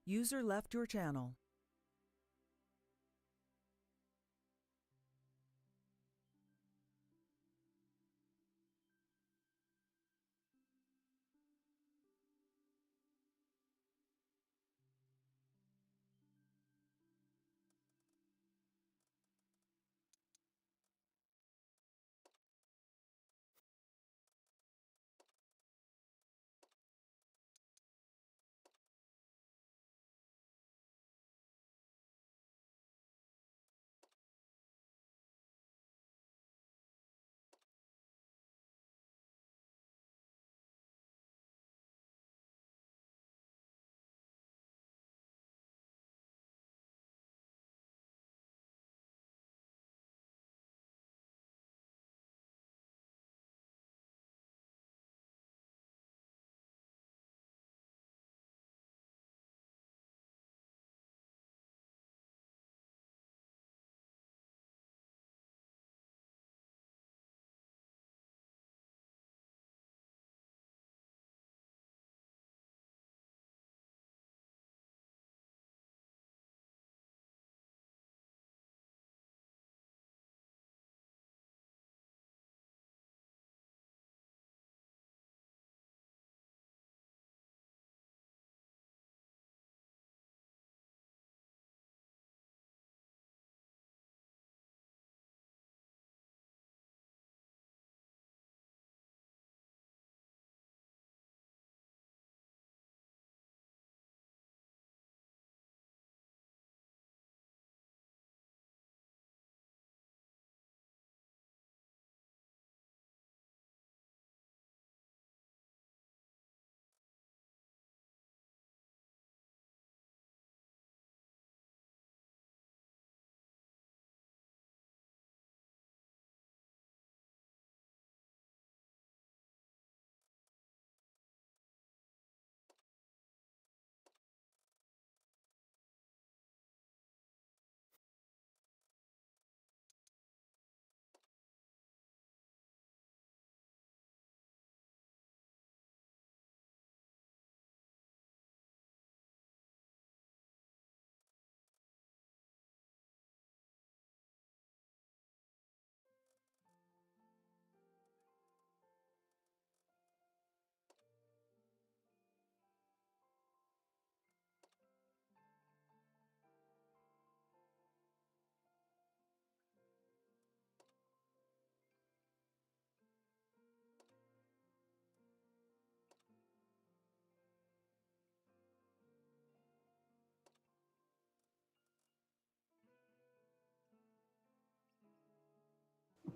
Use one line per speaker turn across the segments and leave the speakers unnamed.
User left your channel.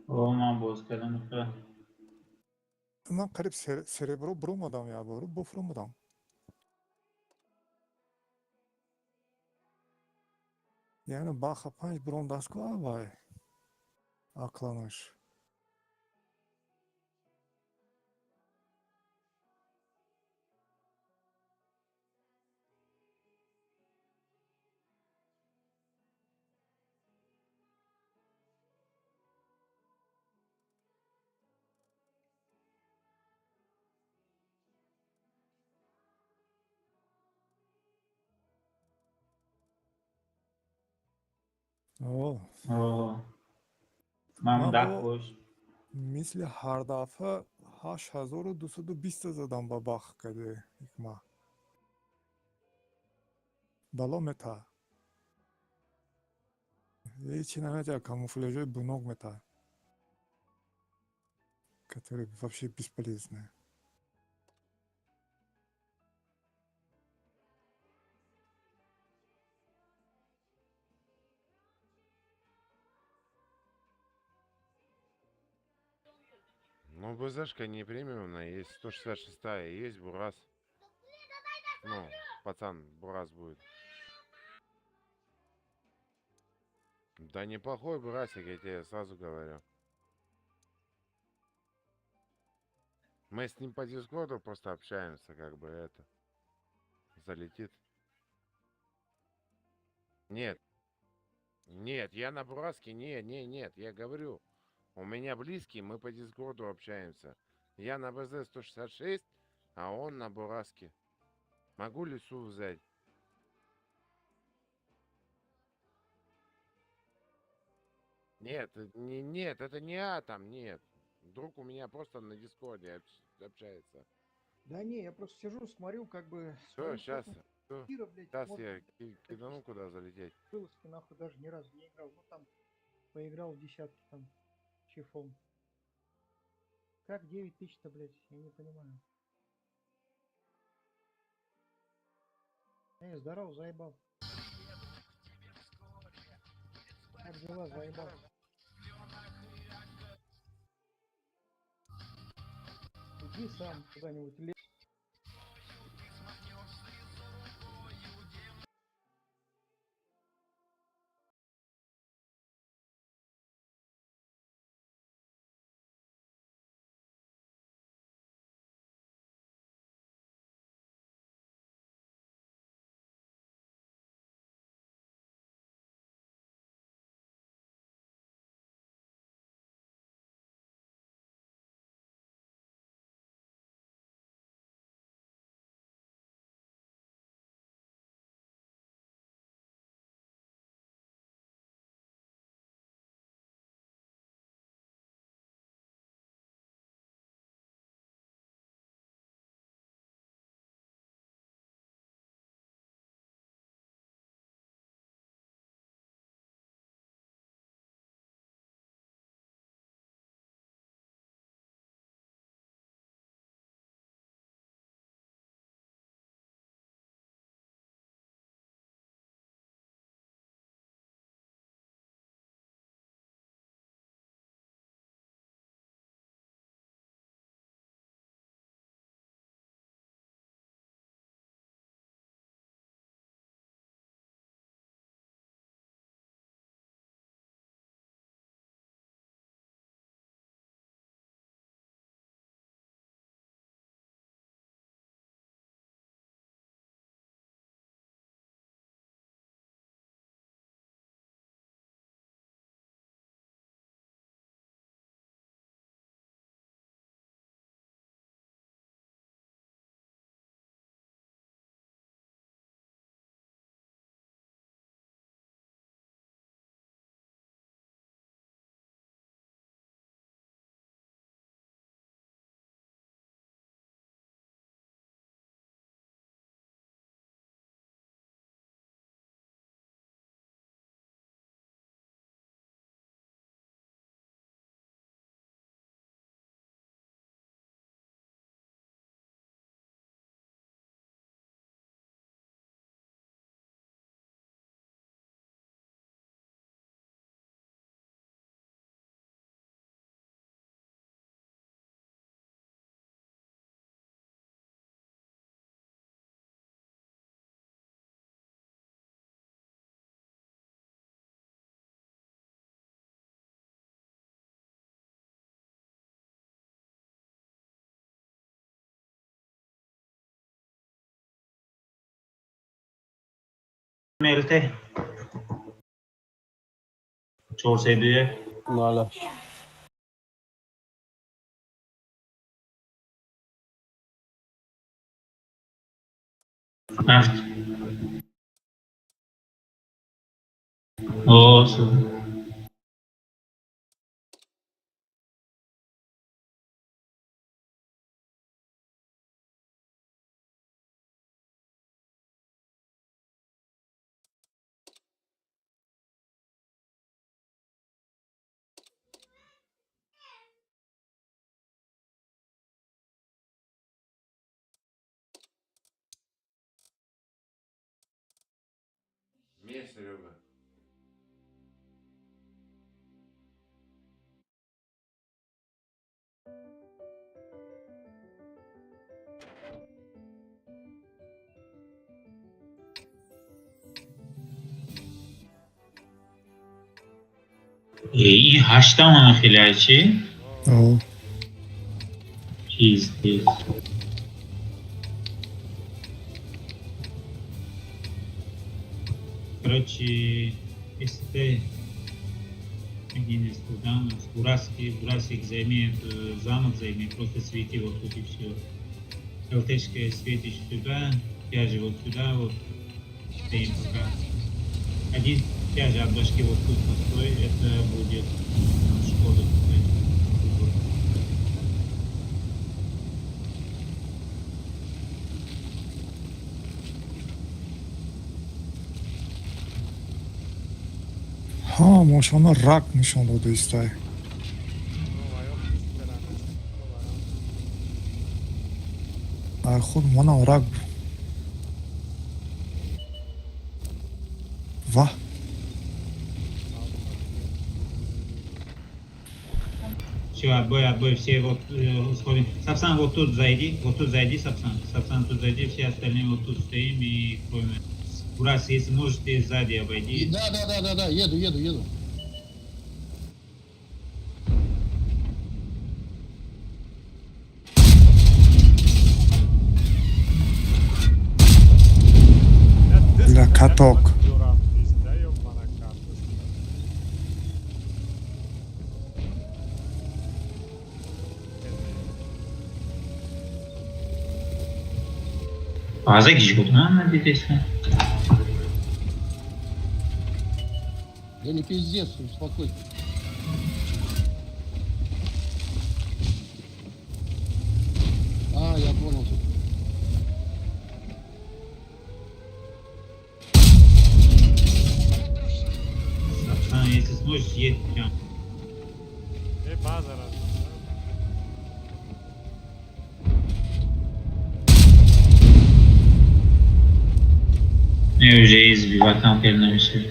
او من باز کردم میخواه.
من قریب سربرو برمادم یا برو بفرمادم. یعنی باخ پنج برون دستگاه وای اقلانش. اوه
اوه من
من
ده
با
باش.
مثل هر دفعه 8220 زدم با باخ کده یک ماه بالا متا هیچی نمیده камуфляжой бунок мета который вообще бесполезный.
Ну, БЗшка не премиумная, есть 166-я, есть Бурас. Ну, пацан, Бурас будет. Да неплохой Бурасик, я тебе сразу говорю. Мы с ним по дискорду просто общаемся, как бы это. Залетит. Нет, нет, я на Бураске, нет, я говорю. У меня близкий, мы по дискорду общаемся. Я на БЗ 166, а он на Бураске. Могу лесу взять. Нет, нет, это не атом, нет. Друг у меня просто на Дискорде общается.
Да не, я просто сижу, смотрю, как бы
Все,
смотрю,
сейчас,
сколько тира, блядь, можно
я кидану куда залететь.
вылазки, нахуй, даже ни разу не играл. Ну там поиграл в десятки там чифом. Как 9000-то, блядь, я не понимаю. Эй, здорово, заебал. Как дела, заебал? Иди сам куда-нибудь лезь.
मिलते छोड़ से दिए
Vale.
Olsun.
Мне, Серега.
این 8 خیلی چی؟
О,
Пиздец. Короче, если один из курганов, Урасик займет, замок займет, просто свети вот тут и все. ЛТшка светишь сюда, я же вот сюда, вот стоим пока. Один тяжат башки вот тут постой, это будет Шкода.
ها ماشاءالله رگ نشان داده ایستای خود مانا رگ و
Все, отбой, все вот сходим. Сапсан, вот тут зайди, Сапсан, тут зайди, все остальные вот тут стоим и кроме. Урас, если можете, сзади обойди.
Да, еду.
ля каток
Fazla kişi buldun ha neredeyse.
Да не пиздец, успокойся. А, я понял.
Сапсан, если сможешь, едь прям. Ne öleceğiz bir vatan perine bir şey.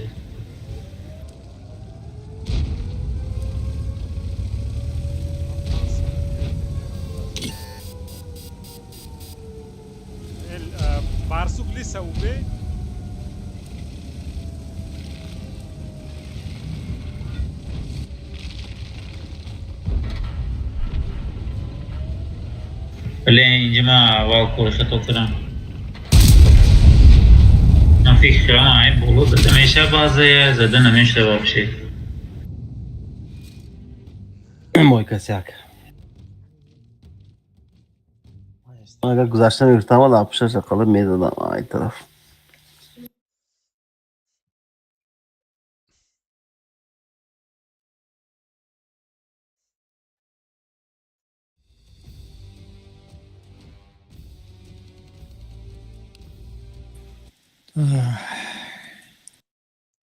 Barsuk lisa ube.
Блин, Дима, валку шатокерам. فکر کنم بابا زده میشه بازه زده نمیشه вообще.
Мой косяк. Aga güzel yırtama da yapmışlar şakalı meydan ay taraf.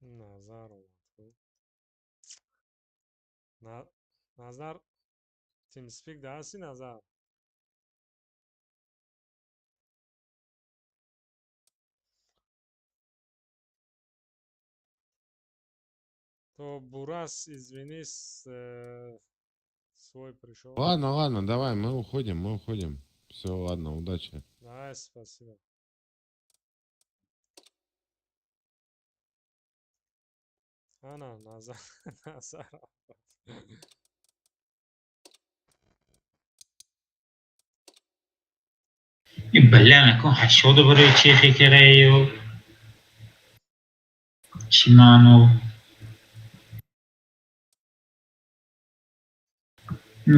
Nazar oldu. Nazar. TeamSpeak dersi Nazar. То Бурас, извинись, свой пришел.
Ладно, давай, мы уходим. Все, ладно, удачи.
Да, спасибо. Ana, Nazar. Nazar.
بله نکن 80 برای چی فکره و شیمانو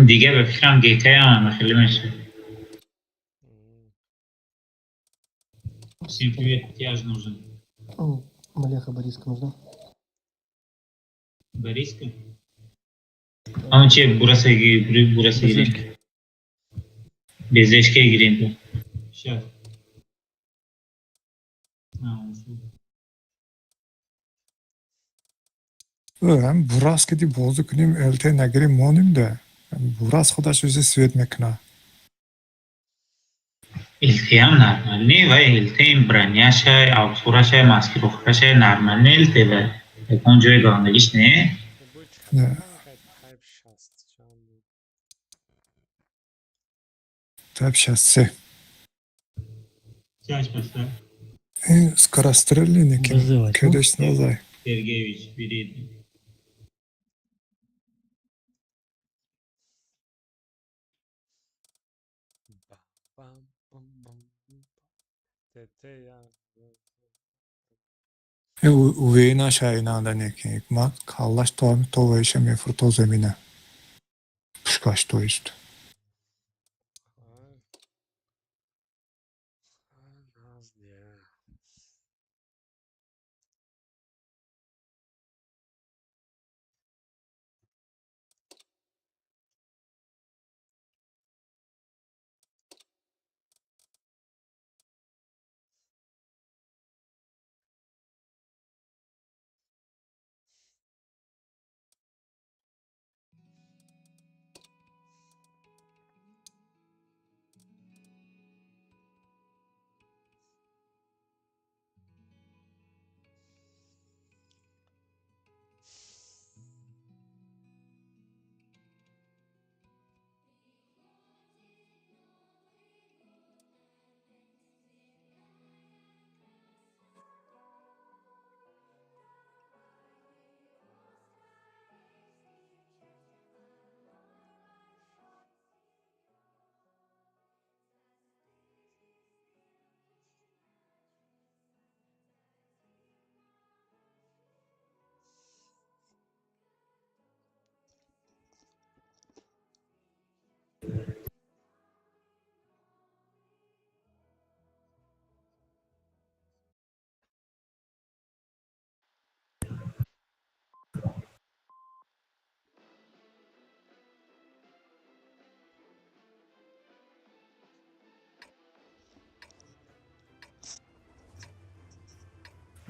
دیگه به فکرم گیتای هم خیلی میشه всем привет тяж нужен
Малеха Бориска нужна?
Бориска? Ama burası girelim. Bezleşkeye gireyim. Сейчас.
هم براس که دی بازو کنیم الته نگیریم مانیم ده براس خودش روزی سوید میکنه
التهام نرمالنی و التهام برانیاشه آوتورشه ماسکیروفکاشه نرمالنی الته و اون جای گاندگیش نه
نه تب شسته
Kaç başlar?
Скорострельный некий,
Вызывать, ну?
кидаш назад.
Сергеевич, передний.
TT ya.
Увейна шайнанда некий, мат каллаш то еще ми фруто земина. Пшкаш то есть.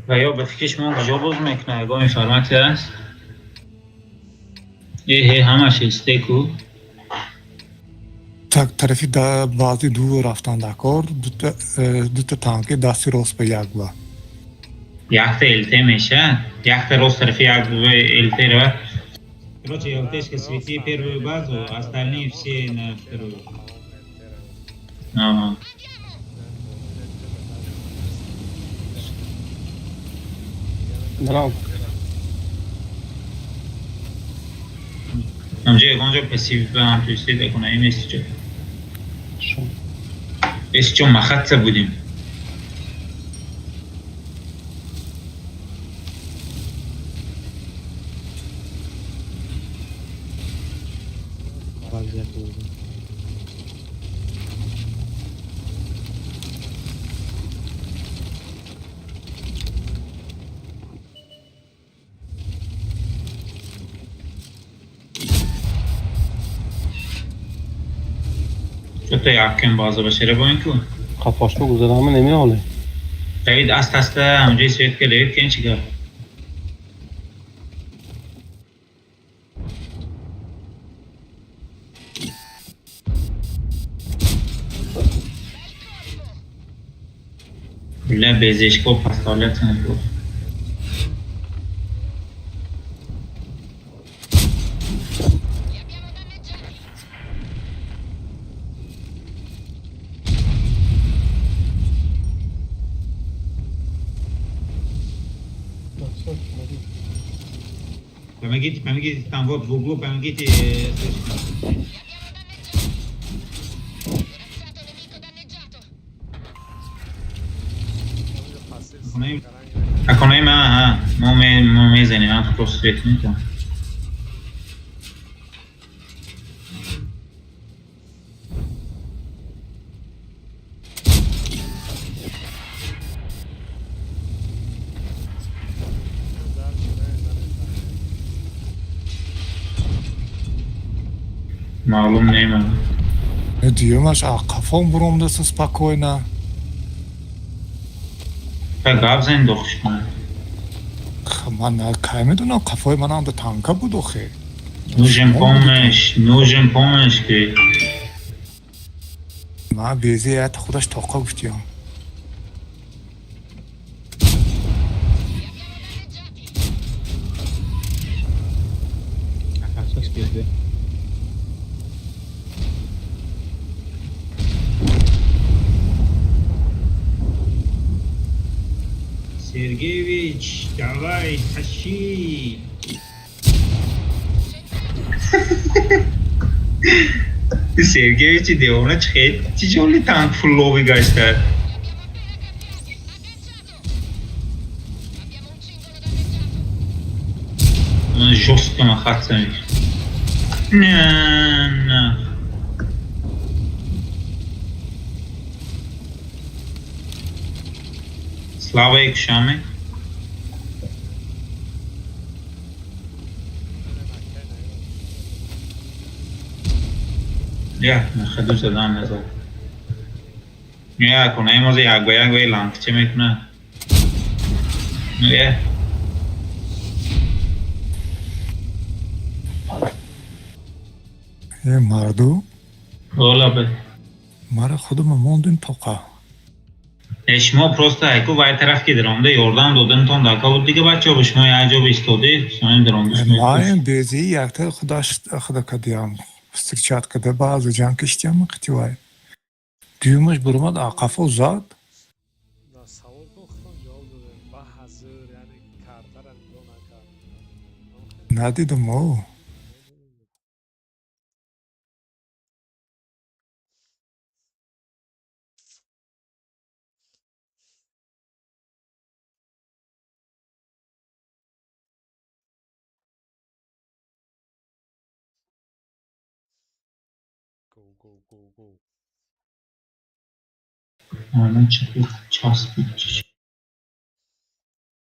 و یا به فکر شما کجا باز میکنه اگه اینفرماتی هست همش استیکو
Так тарафи да баъзи ду рафтан Дакор, дута танки дасти рост ба як ба.
یک تا الته میشه یک تا راست طرفی یک الته رو короче я утечка свети первую базу остальные все на вторую ага
Браво.
اونجا پسیو به هم توسته دکنه این ایسی چه ایسی چون مخصه بودیم چطور یکم بازه بشه با این کن
Kapaşma güzel emin ol.
David asta اونجای سویت که David کن چیکار لا بزشکو پستالت نکو Помогите там вот в углу, помогите. اکنون ما میزنیم من تو سویت میکنم معلوم نیمه
Димаш, а кафон буромдаса спокойно.
گاب زن دخش کنه
من کی میدونم کافای منم به تانکا بود آخه.
نوجم پامش که
من وضعیت خودش تاقا گفتیم.
Сергеевич, давай, тащи. Сергеевич دیوانه چه جوری تانک فلوی گشته من جست ما خط زمین نه Slava Ekşami. Ya, خدو زدم نزد. یا کنه موزه یک با یک لانک چه میکنه؟ یا
مردو
اولا به
مرا خودم موندین تاقا.
شما просто айку вай طرف که درامده یاردم دادنتون دکا بود دیگه بچه ها به شما یه جا بیستاده سایم درامده
من بیزی یک تا خدا کدیم استرچات کده bazı can kiştiyem قتیوای. Düğümüş burma da kafa uzat.
Да, савол пухтам ҷавоб додем. Ба ҳазир, яъне картара нигоҳ накард.
Nadidim o.
Go.
آنه چطور چسبید چیش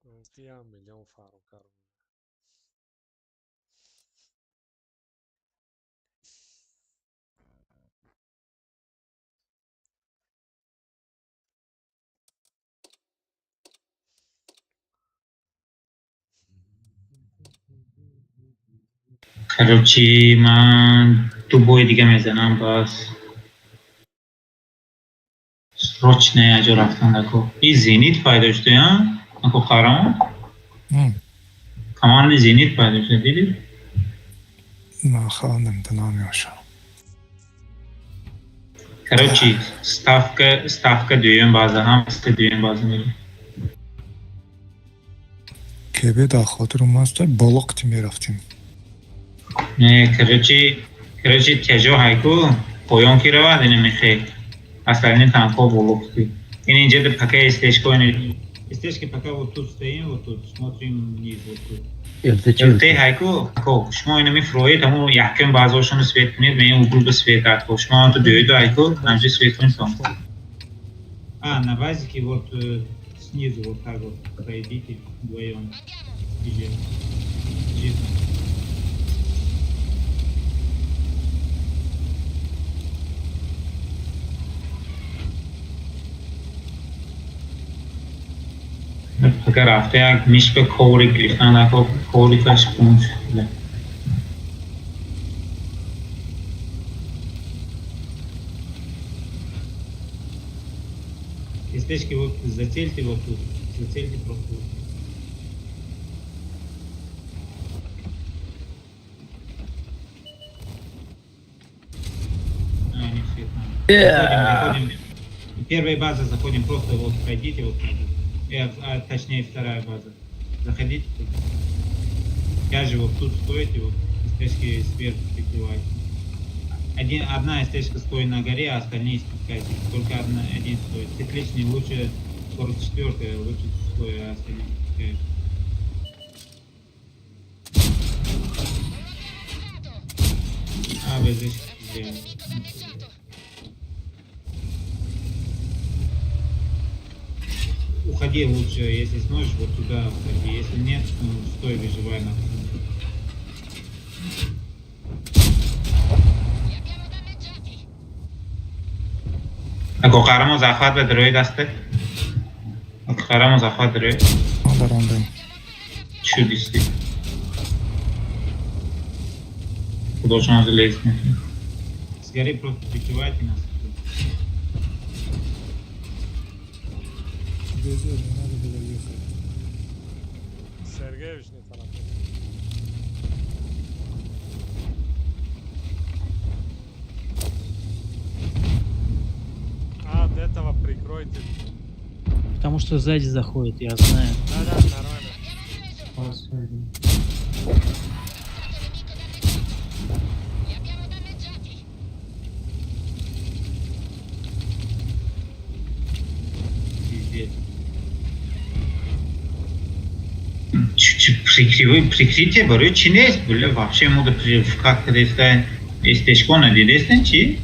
Гуфтиам миллион фарокар.
Короче, man, ту бой دیگه میزنم بس срочно جا رفتن نکو این زینیت پیدا شده یا نکو قرام کمان زینیت پیدا شده دیدی
من خواهم نمیدونم یاشا
короче ставка düğün bazı هم است düğün bazı میره
که به در خاطر اومد بالاق میرفتیم
نه короче تجا هایکو پایان کی رو وادی نمیخه اصلا این تنها بلوکتی این اینجا ده پکه استیشکو اینه استیشکی پکه вот тут стоим вот тут смотрим вниз вот тут ته هایکو کو شما اینو میفروید همون یکم بعضاشون رو سویت کنید به این угол به سویت ات شما تو دوید هایکو همجوری سویت کنید там на базике вот снизу вот так вот пройдите вдвоем اگر رفته یک میش به کوری گریختن اکو کوری کش پونش Стечки вот зацельте вот тут, зацельте просто вот. Не все заходим. Первая база заходим, просто вот пройдите вот так. Точнее вторая база. Заходите тут. Я же вот тут стоите, вот стечки сверху прикрывайте. Одна стечка стоит на горе, а остальные спускайтесь. Только один стоит. Цикличный лучше 44-я, лучше стоит, а остальные спускаешь. Вы здесь сделали. Уходи лучше, если сможешь, вот туда уходи. Если нет, ну, стой, выживай нахуй. اگه قهرمان مزخرف به دروید هسته؟ اگه قهرمان مزخرف دروید؟
دارم
چو دیستی؟ куда же надо лезть? Скорее просто прикрывайте нас.
Сергеевич не тарапа. До этого прикройте.
Потому что сзади заходит, я знаю.
Да, нормально.
Пиздец. Прикрытие барой чинес, бля, вообще мода как-то استشکو ندیدستن چی؟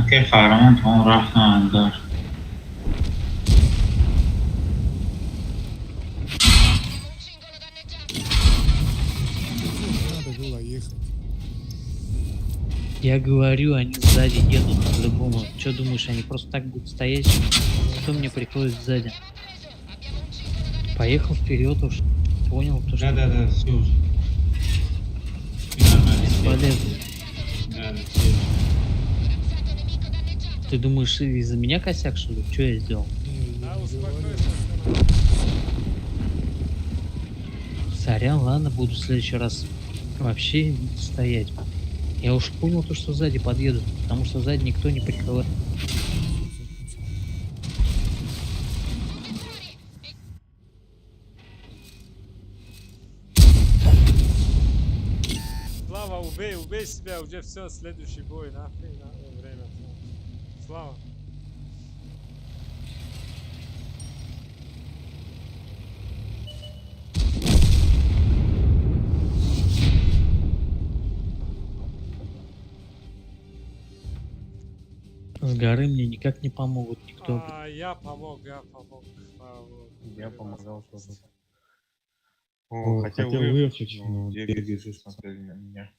که قهرمان تا اون رفتن اندار
Я говорю, они сзади едут по-любому. Че думаешь, они просто так будут стоять? Кто мне прикроет сзади? Поехал вперед уж. Понял, то что...
Да, все уже. Нормально.
Бесполезно.
Да, все.
Ты думаешь, из-за меня косяк, что ли? Что я сделал?
Да, успокойся.
Сорян, ладно, буду в следующий раз вообще стоять. Я уж понял то, что сзади подъедут, потому что сзади никто не прикрывает.
Слава, убей себя, уже все, следующий бой, нахрен, время. Слава.
С горы мне никак не помогут никто.
Я помог.
Я помогал тоже.
Хотел выехать, но бегали, смотрели на меня.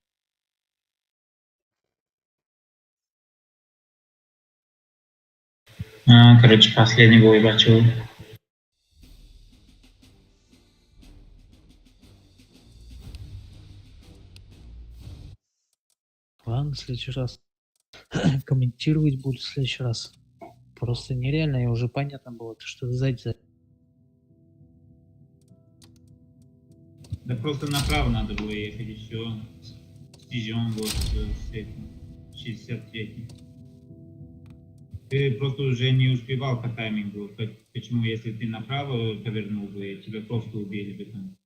Короче, последний бой бачу.
Ладно, в следующий раз. Комментировать буду в следующий раз. Просто нереально, и уже понятно было, что сзади.
Да просто направо надо было ехать и все. Стижем вот с этим, 63. Ты просто уже не успевал по таймингу. Почему, если ты направо повернул бы, тебя просто убили бы там.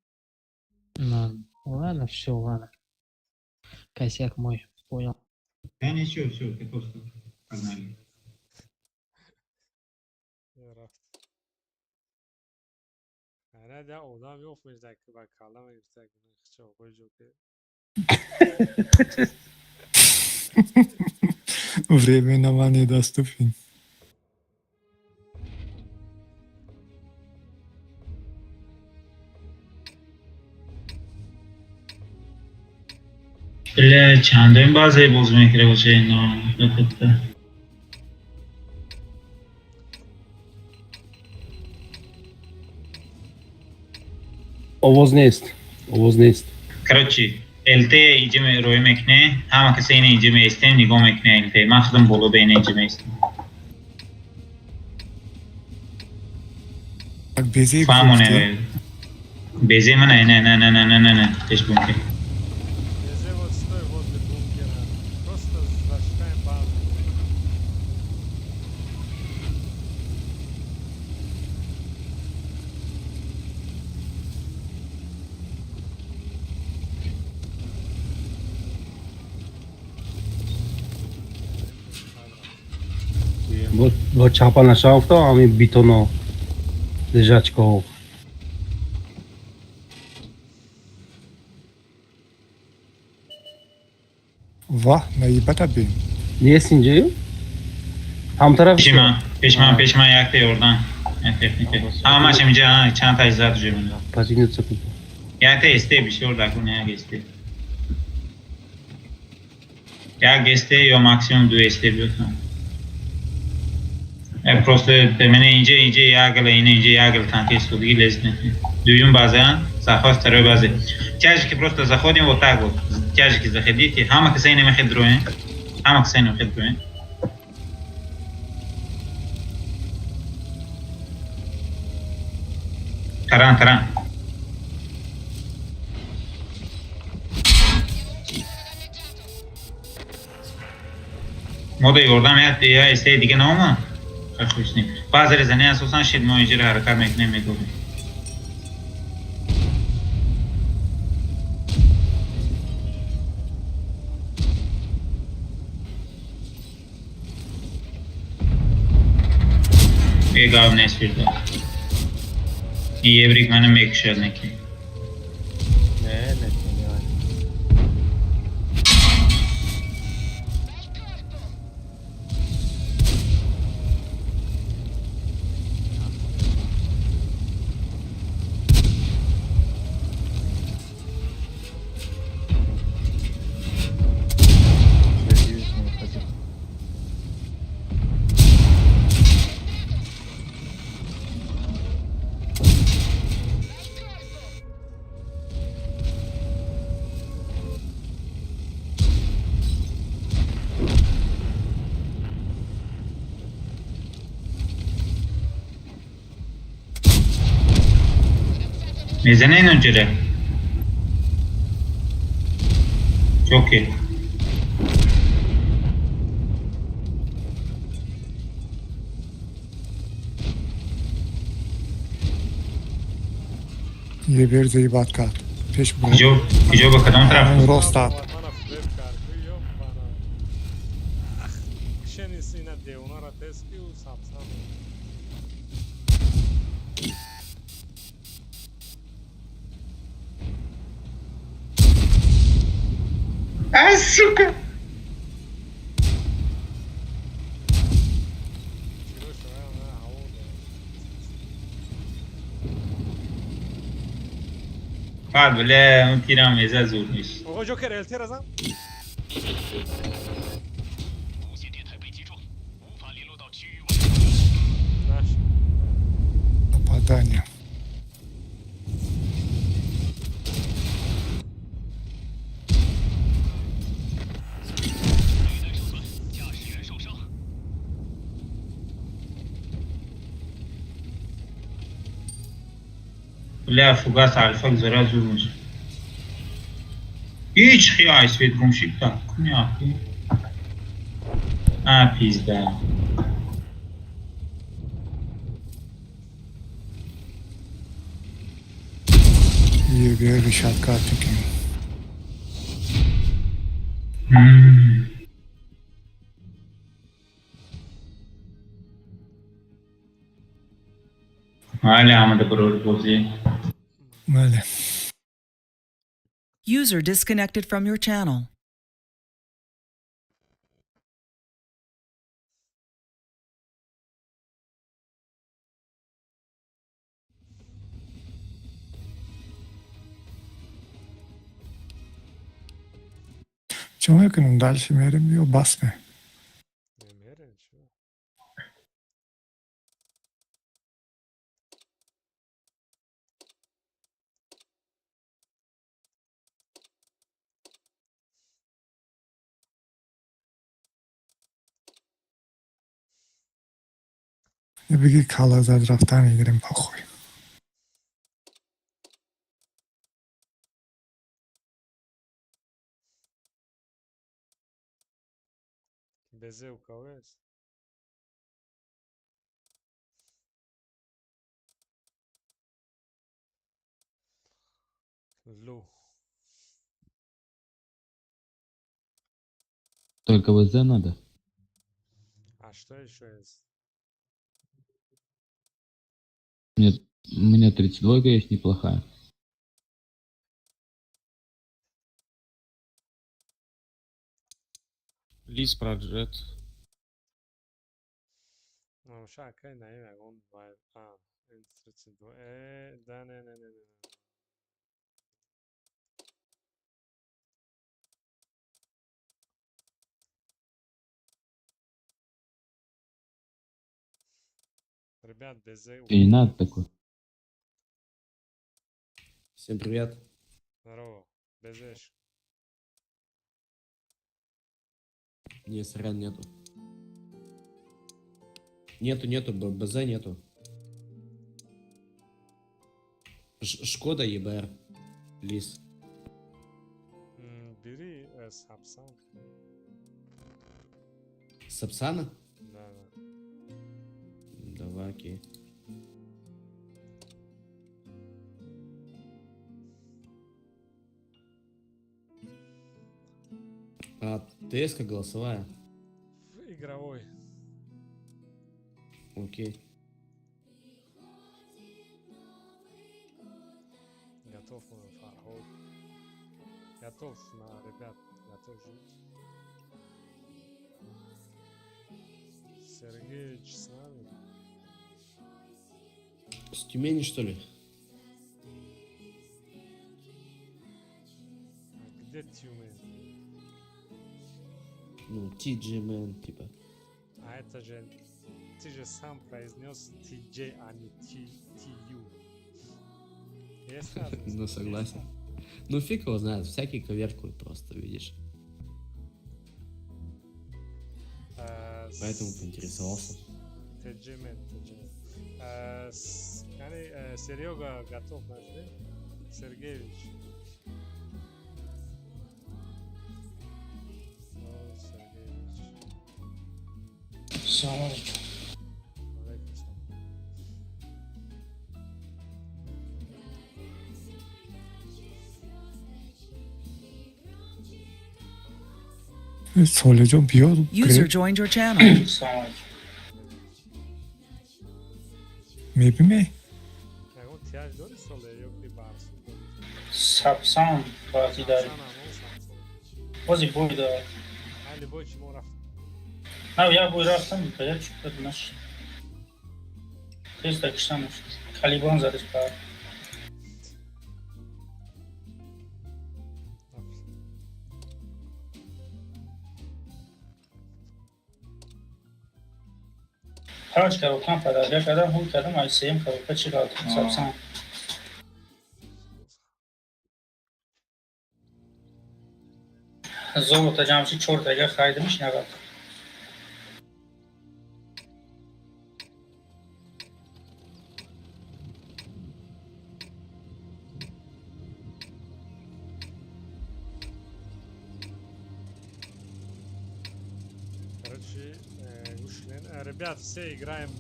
Ладно, все, ладно. Косяк мой, понял.
Да ничего, все, ты просто погнали.
Herhalde odam yokmuş da bak kalamayız da çok hoca ki.
Временно недоступен.
Бля, чандоим база бозмай керек болчу эми.
Ovoz neist. Ovoz neist.
Короче, ЛТ идем рой мекне, ҳама касе ина инҷа меистем, нигоҳ мекне ЛТ. Ман худам болода ина инҷа меистем.
Так, безе
Фаҳмоне. Безе мана, не, пеш бункер.
Gece вот стой возле бункера. Просто зажигаем базу.
Bo čapa na šafto, a mi bitono ležačkou.
Vah, naibet abi.
Niye sinceyi? Tam taraf
Peşman yakta oradan. Ama maçım ince çanta izah düşüyor bunda.
Pazini sıkıntı.
Yakta iste bir şey orada bu neye geçti. Ya geçti yo maksimum 2 istebiliyorsan. Просто мене инже ягла ина инже ягла танки студии лезть. Дуем база, заход второй базы. Тяжики просто заходим вот так вот. Тяжики заходите. Хама касай не мехет друен. Хама касай не мехет друен. Таран. Мода yordan ya istediği diken ama. Bazı rezene asosan şidme oyuncuları hareket meknemedi oluyor. Bir gavne esvirdi. İyi evrik bana mekşer neki.
Ne yani.
Mezeneyin öncede. Çok iyi.
Je bir zayibatka. Peş bu.
Gidiyor bakalım taraf.
Rostat.
Bana flip kartı yok bana. Bir şeyin isine de onlara teski sapsam.
Ay suka.
Tiro şuraya ne havlu.
Fal bile اون تیرم مزه زور نیست.
Oha Joker LT razan. Naş.
Попадание.
Бля, фугас альфа сразу уже. Ич хиай свет гумщик так. Няхи. А, пизда.
یه ریشت کارتی که
Hala amada برو بوزی.
بله
User disconnected from your channel.
چون کنیم دلش میریم یا بسمه
نمیرن چه؟
یا بگی کالا زد رفتن میگیریم پاخوی
بزه و کاوز лу.
Только ВЗ надо.
А что еще есть?
Нет, у меня 32 есть неплохая.
Лис Проджет.
Ну, шакай, наверное, он бывает. А, 32. Да, не. Ребят, безе у
И не надо
кого?
такой.
Всем привет.
Здорово. Безеш.
Не, сорян, нету. Нету, БЗ нету. Шкода ЕБР. Лис.
Бери Сапсан.
Сапсана?
Да.
Давай, окей. А, ТС-ка голосовая.
Игровой.
Окей.
Готов на Фарход. Готов на ребят. Готов жить. Сергеевич с нами.
С Тюмени, что ли?
А где Тюмень?
Ну, TG-мен, типа.
А это же... Ты же сам произнес TJ, а не TU. Есть разница?
Ну, согласен. Ну, фиг его знает, всякие коверкуют просто, видишь. Поэтому поинтересовался.
TJ мен. Серега готов на ждать? Сергеевич. О, Сергеевич.
Салам.
Алейкум салам.
سالجا بیاد
User joined your channel.
Салам.
میبینی
اون تیاج داری ساله یا که برسون داری؟
Сапсан баъди дарем.
سان همون سان
Бози бой дорад.
علی بای چی ما رفت؟
Нав як бой рафтам, ба як шукад нашид. Теста киштам нашид. Калибан задаш бар. پنج کارو پدر یک کردم هول کردم ای سیم کارو چی داد سبسان زور تا جمشی چهار تا یک خریدمش نگاه
Ребят, все играем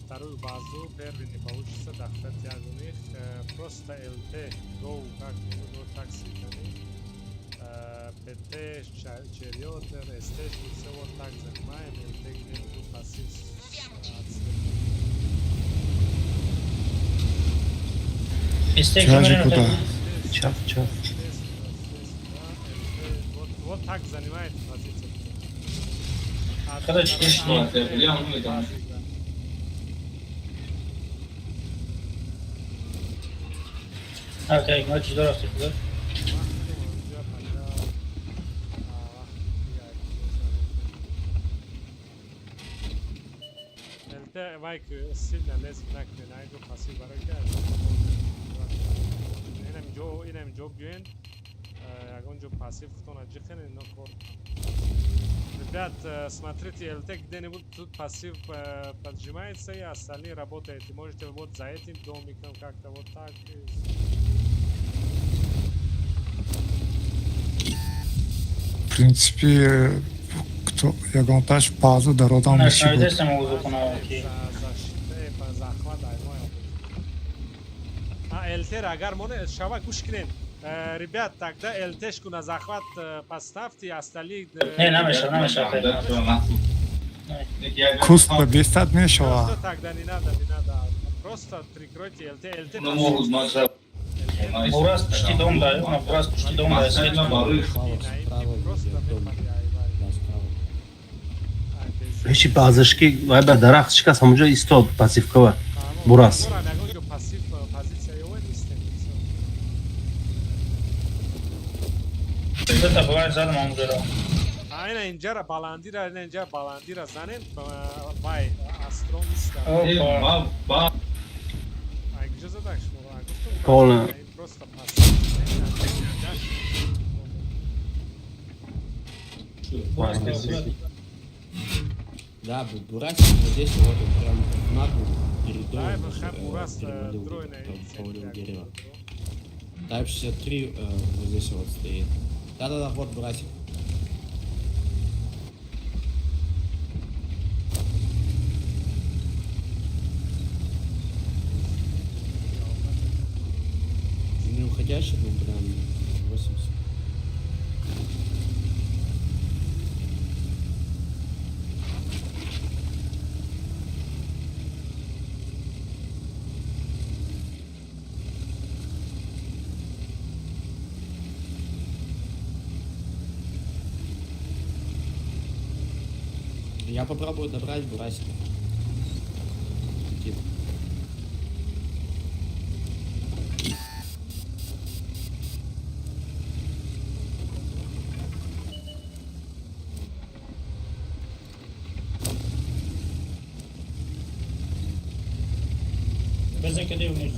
вторую базу. Первый не получится, да, хотя у них просто ЛТ, Go, как вот так светаны. ПТ, Черриотер, СТ, все вот так занимаем. ЛТ где-нибудь пассив
Чаще куда?
Вот так занимает позицию.
Короче, пришло. Окей, ночь здравствуйте, да?
ЛТ Вайк сильно лез так не найду пассив барака. Инем джо бьюен. Ягон джо пассив кто на джихен но кор. Ребят, смотрите, ЛТ где-нибудь тут пассив поджимается и остальные работают. И можете вот за этим домиком как-то вот так.
В принципе, кто Ягонташ базу дородан
Наш
меши
наведешь
буд.
там музыку на окей.
захват аймой. ЛТ агар моне шава гуш кинен. Ребят, тогда ЛТшку на захват поставьте, остальные...
Не, намешал.
Куст ба 200 мешава.
Просто тогда не надо. Просто прикройте ЛТ.
Ну, могут мазать.
Бурас почти дом даю, на Бурас почти дом даю, свет.
هیچی بازشکی وای به درخت شکست همونجا ایستاد پاسیف کور براس
Это бывает задом он говорил.
Aynen incara balandira zanen vay astronomista.
Опа.
Ay gdzie zadać mu?
Полно.
Просто
Да, Бурасик вот здесь вот прям нагу перед
Дай
домом
бы Бурас
перевалил
тройное
повалил дерево. Тайп 63 вот здесь вот стоит. Да, вот Бурасик. Не уходящий, ну прям 80. Я попробую добрать Бурасика. Типа.
Без экиды вниз.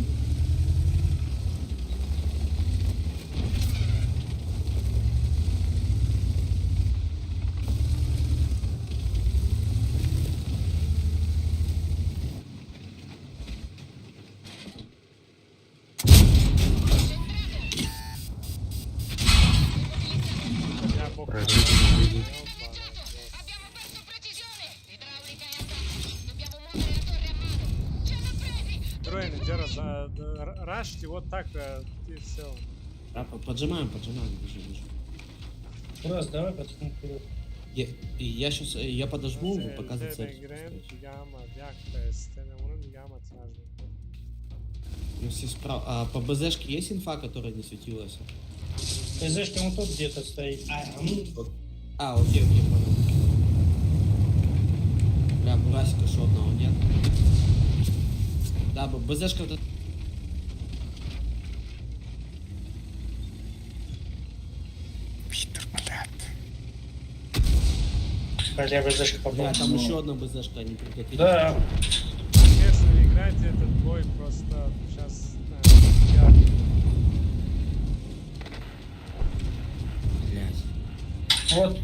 Тройный инжара рашьте вот так и все.
Да, поджимаем, бежи.
Бурас, давай потом вперед.
Я сейчас, я подожму, показывать цель. Ну, все справа. А по БЗшке есть инфа, которая не светилась?
ПЗшка он тут где-то стоит.
А, окей, понял. Бля, Бурасика шотного нет. Да, БЗшка вот...
Питер, блядь.
Хотя ПЗшка попал.
Бля, там еще одна БЗшка, они приготовили.
Да.
Если вы играете этот бой, просто сейчас...
Блядь.
Вот.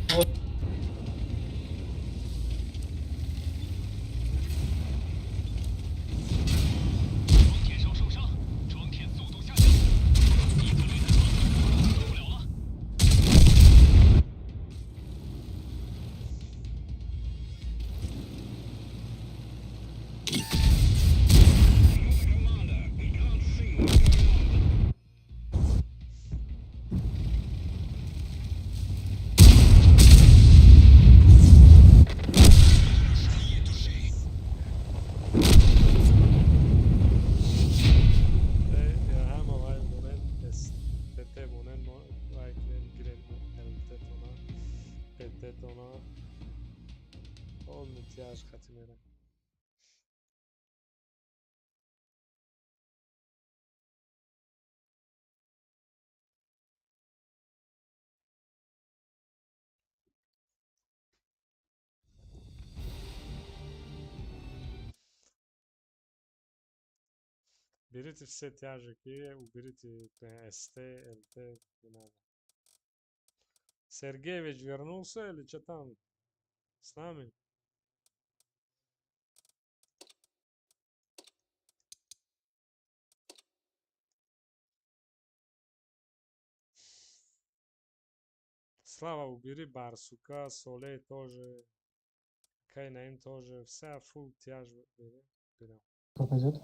даже Хатимера. Берите все тяжики, уберите СТ, ЛТ, не надо. Сергеевич вернулся или что там? С нами? Слава, убери Барсука, Солей тоже, Кайнаим тоже, вся фул тяж берем.
Кто пойдет?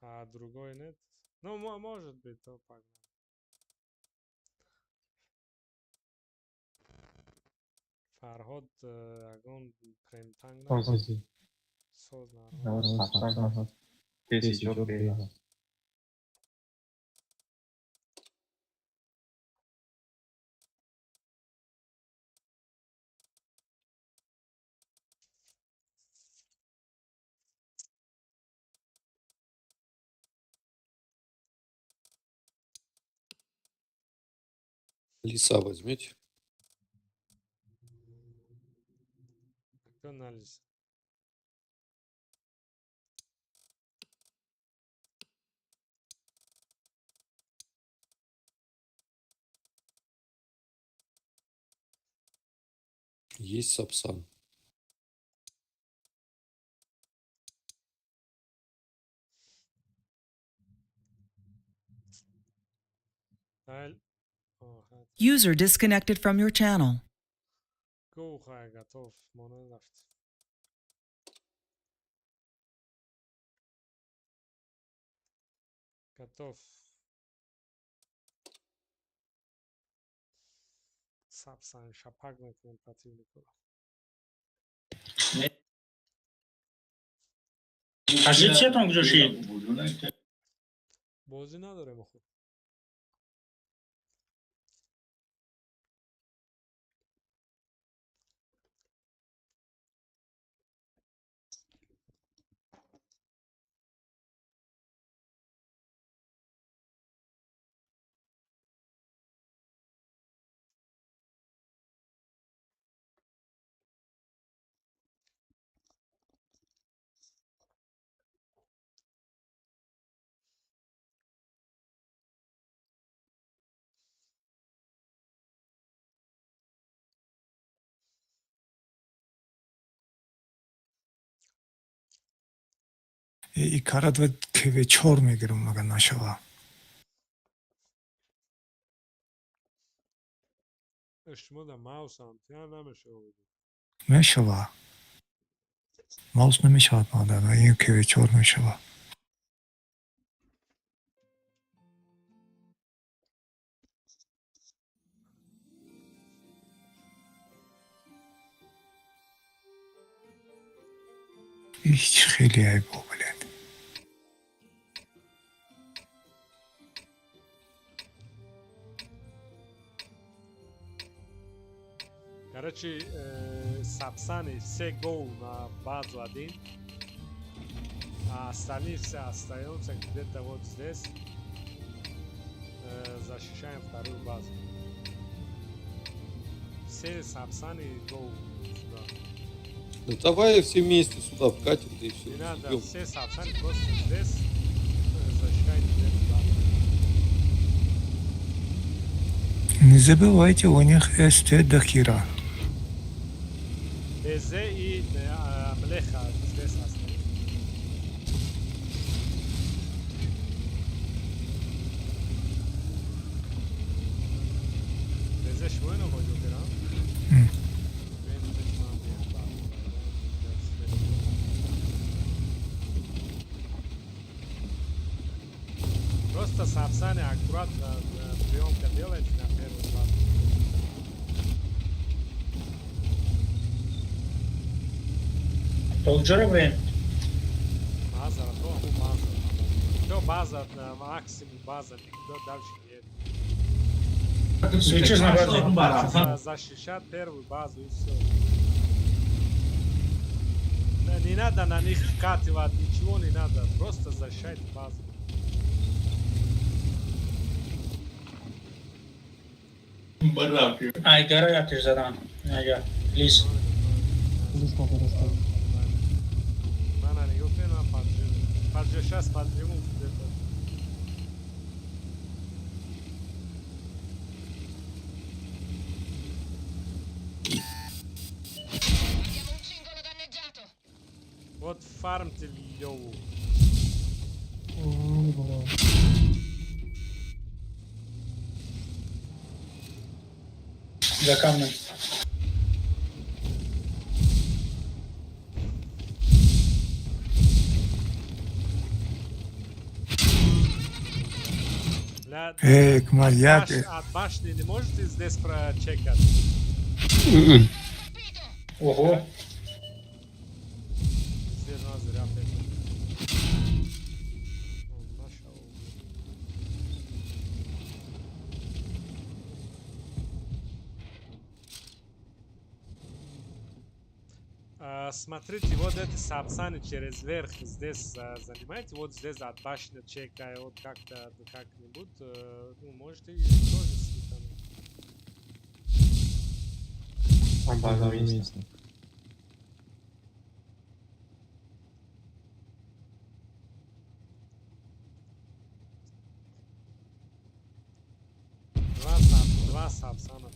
А другой нет? Ну, может быть, то погнали. Фарход, Агон, Премтанг,
Поззи.
Соз,
Давай, Сапсан. 10 от Бейла.
Лиса возьмете.
Кто анализ?
Есть Сапсан.
User disconnected from your channel.
Кухай готов, мононавт. Готов. Сапсан, шапагнет противнику.
Позиция там где же?
Бози надорем охот.
ای کارت و که به 4 میگیرم مگه نشوا.
اشتما دا ماوس هم تیان نمیشه بودی.
میشوا. ماوس نمیشود مادر و این که به 4 میشوا. هیچ خیلی عیب بلند.
Короче, Сапсаны все гол на базу один, а остальные все остаются где-то вот здесь. Защищаем вторую базу. Все Сапсаны гол сюда.
Ну давай все вместе сюда вкатим, да и все.
Не надо, все Сапсаны просто здесь защищают эту базу.
Не забывайте, у них СТ до хера.
Безе и Млеха здесь остались. Безе швойно ходил, да? Просто Сапсаны аккуратно приемка делайте на первую базу.
Толджера бе.
База, то база. Все база, максимум база, никто дальше нет.
Свечи на базе.
Защищать первую базу и все. Не надо на них вкатывать, ничего не надо. Просто защищайте базу.
Ay gara yaptır zaten. Ya, please.
Bana ne yok ne yapacağım. Pajlaşas padremu dedi. Вот фармте Льову.
Zakamın.
Ля,
Кмаяк.
башни не можете здесь прочекать?
Oho.
Все равно зря опять. Нашел. Смотрите, вот эти сапсаны через верх здесь занимаете, вот здесь от башни чекая, вот как-то как-нибудь, ну, можете и тоже слетануть.
Там база месте.
Два сапсана.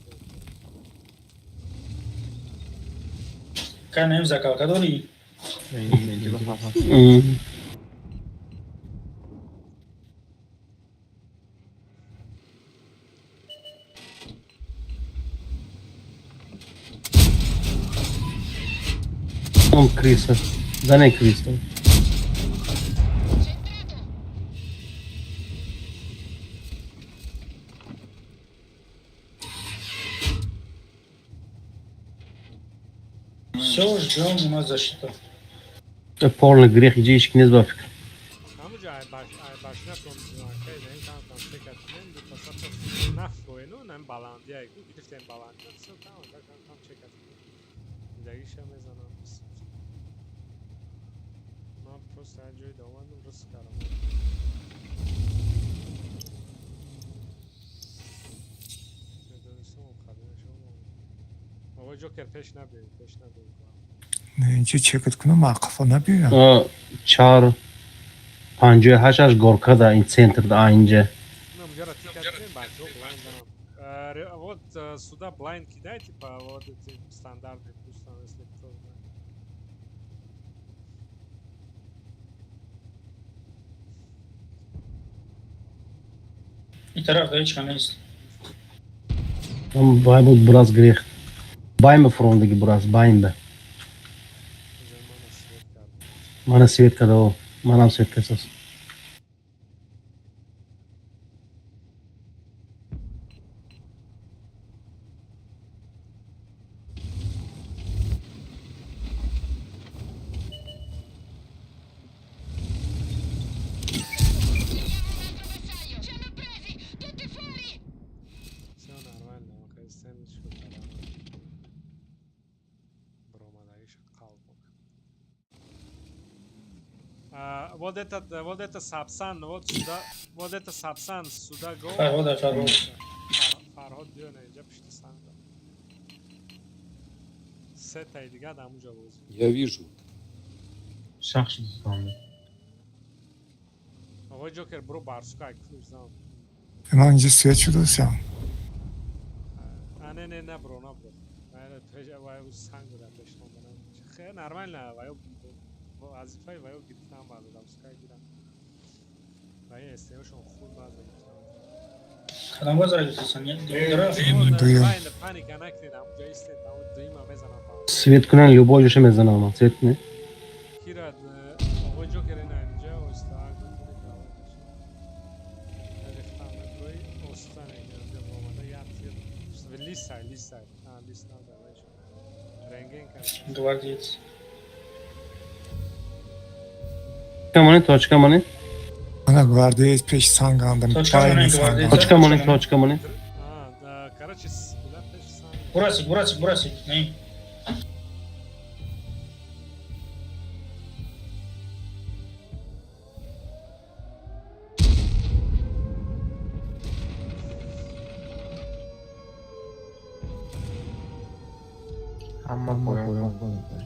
Kan hem zakalkadori.
Он Криса. Да не Криса.
Все, ждем, у нас защита.
Полный грех, иди ищи князь Бафик.
Amca ay başına konuşuyor arkadaşlar. En kanka çeker. Nem bir pasaport naf oyunu nem balandiye. Gidip sen balandiye. Tamam tam çeker. Bir de işemez anamız. Ma просто acıyı da olanı rızkarım. Dönüşüm o kadar şey olmadı. O Joker peşine bir.
Neyince çeket kunum akıfına bir.
Чар 58 аж горка да ин центрда айнже.
Ну, мжара тикатмен бачок блайн данам. Вот сюда блайн кидай, типа вот эти стандартные пустые, если кто знает.
Bir tarafta hiç kanayız.
Там бай будет брас грех. Байме фронтаги брас, байме. Мана свет kada o. Manam свет касас.
Все нормально, окей, сцены что-то. Бромада еще калбок. Вот это сапсан, вот это сапсан сюда go. Farhod diyor ne yapıştı sanki. Setaydı gada amca boz.
Я вижу.
Şahşi sandı.
Ovo Joker bro barskay kılıç znam.
Hemen свечу досям.
Ne bro. Yani peşe vay bu sanki da peşman bana. Şey normal la vay bu vazifeyi vay gittan bazı barskay giren. Vay istiyorsan khud bazı gittan.
Adam var zaten sen ya.
Duyuyorum.
Vay panik anaktin amca iste da duyma mezana falan.
Свет кунан любой же мезан алма. Свет не.
Kirad ovo Joker'in önce o istak Lisa. Lisa da var. Rengen karşı.
Duvar değil.
Точка мани.
Ana gvardiya peş sangandım.
Точка
Çayını
mani,
sangandım.
gvardiya.
Точка мани.
Da Karaçi silah peş san.
Burası. Ne?
Hamma po'yon qoldi.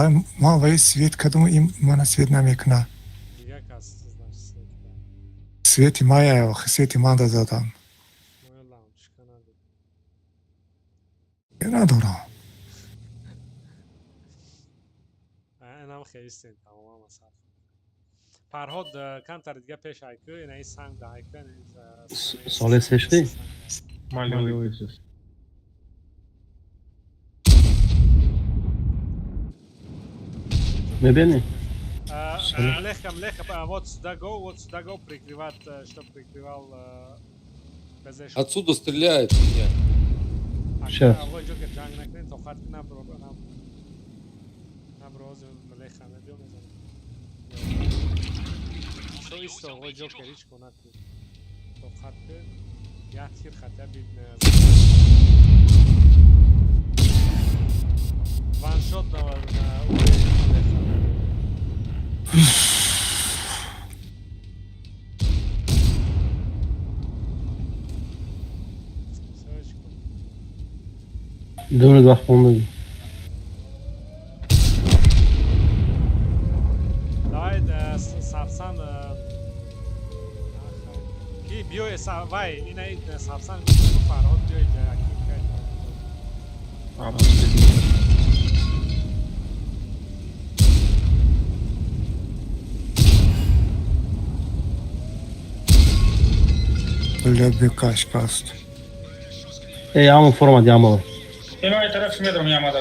Ай, мало свет, кадому им мана свет намекна.
دیگه کسی значит свет да.
Свети моя, свети манда задам.
Моя лампочка надо.
Я надорам.
اینم خیلی سین تمام مسافت. فرهاد کم تر دیگه پیش ایکو این این سنگ ده ایکو این
سال سشتی
Mali o'ysiz.
میبینی
Легко, вот сюда go, прикрывать, чтоб прикрывал ПЗ.
Отсюда стреляет меня.
Сейчас.
Авой Джокер джанг накрин, то хат на броз легко медиум Что исто, авой Джокер ич конат. То хат я тир хотя бы ваншот на
دون وقت موندی
Давай сапсан ки биёй вай ина сапсан фарҳод биёй
Любви кашкаст.
ای همون فرمت یامال
اینو ای طرف میدرم یاماده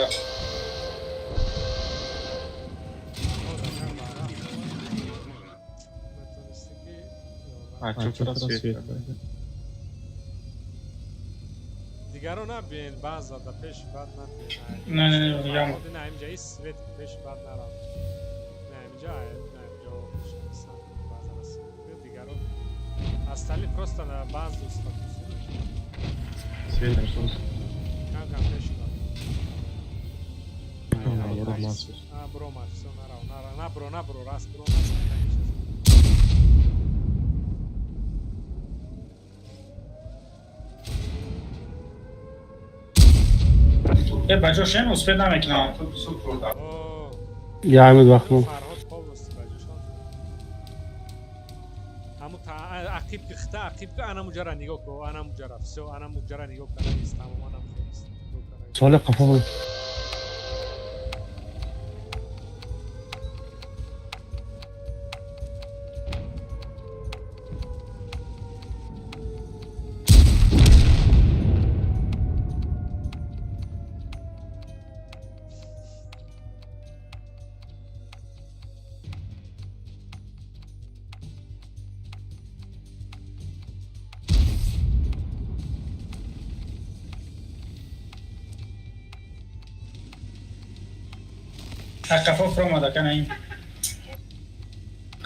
Чё свет?
дигаро набин баъза да пеш бад набин
نه نه نه یام
ина инҷа ис свет пеш бад нарав ина инҷа дигаро астали просто на базу
Свет что?
кам пеш бад
Нормально.
бро мат всё нарав набро раст бро
ای بچه شن اسپید نمیکنم
یامد وقت مون
فرهاد полностью баҷошон ҳаму ақиб қихта ақиб ана муҷара нигоҳ ко ана муҷара всё ана муҷара нигоҳ карданист тамом ана
سال قفا بود
کفا فرام آده کنه این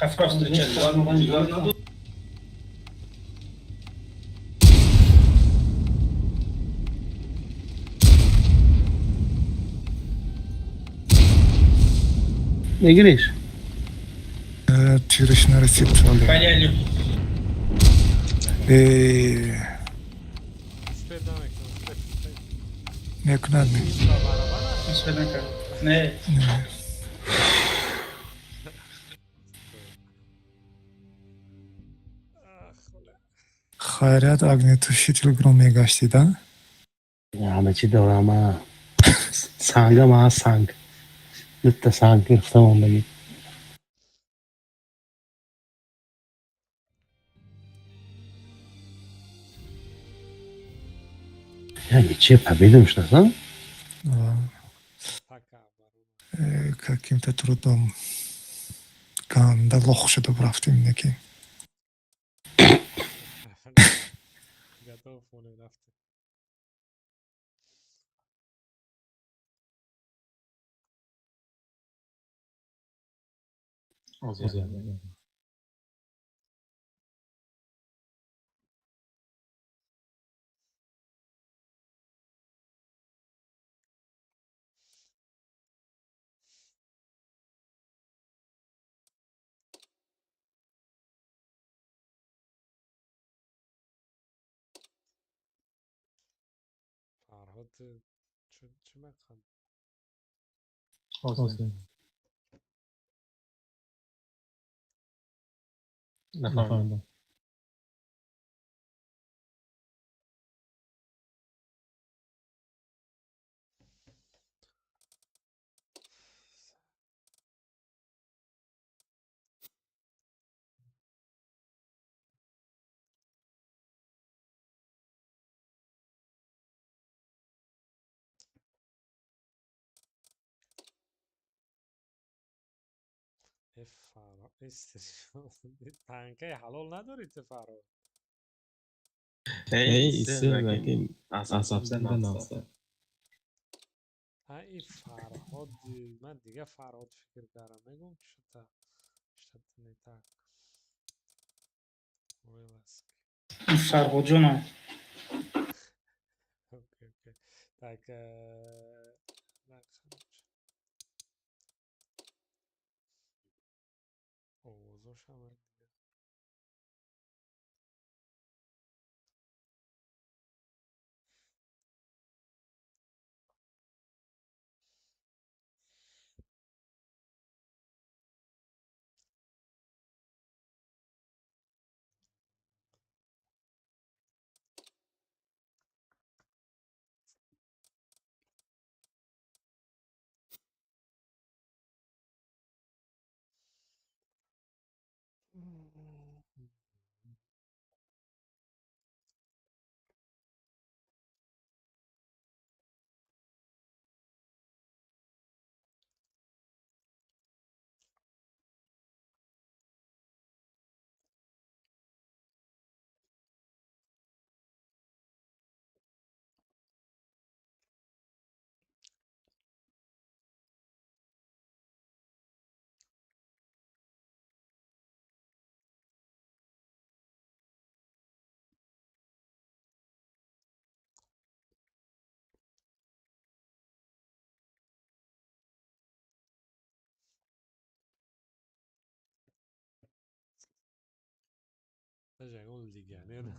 کفا استریچل
نگیریش
Тириш на рецепт.
ولی علی
спед намекунам
Некунад.
اسپید نکرد نه
Хайрат огнетушитель гром мегашти, да?
همه چی دارم ها سنگ هم هست سنگ دوتا سنگ گرفتم هم بگید یعنی چه победу что-то?
Каким-то трудом. Да лох шуд рафтим неки.
готов он и рафти ты чё мекан?
حسین
نفهمیدم.
فرا تنکه حلال نداری تو فرا
ایسه ولی عصب ناسته
این فرهاد من دیگه فرهاد فکر کردم میگم شتا نیتک ویلسک
فرهاد جونم
اوکی اوکی tak اوضاعش هم دیگه اون لیگانه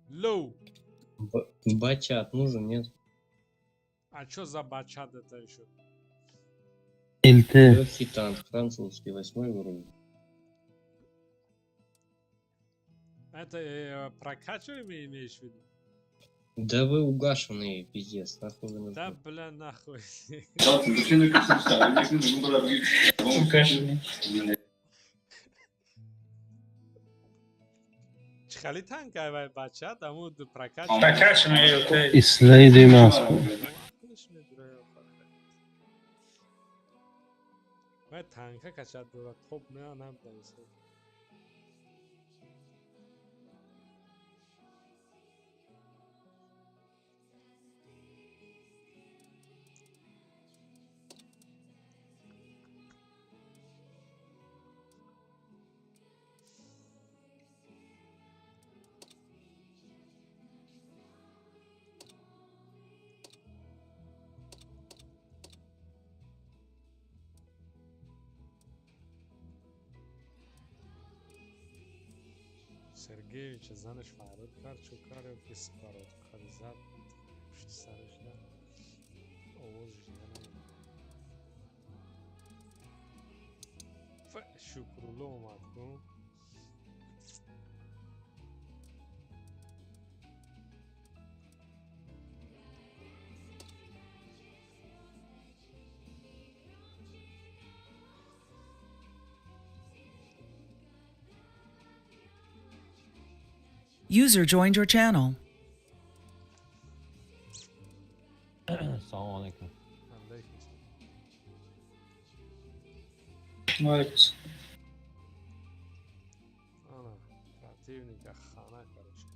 لو
Бачат нужен, нет?
а чё за бачат это еще
الته
Легкий танк, французский, 8 уровень.
это прокачиваемый имеешь в виду
Да вы угашенные, пиздец, нахуй вы
да
нужны.
бля нахуй خیلی تنگ وای بچه دمو
Прокачанный, окей.
İsrail dünyası.
و تنکه کچد دورت خوب نه نبودم سرگیویچ زنش فراد کرد چو کار که سپارات کاری زد پشت سرش داد آوازش دیگه نمید شکرالله اومد کن
User joined your channel.
Assalamu alaikum.
Молодец.
Ana, противника хана, короче.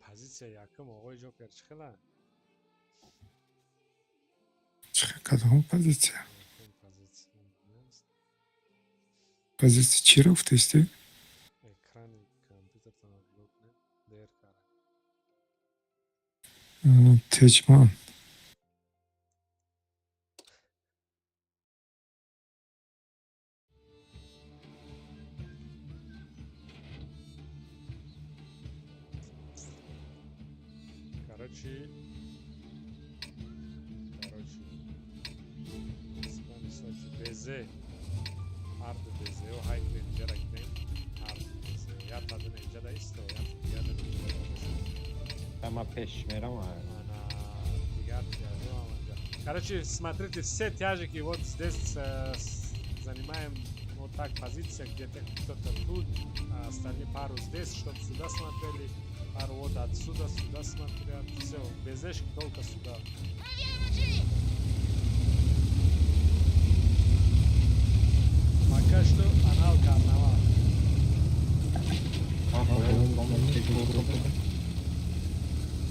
позиция якум оғой Джокер чықыла.
Кадом позиция?
Якум позиция.
Позиция чиров, то есть ты?
Экрани компьютертан блокне. Дер кара.
Течман.
Короче. Испани Сочи. Безе. Ард безе. О хайк нинджа ракнем. Ард безе. Я таdı нинджа да исто. Я да нинджа да.
Там опять шмером,
Она дигар тяжу аманджа. Короче, смотрите, все тяжики вот здесь занимаем вот так позиция, где-то кто-то тут, а остальные пару здесь, чтобы сюда смотрели, пару вот отсюда, сюда смотрят. Все, безешки только сюда. Пока что анал карнавал.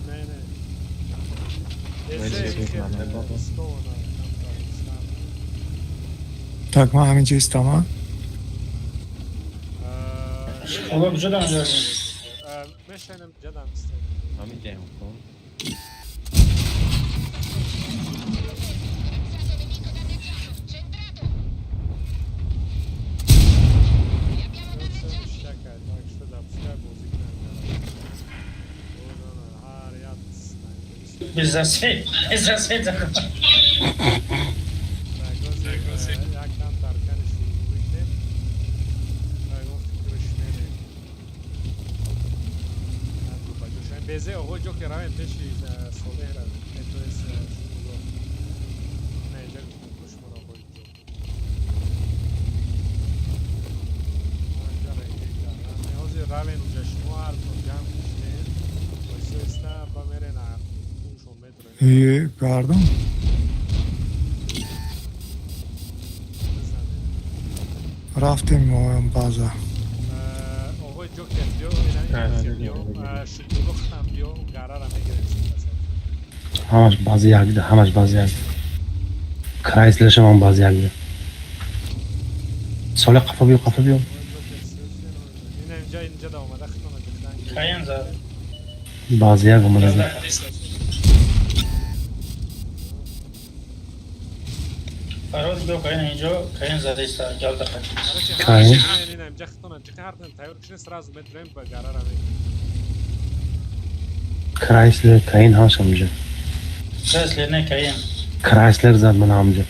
Не.
Так, ما همینجا ایستاما.
Ola güzel anlayalım.
Meşenem cadam istedim.
همینجا کن.
Şaka, tak что да, пускай музык
Biz zased zakon.
Yaktan Tarkan işte birlikte. Beze o Joker raven teşi solera. Eto es ne ejak koşmara koydu. Ne ozi raven ujaşmuar program işte. Oysa está bamerena 500 metre.
İyi, gördüm. Rafting mojem baza.
آقای جوکر بیو شکلوخ هم بیو قرار هم میگیریم
همش بازی یکده، همش بازی یکده. کرایسلرش هم بازی یکده. سال قفا بیو
این اینجا دا اومده خطانه جلدن
Kayan za.
بازی یک اومده.
Parod go kayan اینجا kayan za ist gel dakhat.
Kayan.
این اینجا خطانه جخی هردن تایور کشن سراز مترم با قرار هم
Chrysler Kayin همش همونجا.
Chrysler ne kayan?
Chrysler زد من همونجا.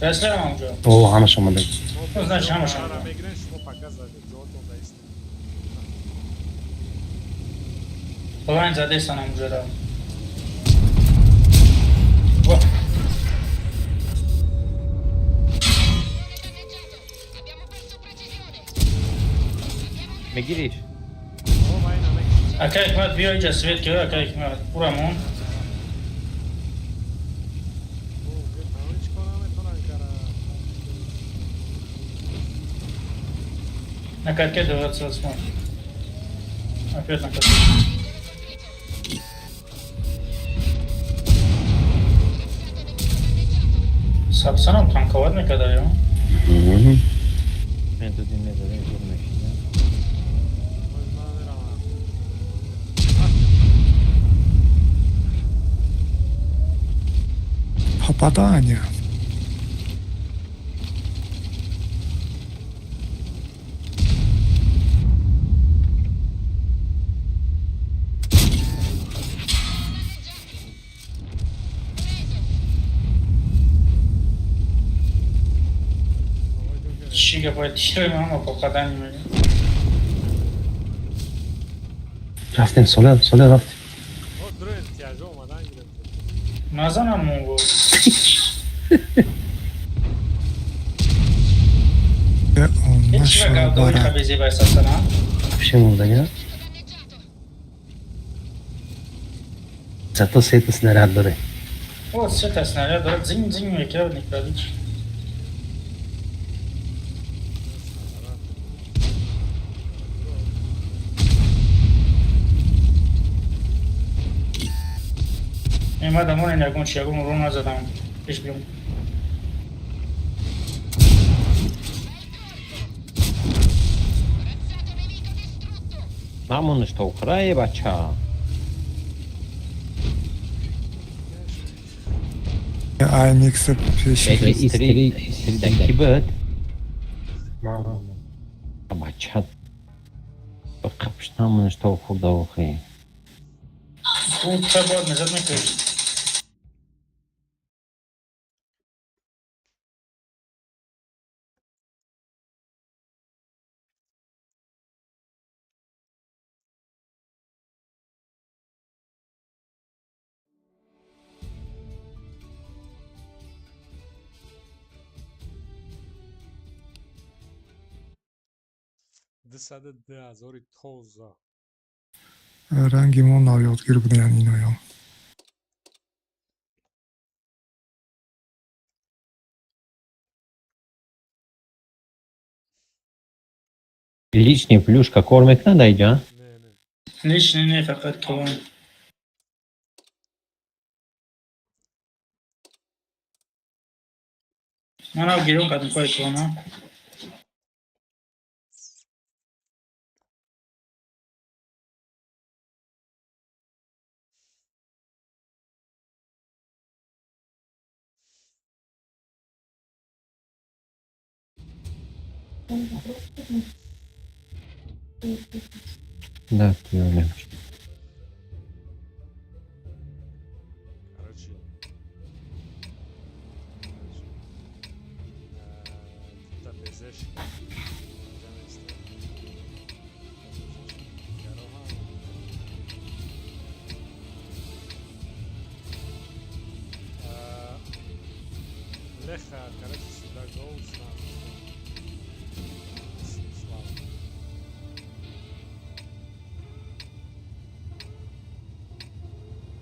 Chrysler همونجا.
او همش اومده.
Значит همش
قرار
همونجا.
هم میگیرن شما показывали جوتون دا است
Kayan za ist همونجا da.
میگیریش؟
او باین هم میگیرن
Aka hikmet bir önce svet ki aka hikmet buramon.
او تمام چیکار میتونن کارا
Nakar ke 28. Опять накат. Sapsanam tankavat ne kadar ya?
من تو دین نزدیم زور نشیدم.
Попадание.
Shiga باید تیره من با قدم میمونی.
رفتیم سوله رفتیم.
او درو احتیاجه اومدن گرفت
نزنم مونگو. هیچ وقت دوری
Maşallah.
خبیزی باید سستنم.
Bir şey mi oldu ya? Zато sete снаряд дاره.
او سه تا снаряд داره زین زین میکره و نکردیش. اومدم اون یکون چیگون رو نزدم پیش بیام.
Vámonos, что украе, бача.
IMX پیشی
استری بود. بچه بقبش نامونش تو خورده وخی.
اون چه باید نزد میکنی؟
دسته 10,000 توزا.
رنگیمون نایادگیر بودن اینا یا
Лишний плюшка кормик надо, а?
نه نه.
لیش نه فقط تو. من او گیرون کدوم خواهی تو نه؟
Да, ты Леш.
Короче. Тут безеш. Леха, короче, сюда гол сам. Слава.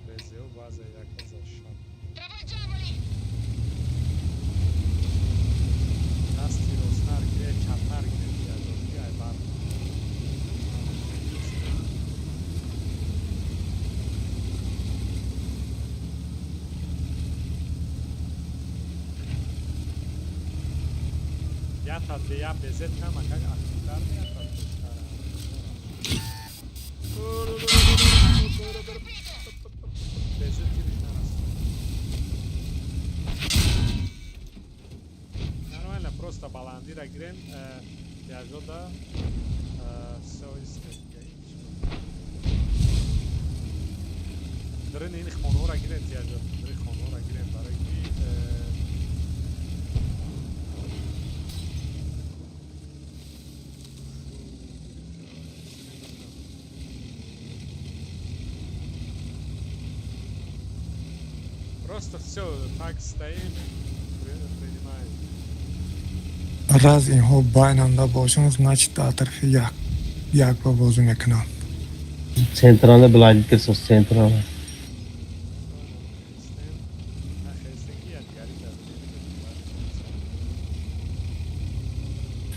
Безел база яка зашла. Насти роснар гре чапар гре я доски ай бар. Я та де я безет кама как актар я та. Безет киришнарас. Нормально, просто баландира грен, я жода соис Дрын ин хонора грен я жод, дрын хонора грен барои ки просто все так стоим, принимаем.
раз اینها بایننده باشن значит атрфи як ба бозу мекунам.
Центральный бладик со центральный.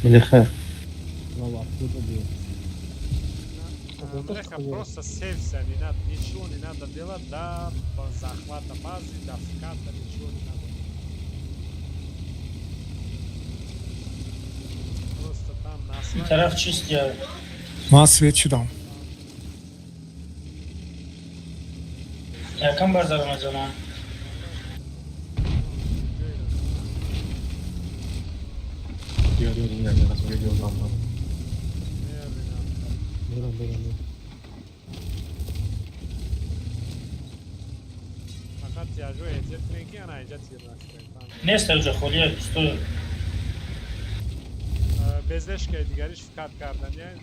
Леха.
Леха просто сейвся, не надо, ничего не надо делать, до захвата базы, до вката, ничего не надо. Просто там на
این طرف چیست یا؟
من سویت شدم.
یکم بازار مزنم.
فقط یاجو ایجت کنی که انا ایجت تیر نکنی.
نیست اوجا خولیه دوستو.
bezdeş که دیگریش فکر کردن یعنی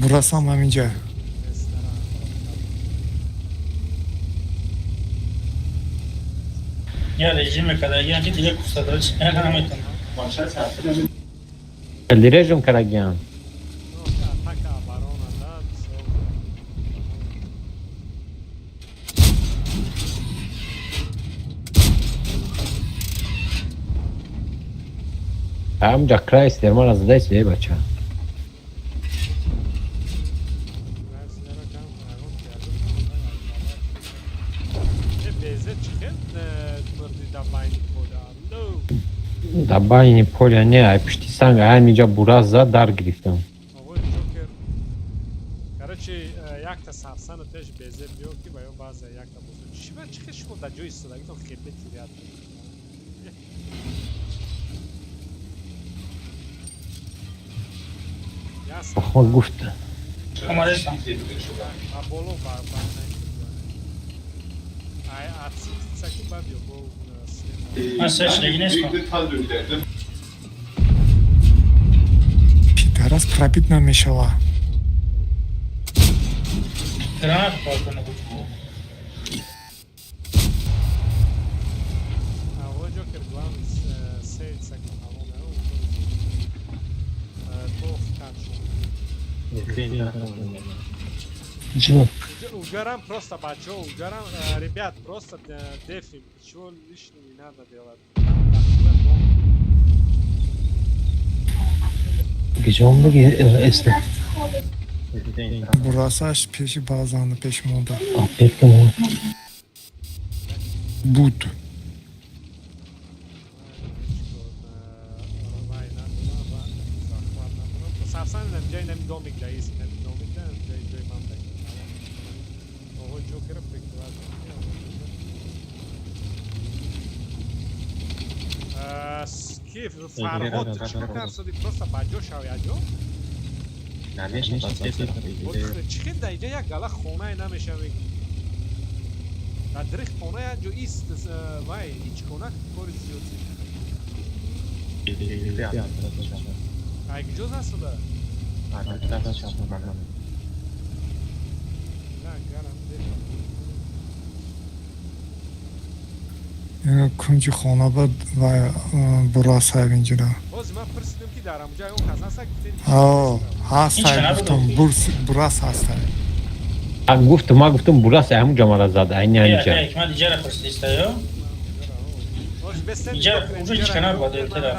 Burası هم همینجا.
یا رژیم کداگیان که دیگه کفته داره چی نمیتونه.
Direjum Karagian.
No, che attacca la barona là,
همونجا کرایستر ما از دست به بچه Dabani polya ne ay pişti sanki aynıca burazda dar giriftim.
Короче, як-то сарсану теж безе биё ки ба ё баъзе як-то бузург. Шиба чӣ хел шумо дар ҷои истодагитон хепе тирят?
Ахма гуфт.
Омадестам.
А боло ба ай атсаки ба биё бо
من سرچ نگینست
Пидорас пробить намешала.
гранат балкона بود
Avo Joker главный сейт саки ҳавоне тох качо.
Чего?
Угарам просто бачо, угарам, ребят, просто дефим, ничего лишнего не надо делать.
Gece 10'da esne.
Burası aç peşi bazanlı peşimonda.
Affettim onu.
Bud.
Сарсан ҷои нами домик ҷаис нами домик ҷои ман бек. Оҳо Joker прикрывает. Киф Фарҳод чӣ кар шуди просто ба ҷо шав яҷо? Чӣ хел дар инҷа як гала хонае намешавӣ? Дар дирих хона як ҷо ист вай ҳеҷ кона кори зиёди. Ай куҷоз ҳастуда?
Kunci xonabad va burası evincira.
Боз ман пурсидам ки дар амҷа он кас ҳаста гуфтем.
Hastay guftum. Burası hastay.
Guftum ma guftum burası همونجا ما را زد aynı aynıca.
من دیجا را پرسیدستا یو دیجا اونجا هیچ کنار باید التدا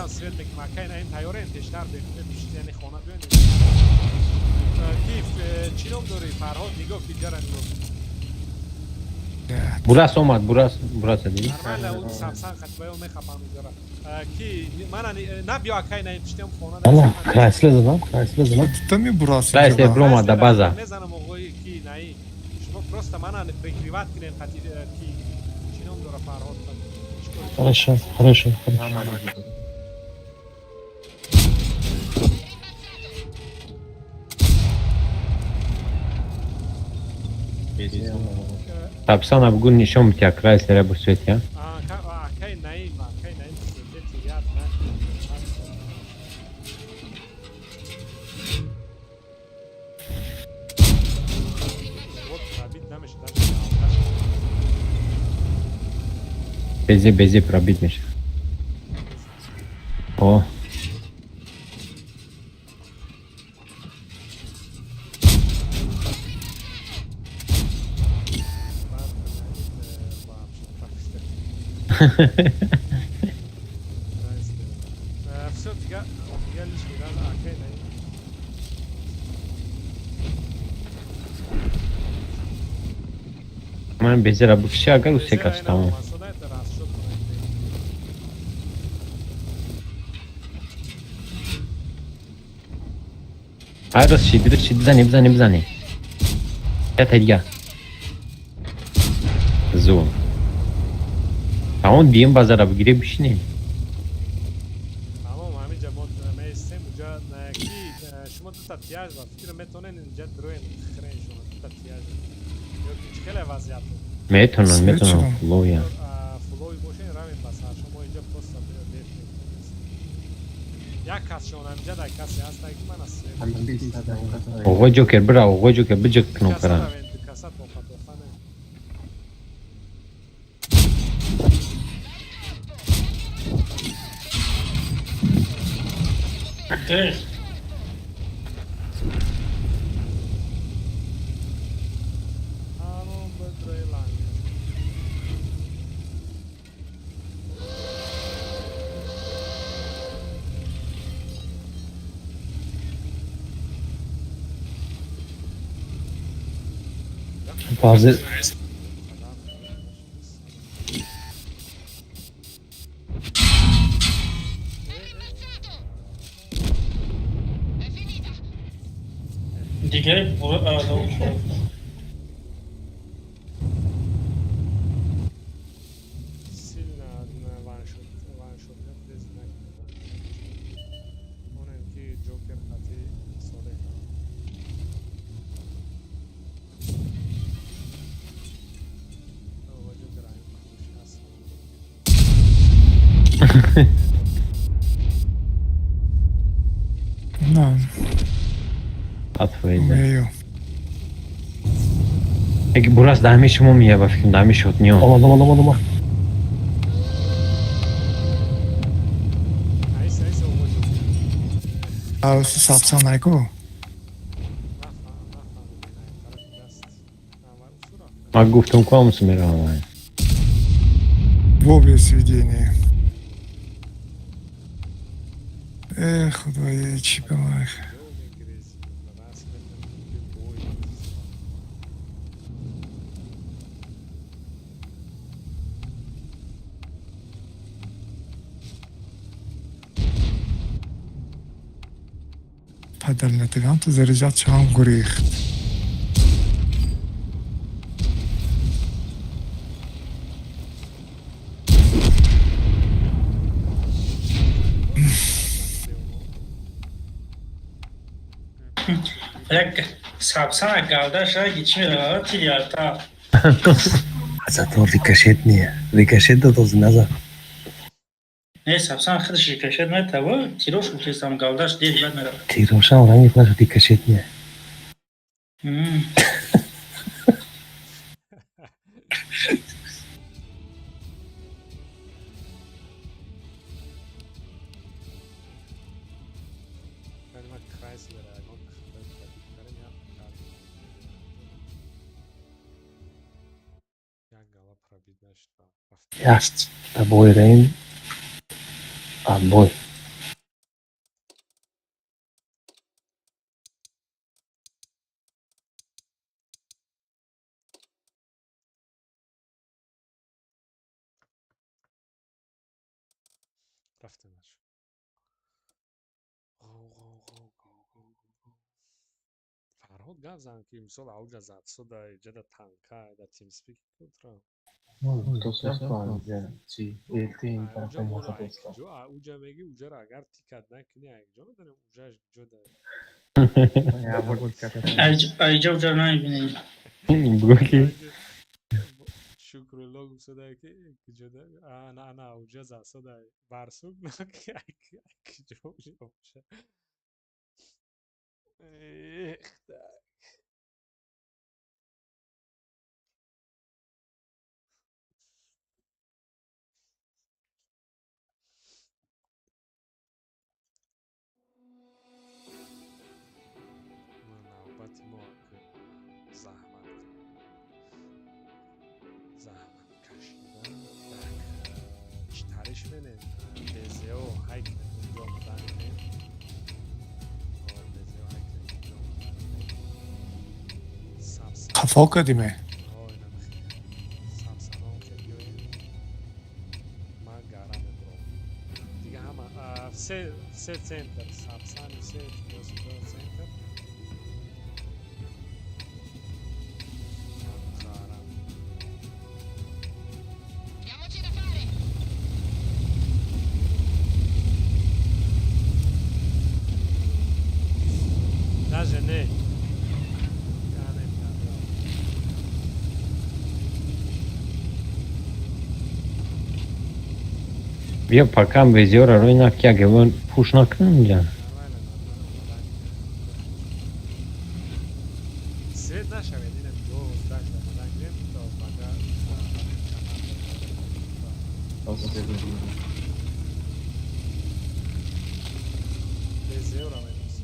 Burası olmaz burası değil.
Allah Chrysler lan Chrysler lan.
Tam mi burası?
Chrysler Broma da baza.
Просто мана прикрывать крен хотите ки чином дора Фарҳод.
Хорошо, хорошо.
Tapsana bugün nişan bitiyor Chrysler'e bu süt ya.
Кай наим тирят на. Вот пробить намеш
Bezi пробитmiş. O.
Всё, я лишний раз окей, наим.
من bezi ra bu kişi agar usse kaç tamam. Hayır şiddet zani. Ya tediga. Zoom. Tamam diyeyim bazara bu gire bir şey ne?
Tamam همینجا ما میستیم اونجا کی شما دو تا تیاج و فکر میتونین اینجا دروین خرین شما دو تا تیاج یا چکل وضعیت
Metonon flow ya.
فلوی باشین روین بسر شما اینجا پست بیرون یک کس شما اینجا در کسی هست که من هستم
Oğo Joker bra oğo Joker bıcık knokara.
دقیق
همون بدره لانگه
Bazı
دیگه برو
سیل نه وان شد پلیز نکنم اونم که جوکر خطی ساله و جوکر این خوش هست
نه
Atfaydı.
میو
Peki burası daha mı şumu mu ya bakayım daha mı şut niye?
Olma.
ایسا اومد جوکر
اوسی سابسان نگو
نفهمیدین طرف دست عمل سورا
Bak guftum koyar mısın beni havaya?
و به سویدینی ای خدای چی به من
جوک انگلیسی و راست بکنم که بوی
پدرنتگان تو زرجات چهام گریخت
یک سابسان گالداش را geçmiyor tiyata.
Zaten ricochet niye? Ricochet de dozu nazar.
Ne سابسان خودش ریکشت میته و تیروش که سام گالداش دید بعد میره.
Tiroşan rangi flash ricochet niye?
ولی من کرایسلر اگه بریم یا کار یک گالا پرابید نشد
Jasst, da boy rein. A boy.
رفته نشد فرهاد گفت زن که امسال اوج زد صدای جدا تنکا در تیم سپیک بود را
تو سفر چی ایلتی این طرف
اوجا
موقع
برو
دوستا
جو اوجا میگی اوجا را اگر تیکت نکنی اینجا نداریم اوجاش جدا
یا بود کتا
ایجا وجا نمیبینی.
Bu ki
شکر الله گفت صدای که جدا نه اوجا زد صدای برسوک نکی جو اوجا نوبت ما که زحمت کشیدن در چترش بینه بزه و هایک اونجا آمدن بینه بزه و هایک اونجا آمدن بینه سبسن
خفا کدیمه
اینا بخیر سبسن هم که بیاییم من گرم برو دیگه همه سه سنتر سبسن سه جوزیدار سنتر Даже не.
bia pakam veziyor oynak ya gevon push naknınca.
سه نشوید اینم دو داشت آمدن گریم تا بگر безеёра мебисӣ.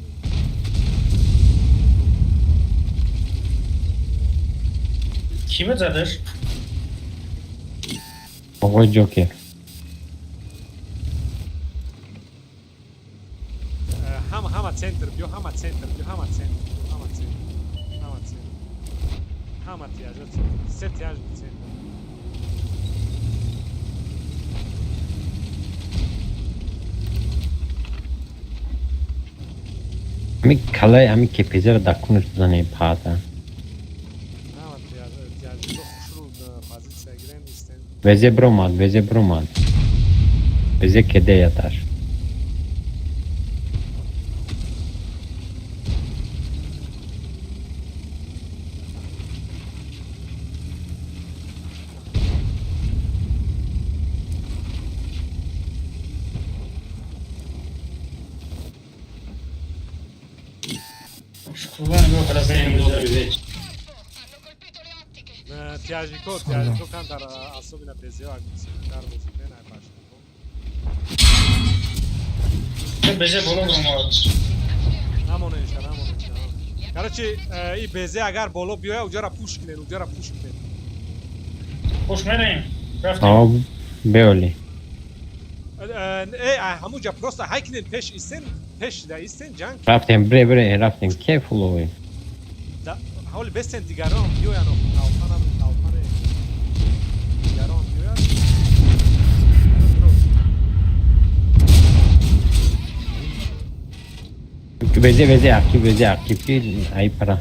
Ки задаш?
Og'oy Joker.
Ҳама центр биё, ҳама центр биё, ҳама центр, ҳама центр, ҳама центр. Ҳама тияжа центр. Се тияж центр.
Ami kalay ami kepezera dakunur zane pata.
Ҳама тияжа хушрӯ позиция гирен истен.
Veze bromad. Veze kede yatar.
Шукрван го храсен.
Тиажико кан дар особина безеё агмисӣ дар бозикен ай башнико.
Beje bolov romad.
Намонеша. Короче, и безе агар боло биёя, уҷара пуш кинен.
Хуш мерем. Рафтем.
Ab beoli.
Ҳамуҷа просто ҳай кинен пеш истен ҷанг.
Raftem raftem careful oi.
ҳавли бестен дигарон биёян алфане дигарон биёяд.
Veze aktiv ay para.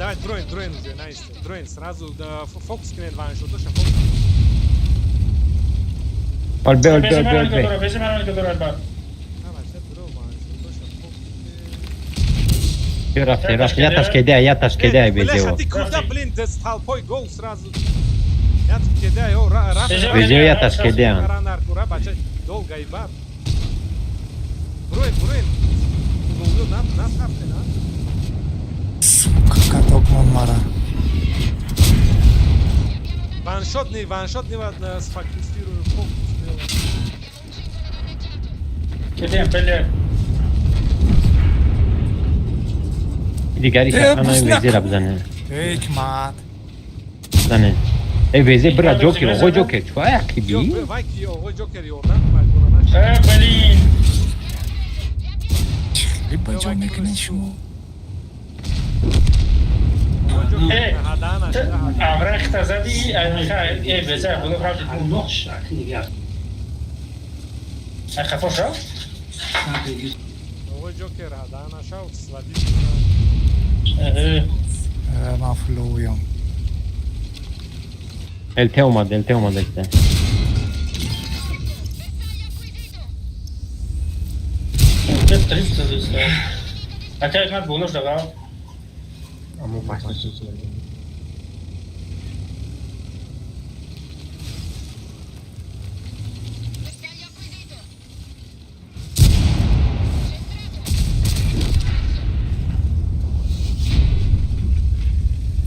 Давай, дроин уже, наистин. Дроин, сразу фокус кинен ваншоташа фокус.
Ol be.
Beje maran ke dorad ba.
Yataş kede ay veze o.
Ти куда, блин, с толпой гол сразу. Я тут кидаю,
Veze yataş kede an.
Ранаркура, бача, долго и баб. Броин. Долго, нас хафтен, а?
Сука, каток мара.
Ваншот не сфокусирую, фокус делаю.
Kedem pele.
Digari şakanay veze rabzane.
Hikmat.
Zane. Veze bra Joker, og'oy Joker. Chu ayaqibi.
Vai ki og'oy Joker yordan malkonanash.
Belin.
Либо Джонни шумо.
Avrak tazadi, beje bolov рафти. Xafo шав?
Og'oy Joker hadanashав svadi.
Mafluyum.
Elte olmadı işte.
Acha Hikmat bolov daga.
Ama başta sözler.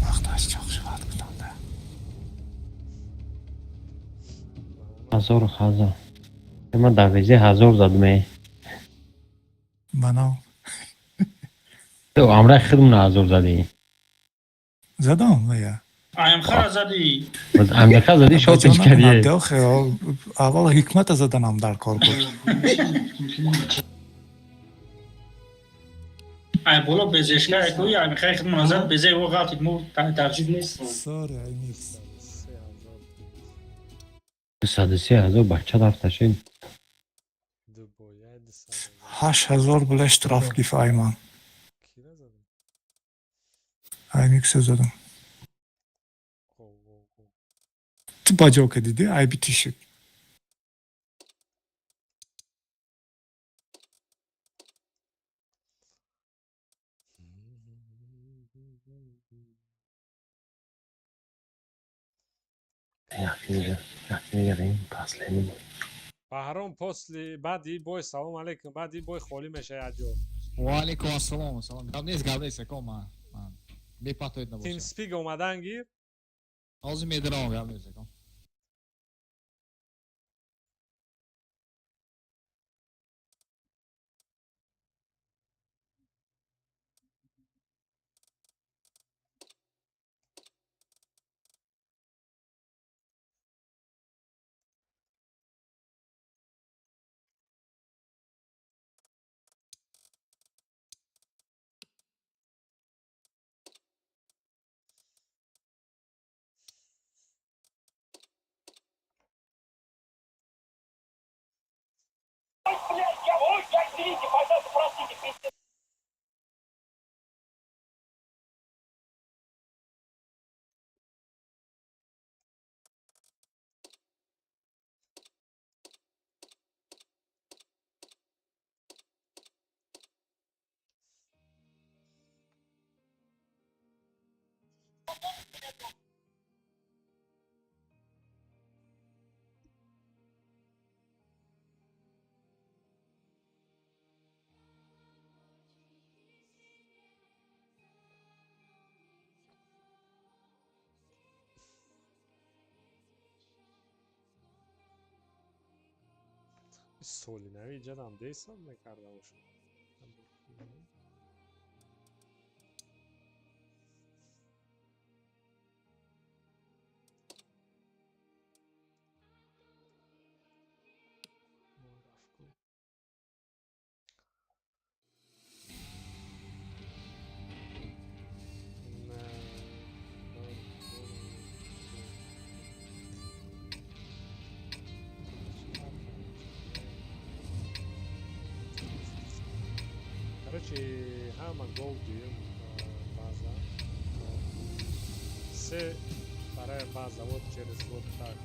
Vaqtlash çok şivat kutanda.
Hazor. Ama da veze hazor zadım ey.
Bana
To amra khidmna hazor zadi.
zadam veya.
Ayam kharazadi.
Biz Amerika zadi shotich kariye.
Avval Hikmat zadanam dar kor bud.
Ay bolov bezeshka ko'y, ay khay khidmat nazar beze wo g'alti mu tarjib nest.
Sorry, I mix.
Sadisi hazor bahçe daftaşın.
8000 bilan shtraf gif ayman. Ay mix zadım. Bajoka dedi, ay bitişik.
Баҳром баъди бой салом алейкум, баъди бой холӣ мешавад аҷо.
Ва алейкум ассалом. Гап секом ман. Бепатоид набошед.
Тим спик омадан гир.
Ҳозир медарам гап секом.
سولینوی جدم دیسان نکردم شد. Короче, همه گل دیم بازا سه برای بازا вот через вот так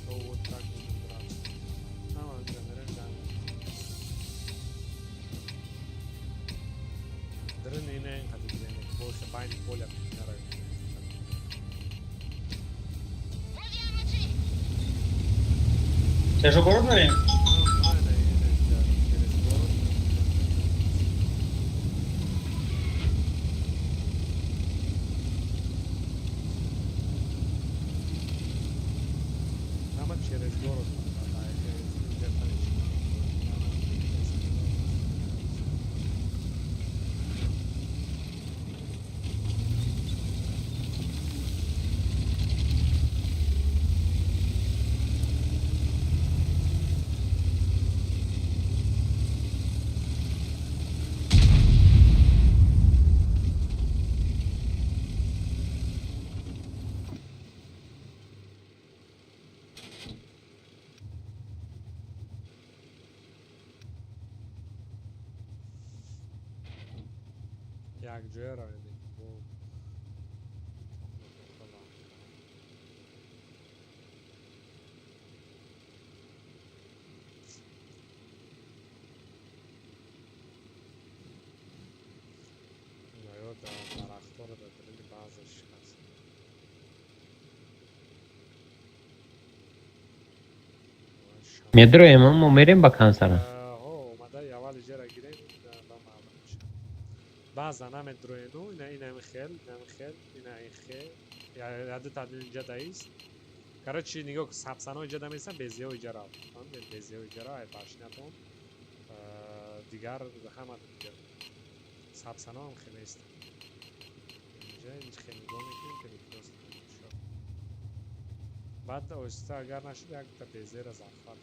то вот так будем драться. Tamam canlarım canlarım. Dırın yine en katı gidelim. Boşa bayni kol yapıp yarar.
Te jogo orada
через город. Jak джера или да тарахтор да дили базаш хаст.
Medro emam umerim bakan sana.
اومده اول جرا گیریم با معلوم میشه. بعضا هم دروینو اینا میخیل اینا این خیل یاد تعدیل اینجا دایست. короче نگاه سبسانو اینجا دمیستن بیزیو اینجا را بیزیو اینجا را ای باشناتون دیگر همه دیگر سبسانو هم خیلی است. اینجا اینجا خیلی نگاه میکنیم که درست نمیشه. بعد اوستا اگر نشد یک تا بیزی را زخم.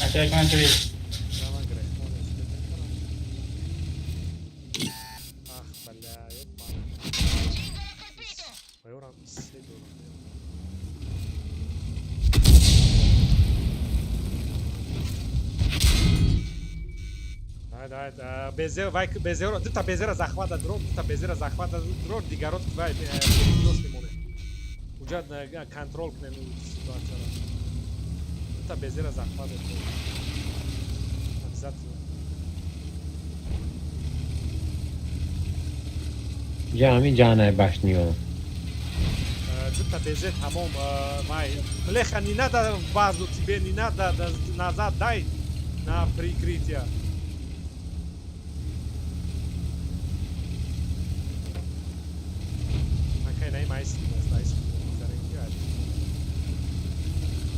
Até que não
Bezeu vai bezeu ta bezera захвата дрон ta bezera захвата дрон дигарот vai перекрёст мемоне уҷа контрол кунем ситуатсияро ta bezera захвата обязательно
Cami canay başlıyor.
ta beзе tamom май леха не надо базу тебе не надо назад дай на прикрытие.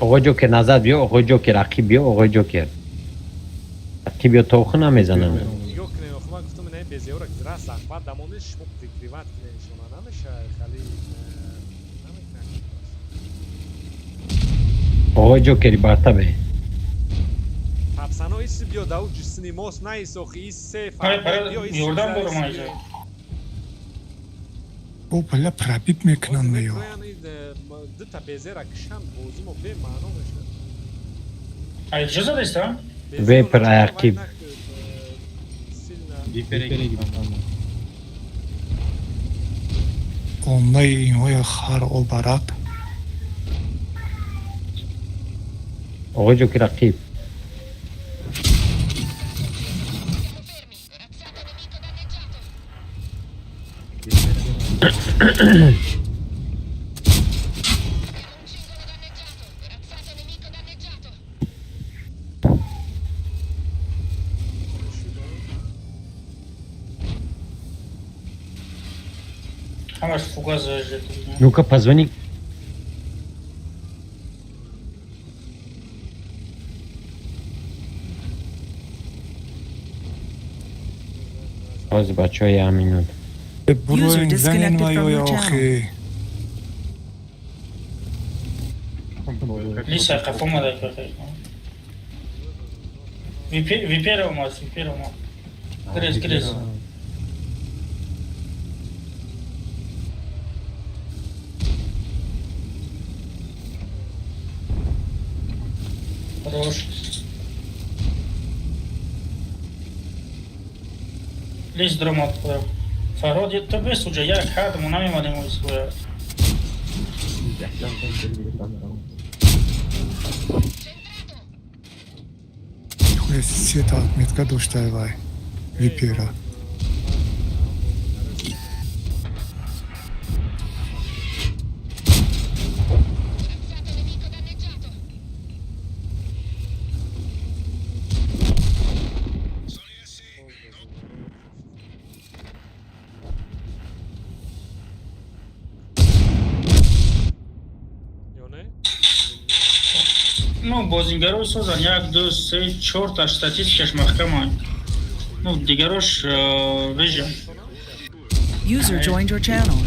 آقا جوکر نزد بیا آقا جوکر رقیب بیا آقا جوکر رقیب بیا توخ نمیزنم
نگاه کنه خب من گفتم نه بیزیو را که راست زحمت دمونه شما تکریوات کنه شما نمیشه خالی
آقا جوکری برتبه
پپسانو ایسی بیا داو جسنی موس نایس اوخی ایسی
یوردان برو مایجا
او بلا پرابیب میکنن میو
دو تا بیزی را کشم بوزیم و به معنو میشه
اجازه داشتم
ویپر عقیب
Onlar این خار او برات
آقا جوکر رقیب
Ҳамаш фуга заждет.
Ну-ка, позвони. Hozir bachcha ya minut.
Burayın
disconnected
zanin
from
yo
your
axi.
Лиса, кафома дай кафе. Випера у нас, випера у нас. Грыз. Хорош. Лист дрома открыл. Фарод, ты без уже, я хад, мы нами мадем искуя.
Хуя света отметка душтайлай. Випера.
Ну, бозингарош созан 1, 2, 3, 4 та статистикаш маҳкаманд. Ну, дигарош вижен.
User joined your channel.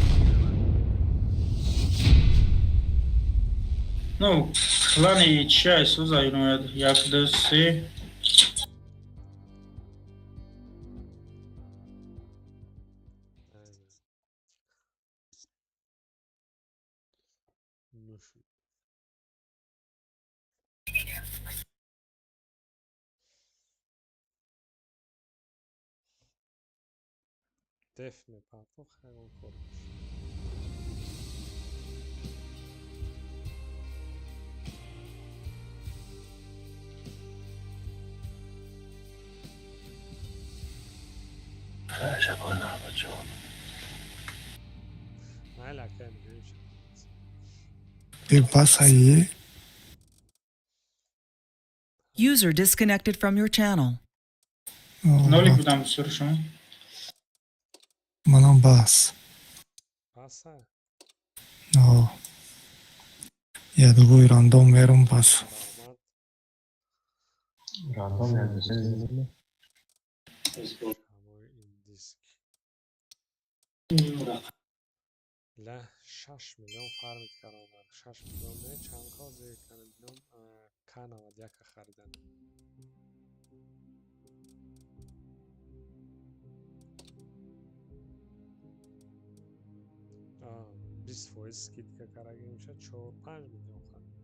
Ну, клани чай соза инояд 1, 2, 3.
Def mi pardon, hayvan korumuş. Ne alaka yani böyle bir şey?
Bas aí.
User disconnected from your channel.
Ноли будам сӯршон.
Manam bas.
Pasa.
No. Ya da bu random verum bas.
Random yazdı.
لا 6 میلیون فارمیت کردن. 6 میلیون نه چند کازه کردن. کانال یک خریدن. آه 20% скидка караги میشه 4-5 میلیون خرید.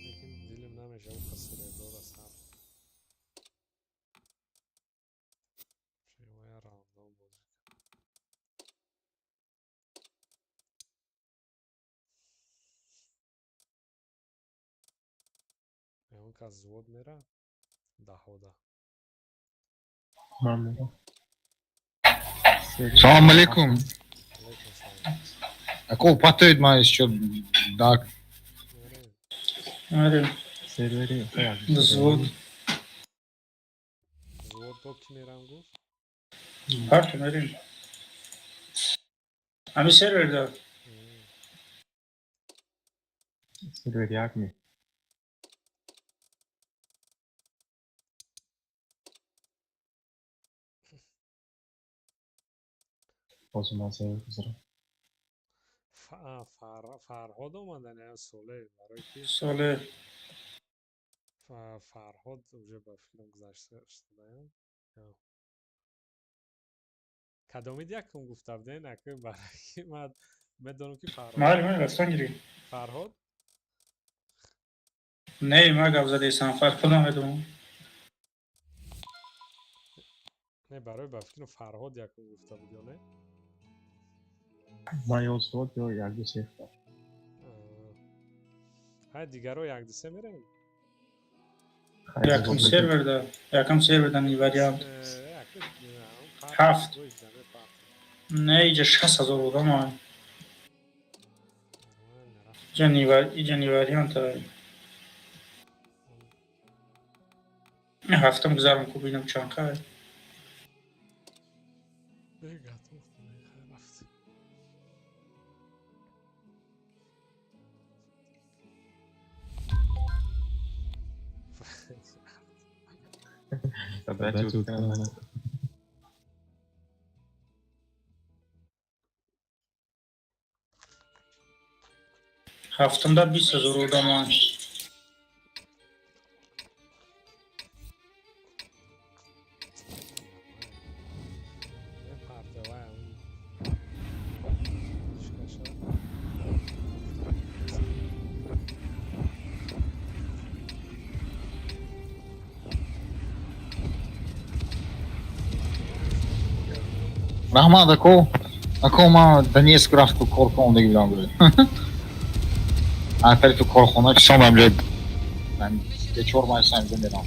لیکن دلم نمیشه اون قصر درست هم. شیوه راندوم بود. اون که زود میره دهوده.
Салам алейкум. Какого потоет ма еще так?
Аре.
Serveri
Звук.
زود با کی میرم گفت؟
Parti merin. Ami server da.
serveri yakmıyor. O zaman server kızarım.
فرهاد اومدن یا سوله برای کی؟
Sole.
فرهاد اونجا با فیلم گذاشته شده یا کدامید یکم گفته بوده نکه برای کی من بدونم که فرهاد
Mali rastan giri.
فرهاد
Ne ma gavzade san fark kudam edum.
نه برای با فیلم فرهاد یکم گفته بود یا نه؟
Ma yolsuzluğu diyor yargı sefler.
های دیگر رو یک دیسه میریم
Yakım server da. Yakım serverdan iyi variant. Haft. Ne iyice 6000 oldu ama. İyice variant var. Haftam güzel kubinam çanka.
Tabiatı utkanı.
Haftamda 20,000 rudaman.
Ne parti var ya. Çıkaşa.
Rahmat ako man Donetsk raftu korxonadagi bilan bo'ldi. Опять korxona ishonmam блядь. Ben geçormaysan gönderim.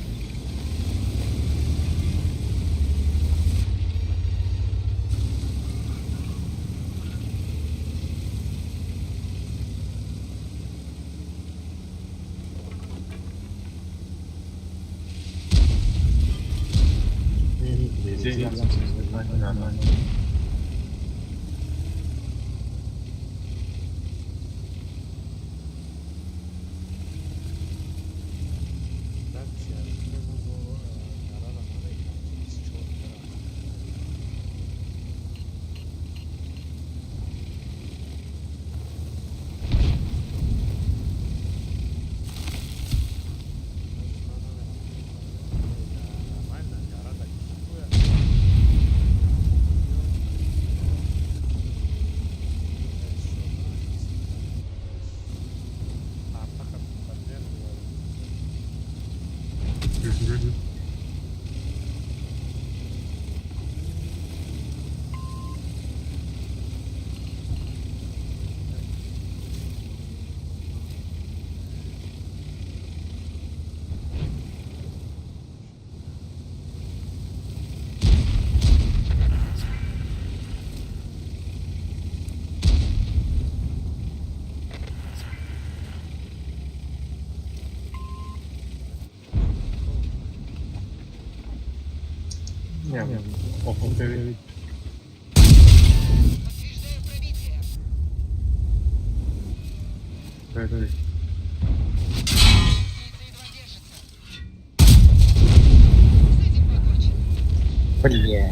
Бля.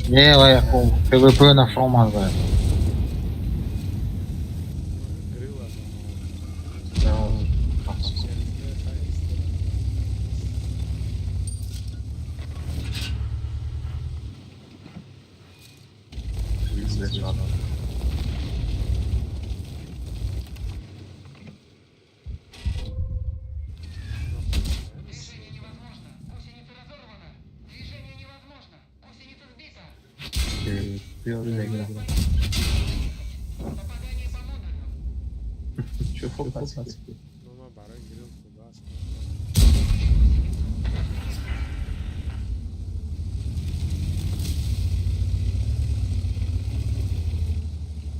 Левая ПВП на фромаза.
Çok fazla.
Normal barın girin kuda.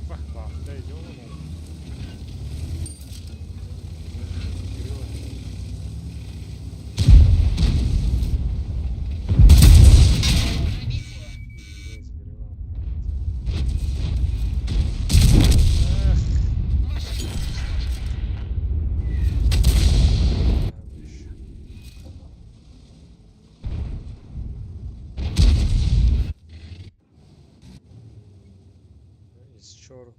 Bak bak ne diyor lan? Чёрт.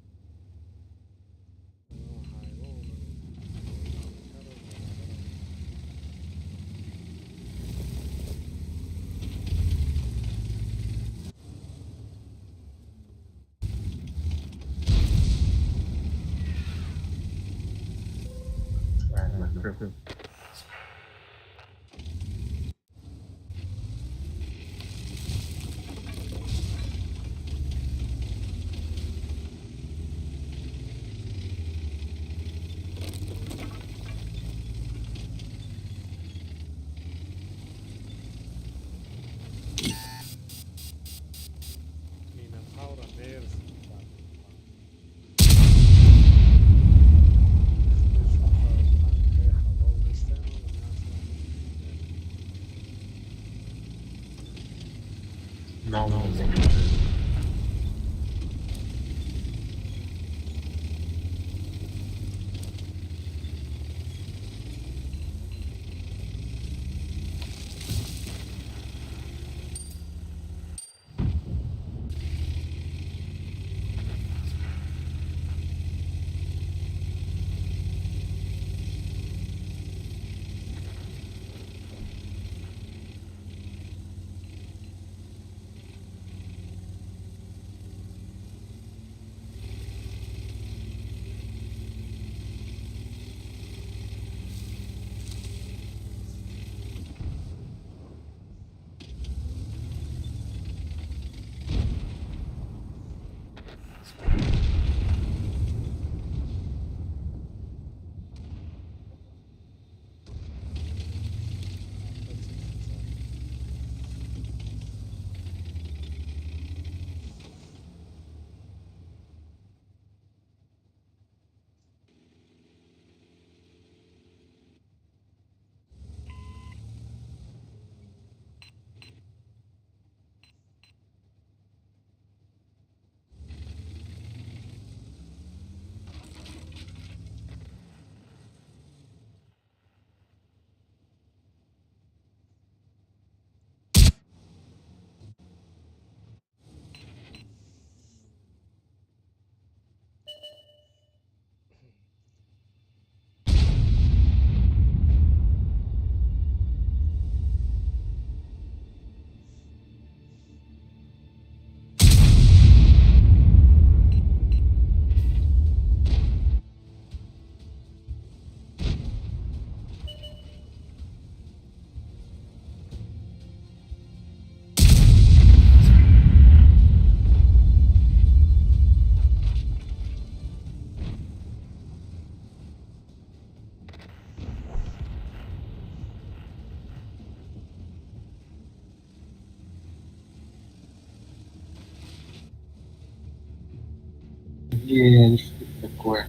Что такое?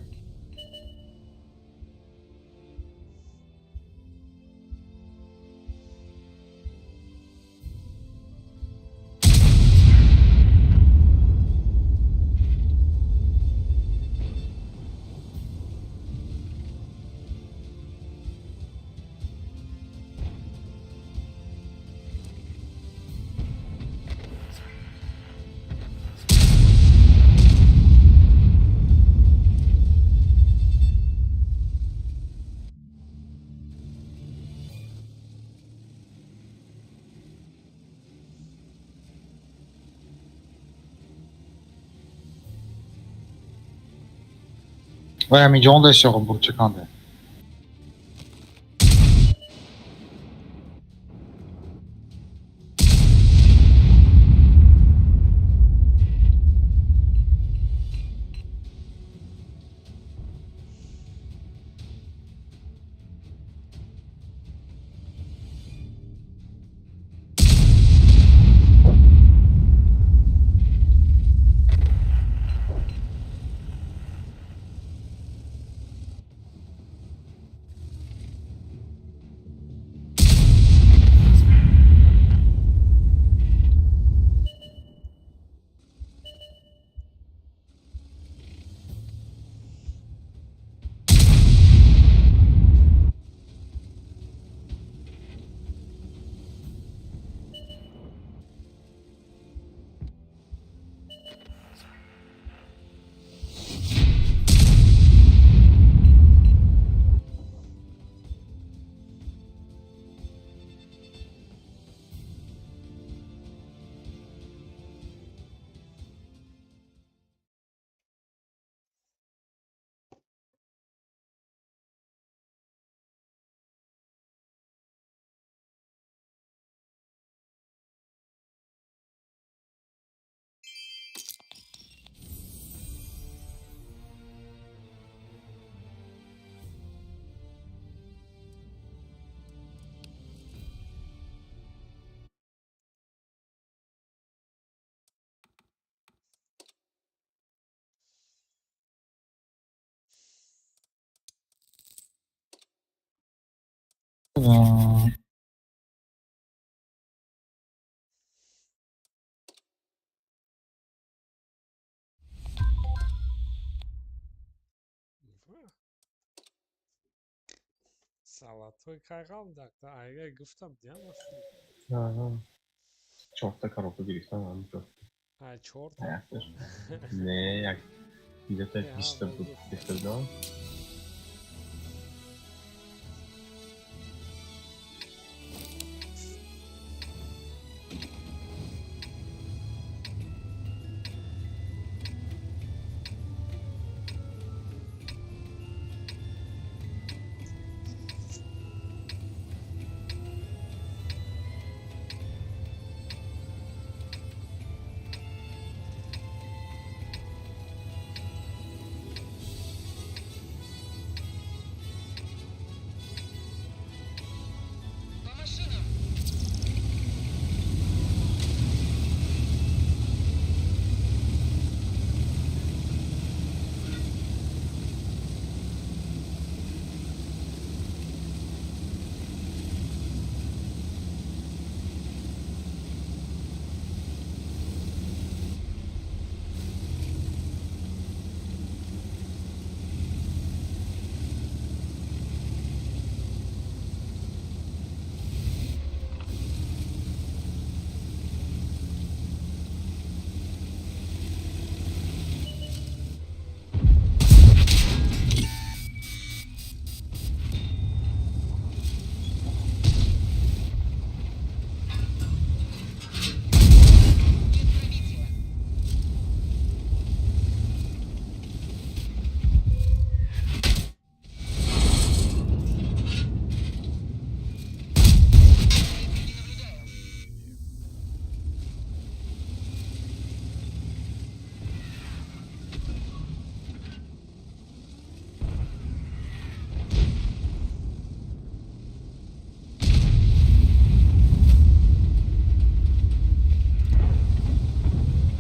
Ouais, mais on est sur Burchakande.
Салатой кайгам да айга гуфтам дям
Ага. Чёрта коробку грифта нам чёрт.
ай чорт
Ayaklar. Ne jak? Где-то
Ya,
300
ben
тут
de-
getirdim.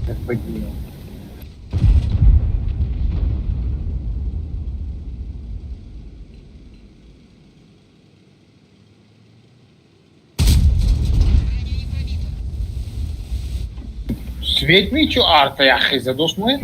Как поднял.
Свет ми чу арта яхиза дост мой?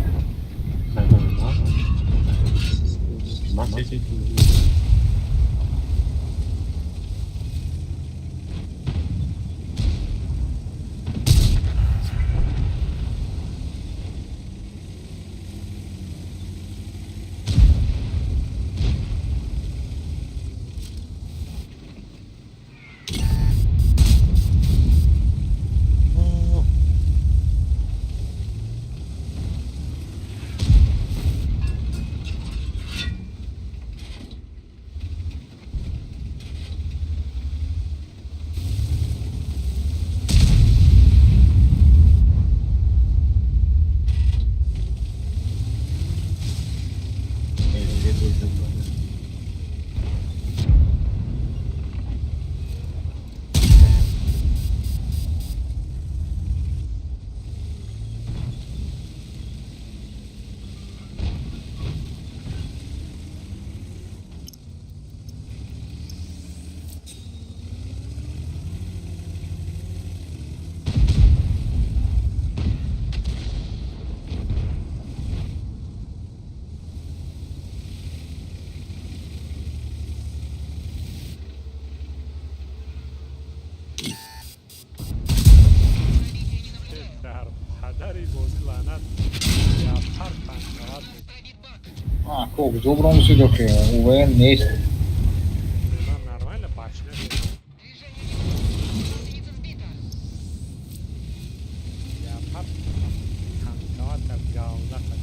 А, как, доброму сидохе, УВН есть.
Нормально, башня. Yapar. Kanka tezgahında kalır.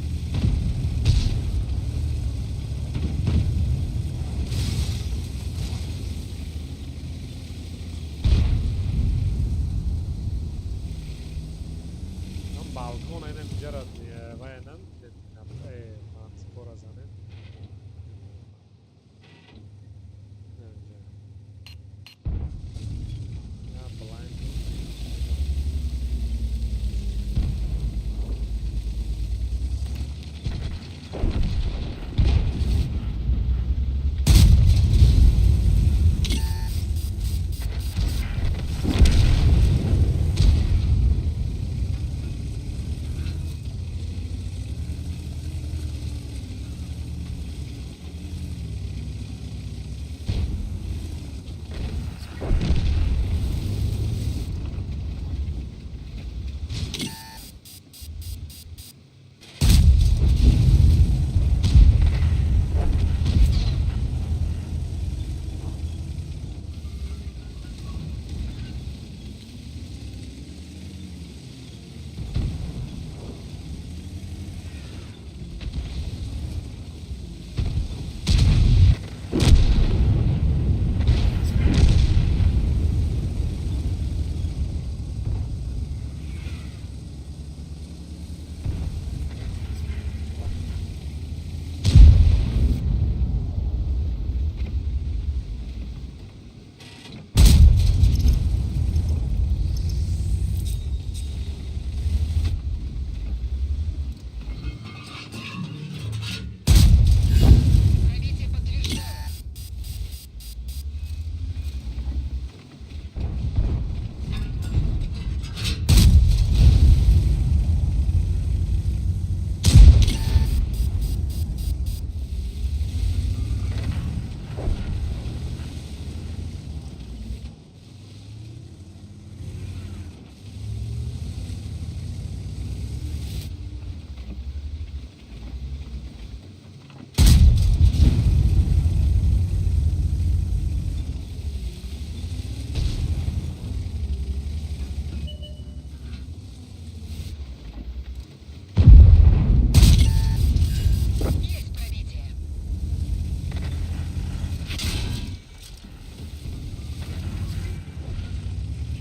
Balkon aynen mücerrad bayanan spora zanen. Ya blind.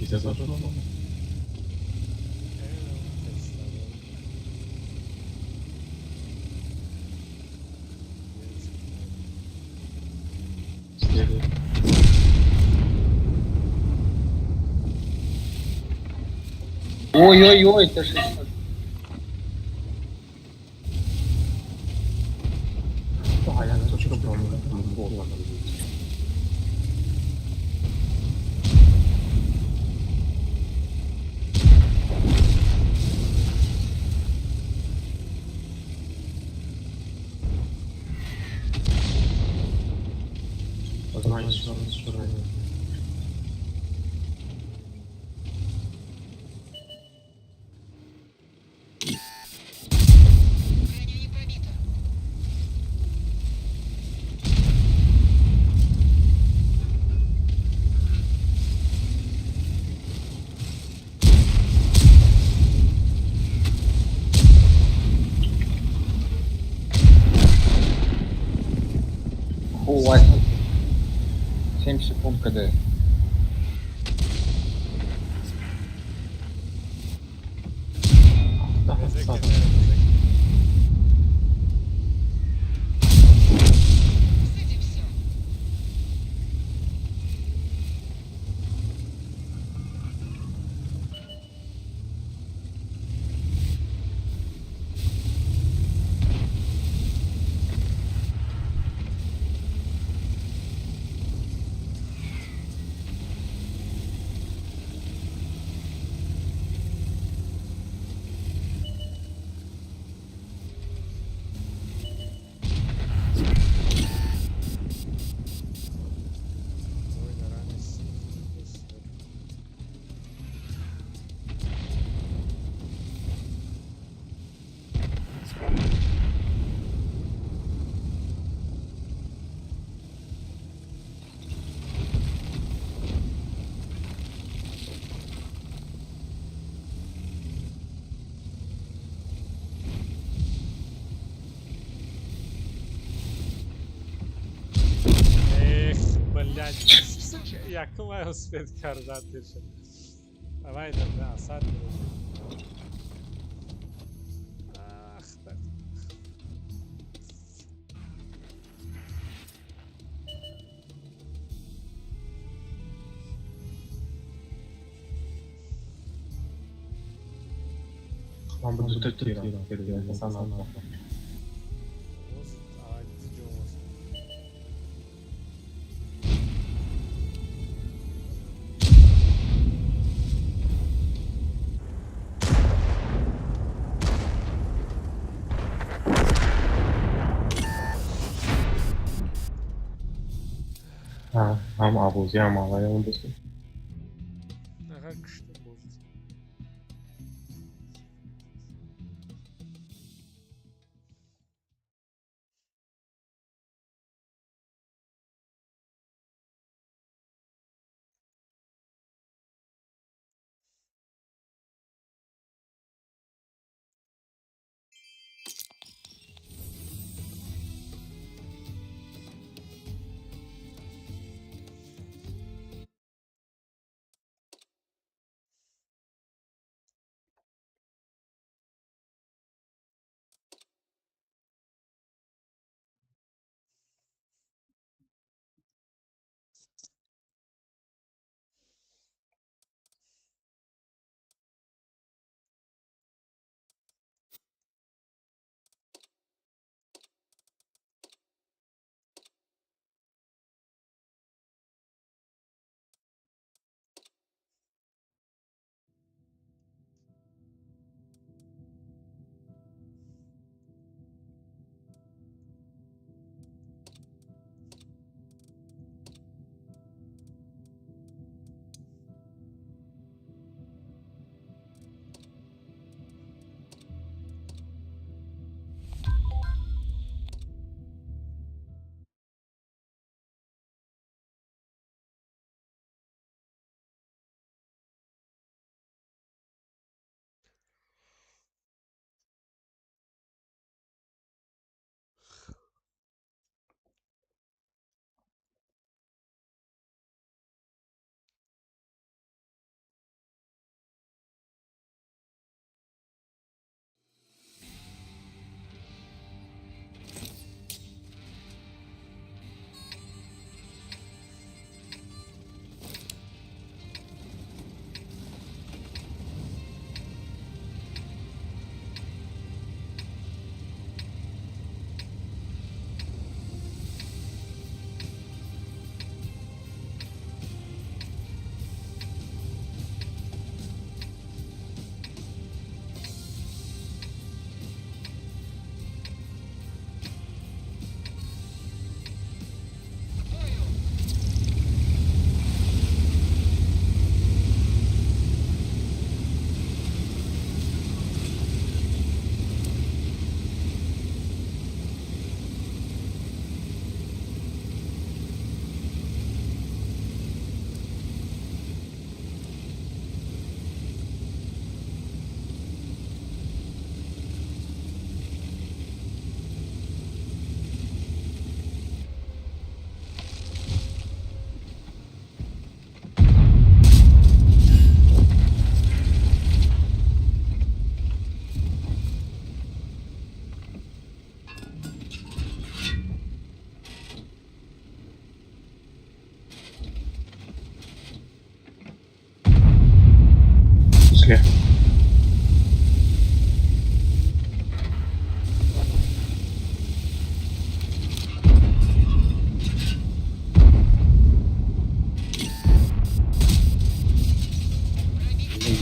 Bize zaten olmadı.
Ой-ой-ой, это же...
Ой. 7 секунд КД.
Блядь, як маю успеть кардати ще. Давай, да, сад. Ах, так.
Вам буду третий. Am abuzeam, ala e unde sunt.
Ага, что будет.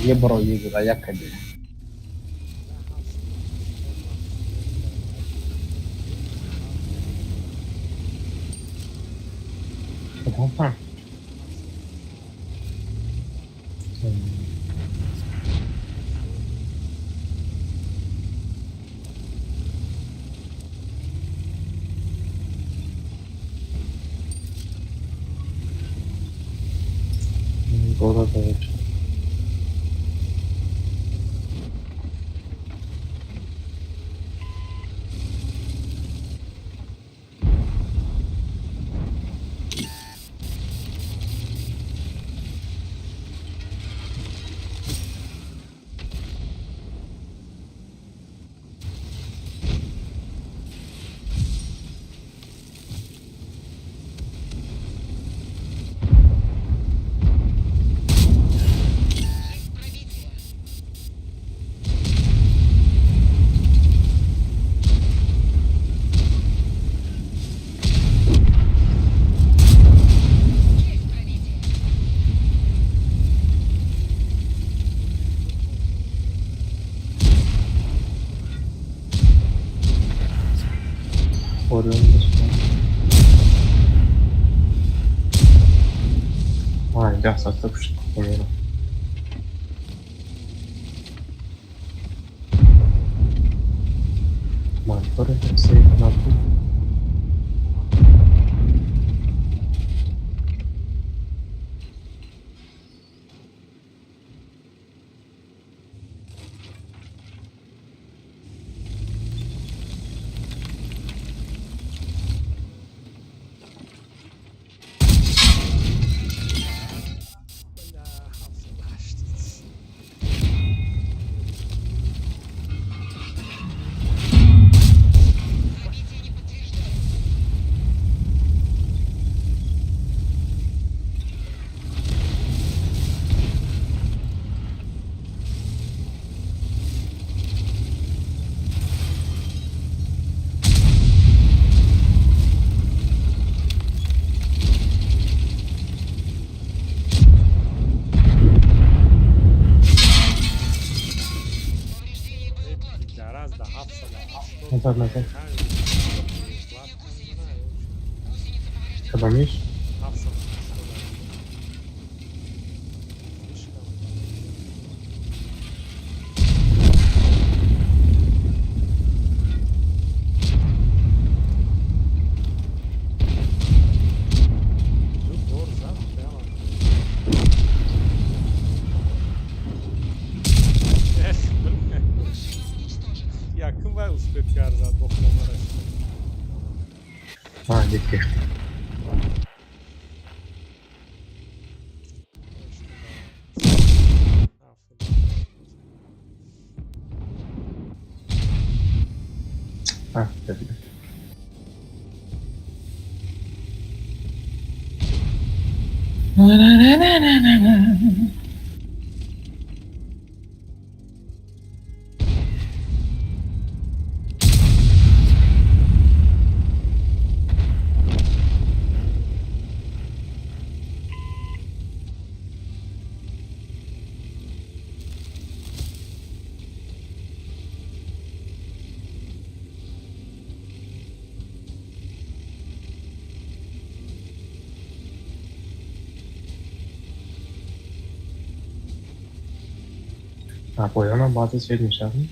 یه برو یه برو یک کدی Tamam. Doğru evet. Vay, biraz atlamış. Oraya. Mantıklı hepsi ne yaptı? Nazar. Chyba miś?
Yakın var Uzbetkar zaten Bokmanlar açtı.
Ha, gitti. Ha, tabii. Ha, boyanan bazı şey demiş abi.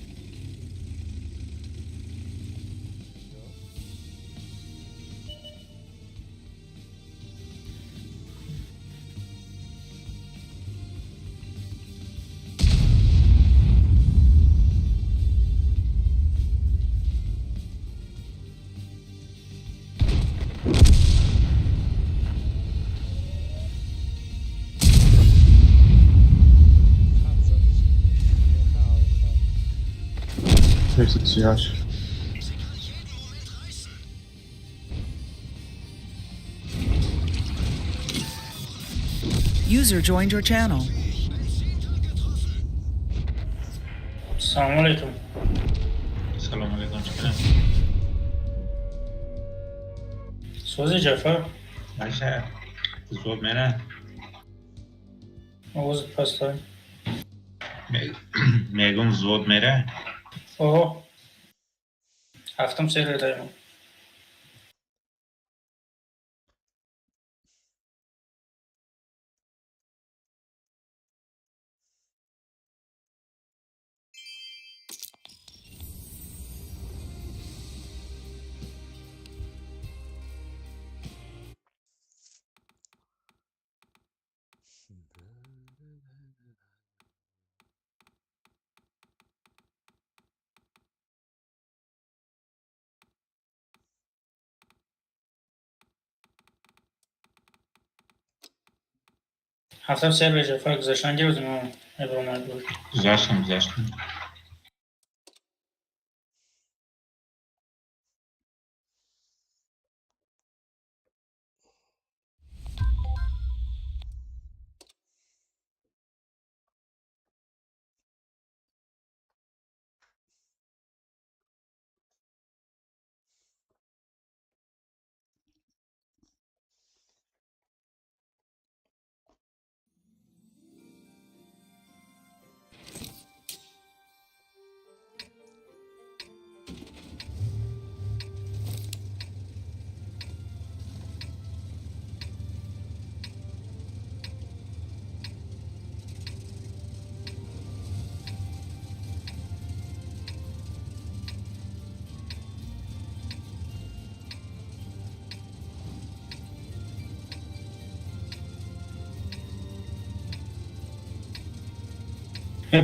Neyse siyah.
User joined your channel.
Assalamualaikum.
Assalamualaikum.
Sozi Jafar.
Aşağı. Zor mera.
Oğuz pastay.
میگم زود میره.
اوه هفتم سری داریم. هفتم سری بشه فرق گذاشتن گردیم ابراهیم بود.
گذاشتم.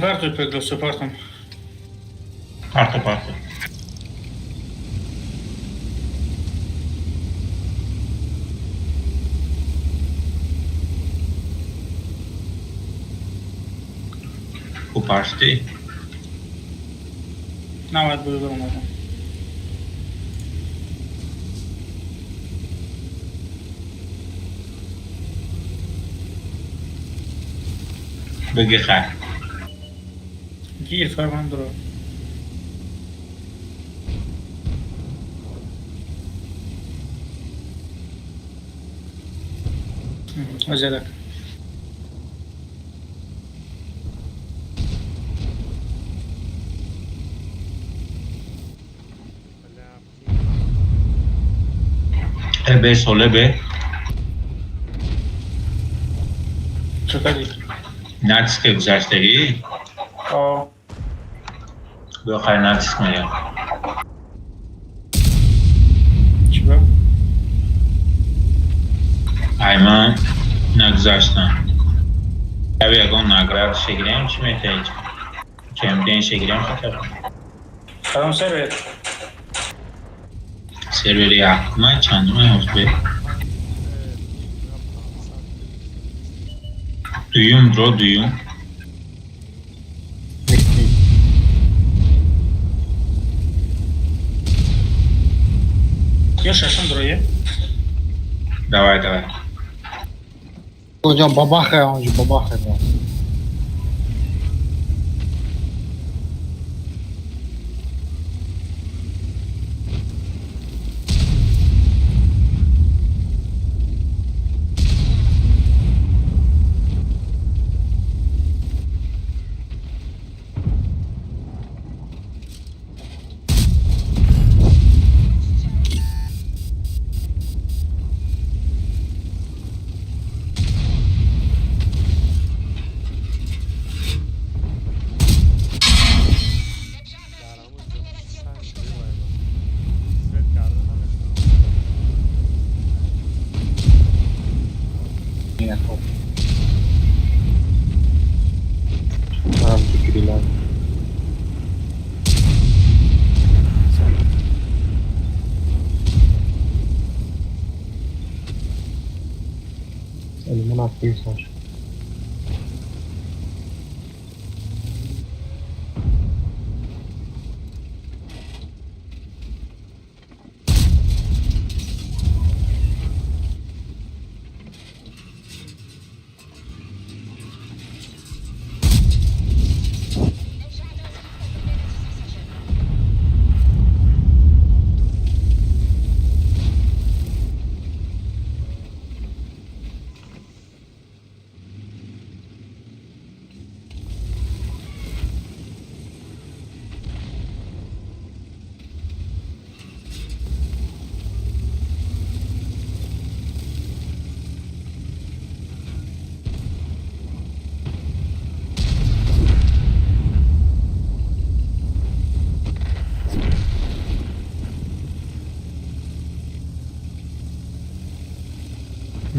Parto per grosso parto.
Parto. Upašti.
Nawet były domowe.
BGH.
Gir Farmandro. Özellik.
Ebe solebe.
چقدر؟
نتیس که گذاشتگی؟
آه.
بخیر نتیس میگم.
چرا؟
ایمان نگذاشتم. اوی اگه نگرد شگریم چی میتونید؟ چمپیون شگریم خطر.
سلام سرور.
سروری حکومت چندمه حسبه؟ دویوم.
یا ششم درویه؟
давай.
اونجا باباخه باباخه.
Elimin aktivistler.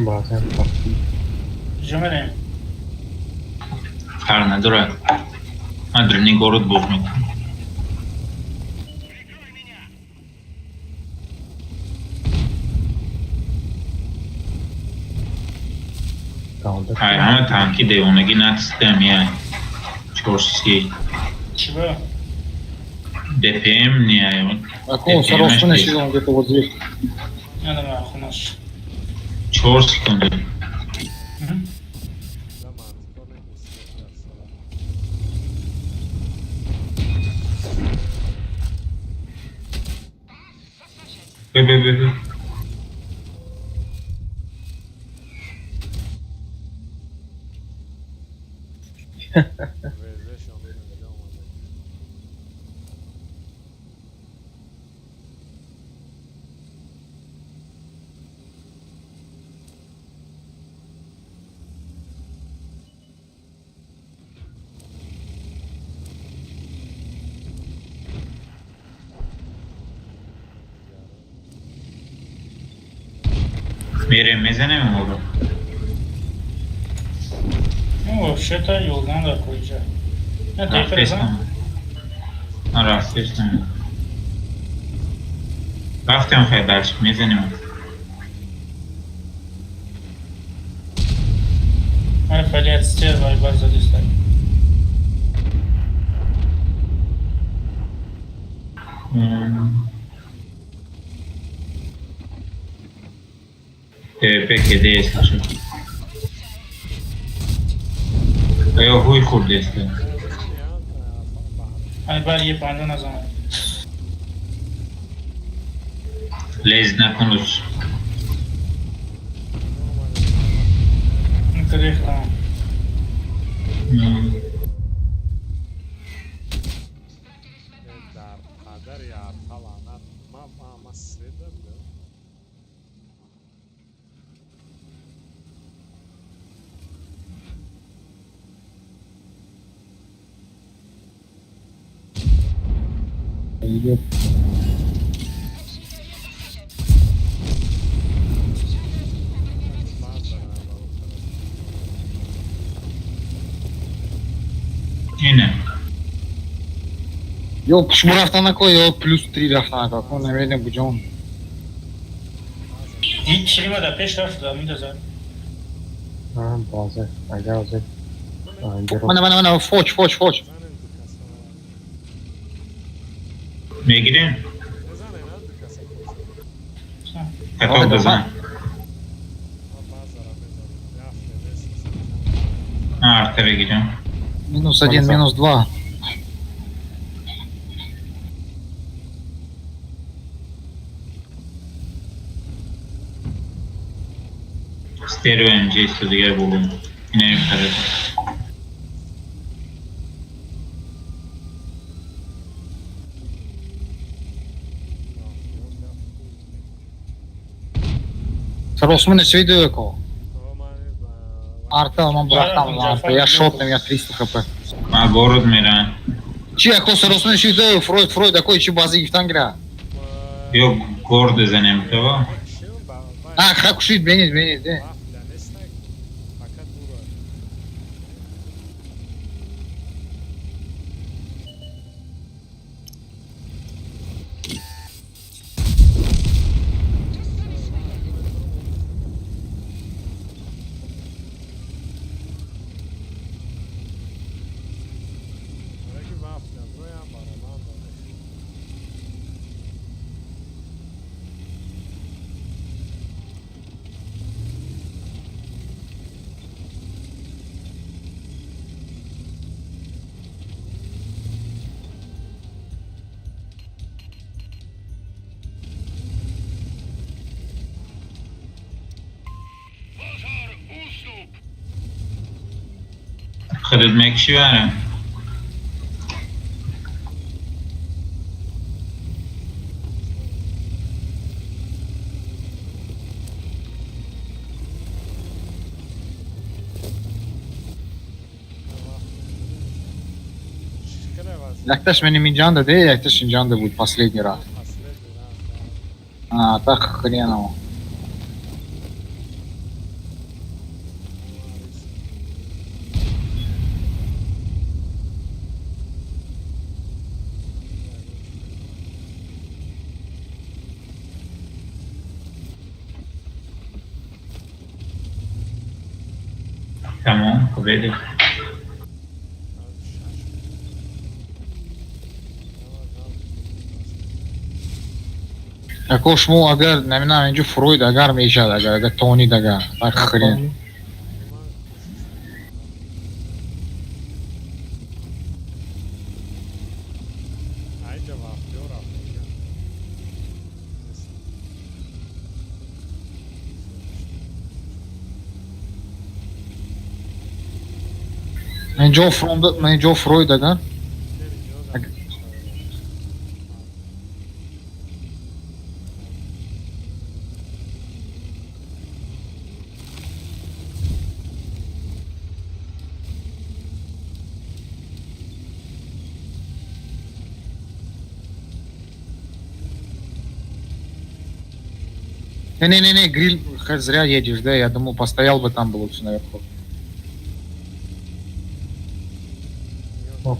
بعضا تفصیل
جمعه
فرق نداره. من درنی گورد بوز میکنم. های همه تانکی دیوانگی نتستم یه چورسی
چی با؟
DPM نیه
Какого соросного сидел где-то вот здесь.
نه نه خونش
چورسی کنده بی میریم میزنیم اون رو
Ну, вообще-то yoldan da koyacağım. Ne
رفتش
tekrar ha?
نمید من رفتش نمید رفتیم خیلی برش میزنیم
Hani faaliyet ister var bazı ister.
پکی دیست شد یا هوی خود دیسته
Hani bari yiyip andan o zaman.
لیز نکن روش
Kırık tamam.
در قدر یا طلعنت ما مسجد
اینه
Yo, почему рafтана кой, yo, плюс 3 рaftana как, он, наверное, будем.
Hiç çilime de peş rafta mündezem.
ها بازه اگر از
Mana, foç.
میگیریم کتاب بزن ارته بگیریم
-1, -2.
ستیرو ام جی است دیگه بگم اینه میپره
Соросный на свиду эко. Арта, он братан, арта, я шотный, у меня 300 хп.
من گورد میرم
Чи, ако соросный свиду, Фройд, такой, чи базы их тангра.
یا گورد بزنیم تو
А, как шить, бенит, да.
خرید مکشی برم
Якташ меня Минджанда, да, Якташ Минджанда будет последний раз. А, так хреново.
خب بده.
Яко шумо агар наминам инҷо Фройд агар мешад, агар тонид агар хирин.
اینجا وقتی ها رفت
инҷо Фройд агар Не, гриль, зря едешь, да, я думал, постоял бы там, было все наверху.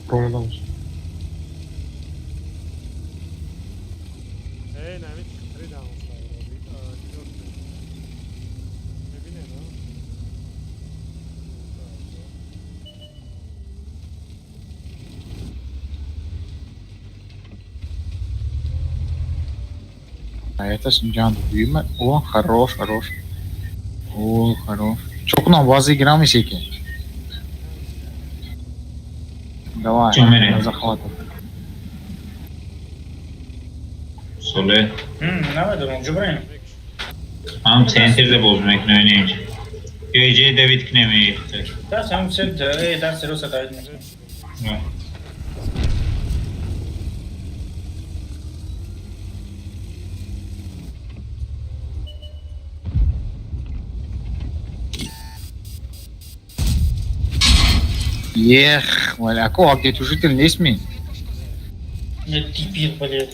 Проводом.
ای نمید خرید هم ببینه نه
А это Синджан, видно? О, хорош. О, хорош. Чё к нам, вазы играем, Исеки? Давай,
Чё,
захват.
Sola.
نمیدونم جبران
Am center'de bozmak ne önemli. Gece de bitknemeyi.
درس هم سد درس رو ستاید
Ех, Маляко, а где тушитель не СМИ?
یه تیپیر بله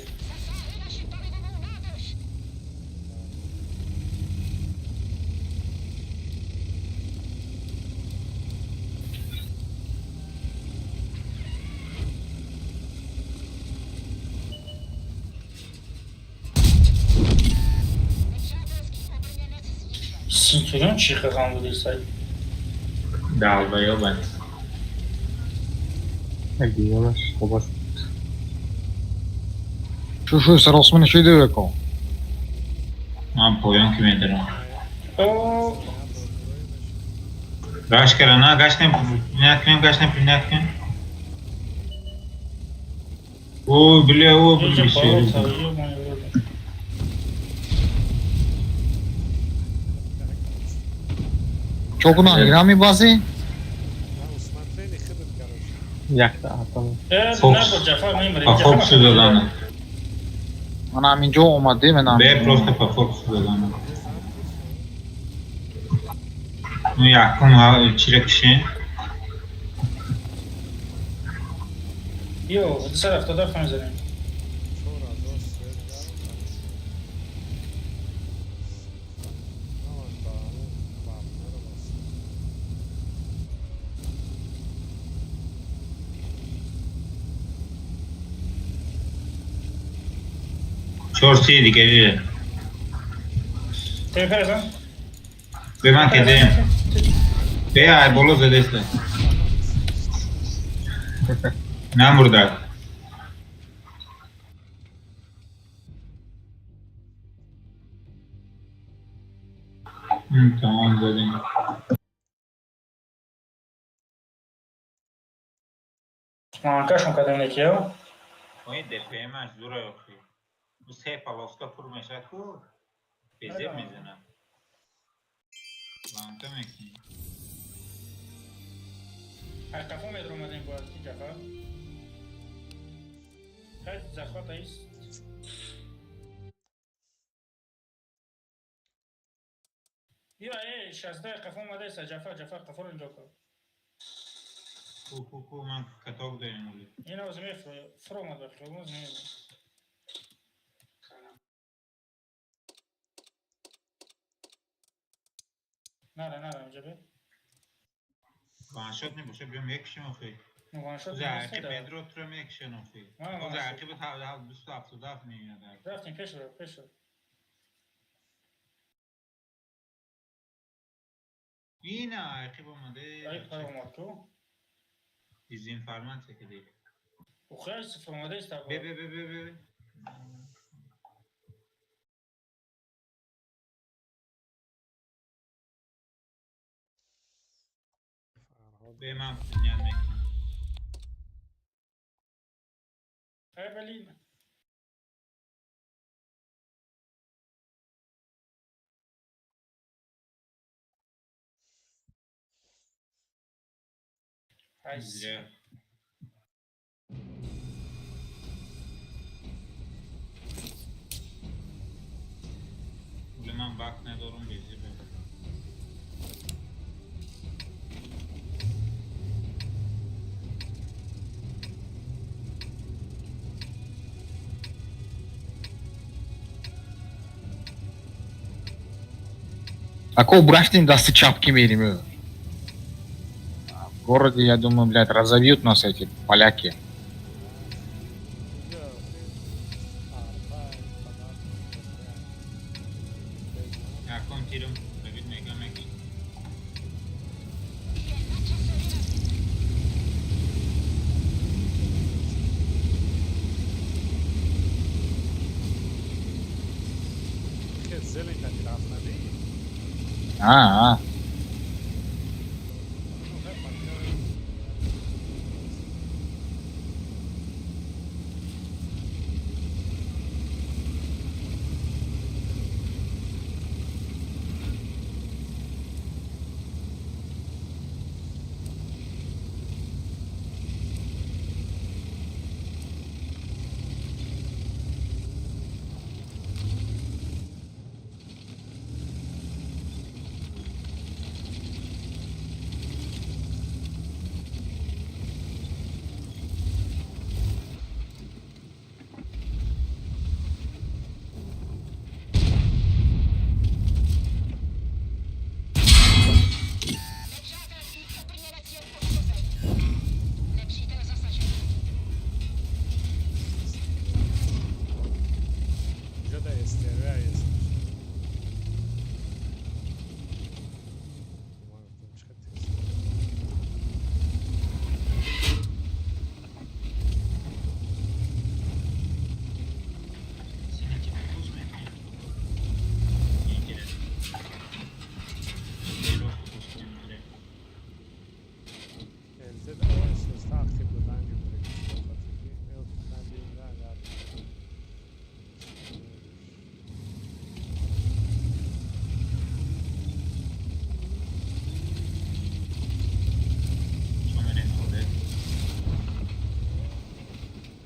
سینتوریون چی خواهم بودی سایی
Dalga ben.
Объединилась, оба.
Шо, саросман еще иду яко.
Am poyon kimedir o.
او
Gaş karana gaş ne O bile bir şey.
Чё к нам, играем в базы?
смотрели хидр короче
Яхта, атом.
نبود جفا میمریم
По фокусу додано.
Анам инҷо омадем, анам.
Бе просто по фокусу додано. Ну якум чирек киши.
یو سر افتاده خواهیم زنیم
Çorsiydi geliyor.
تیپر ازم
Ve ben kedeyim. Ve ay boloz edesle. Ne burada? Tamam dedim.
مانکاشون کدام یکیو
Oye DPM'e zura yok. Bu sepa loska purmeşa ku. Bezir mizina. Lanka mekni.
کفا میدر اومدیم باید کی جفا خیلی زخوات ایست بیا ای 16 قفا اومده ایست جفا قفا رو اینجا کن
Ku man katok dayım oluyor.
این اوزمه فرو اومده خیابون زمین نره اینجا بی
Vanşot ne boşa biyorum ek kişi mi okuyayım?
وانشات
Uzak
نیست
Pedro oturuyorum ek kişi mi okuyayım?
Vay,
Uzak bu tabi düstü hafta da ne ya da.
رفتیم پیش رو
اینه عقیب اومده
ای فراماد کو
دیزینفارمانسیه که دیگه
او خیلی فراماده است
به به من فنیان میکنم
ای بلین
زیره ولی من وقت ندارم بیزی بگم
Какого брашни даст чапки мерим? В городе, я думаю, блядь, разовьют нас эти поляки.
Acum tirăm, David mega mega.
که زلی کتی رفت ندهی
А.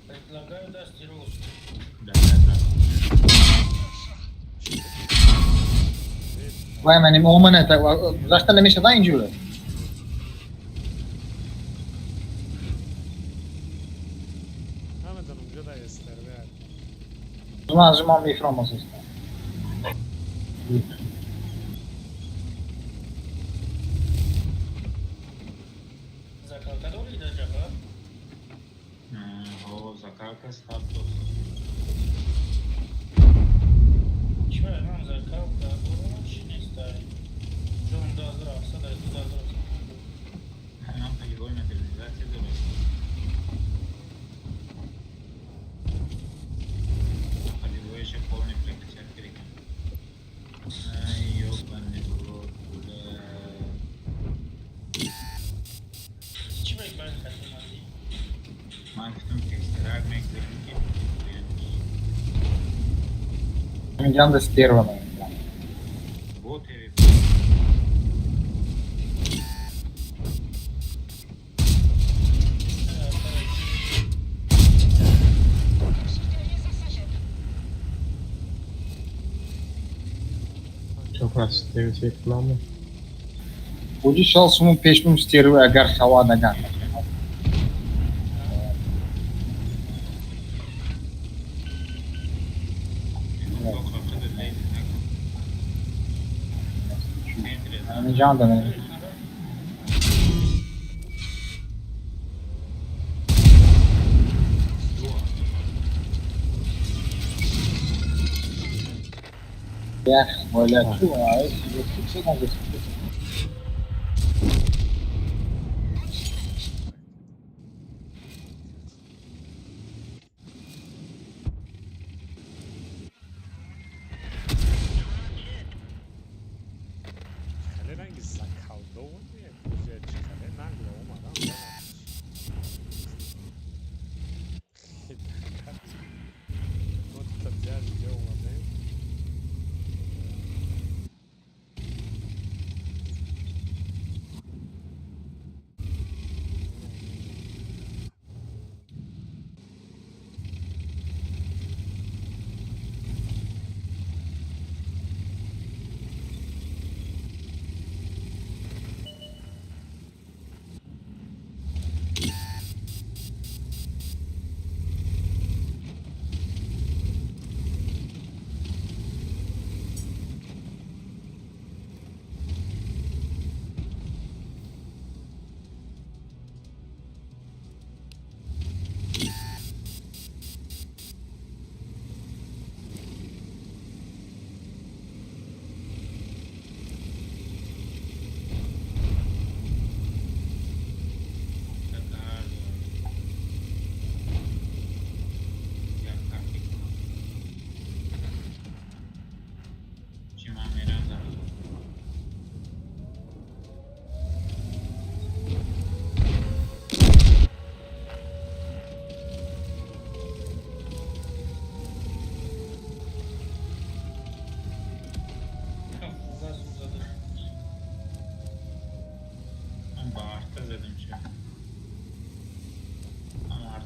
Предлагаю даст рус.
Da.
Vai, ma o moneta, lascia le messe vai in giù.
همه اونجا در استرور
Zmazimo mi fromo se sta.
Закалкадори да джаба.
O zakałka startu.
Чего нам закалка? Уроч не ставит. Джон да здрав, садай туда здрав.
Нам полевой модернизации дорога. Полевой еще полный прекратят криком. Ай, ёбаный в рот, бля.
Чего их правильно хотим найти?
Man в том текстурах мегзаки.
Andiamo da stirvano.
Вот и
Çok az devlet kullanma.
Hoje şalsımın peşmim stirvi agar havada gan. Anlayacağım da ne? Ya, olha aqui, ó, esse jogo que você não gostou.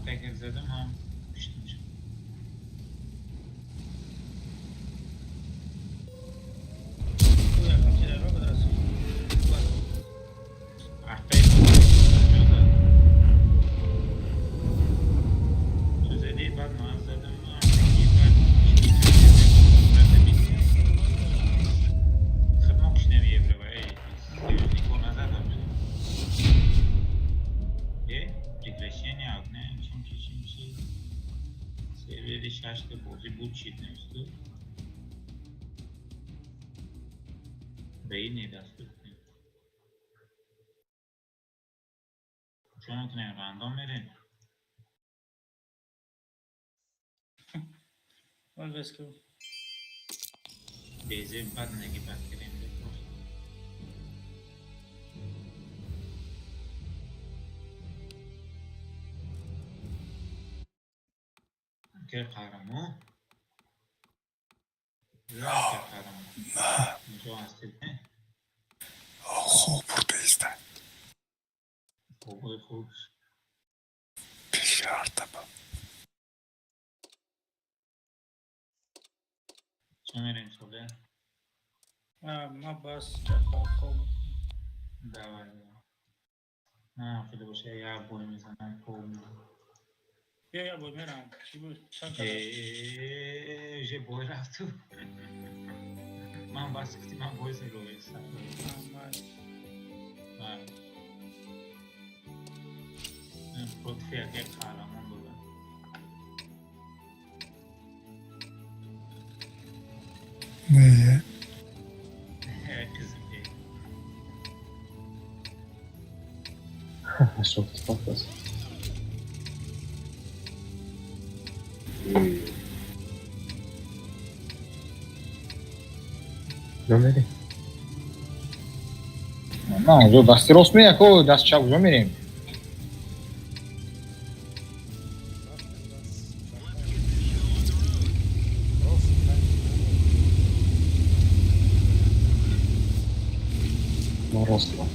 teker zadım ham düştüm.
Bu yakın kenara kadar.
Arttayım. Söze değil bak mağazadım. Хрно кушнем еврева, ей, союзников назад вообще. Прекращение огня, чем сервері шашки бозі будь читностью. Да и недоступны. Чонок не рандом мерен.
Валвеску.
Безе паднеги бактериям да просто. Gel kahraman. Gel kahraman. Ne hasta ne?
Oho buradayız da.
خوب.
Beşer tabi.
چه میریم شده؟
ما بس خوب.
دعوت. نه خیلی باشه یه بوی میزنم خوب.
یا بوی میرم. چی بود؟
چه بوی رفت تو؟ من بس کتی من بوی زیروی سر. لطفی که kahraman بود.
Neye?
Kızım değil.
Çok tıpaklası. Gömeri.
نه جو دستی راست می یکو دست چپ جو میریم.
ما راست ما.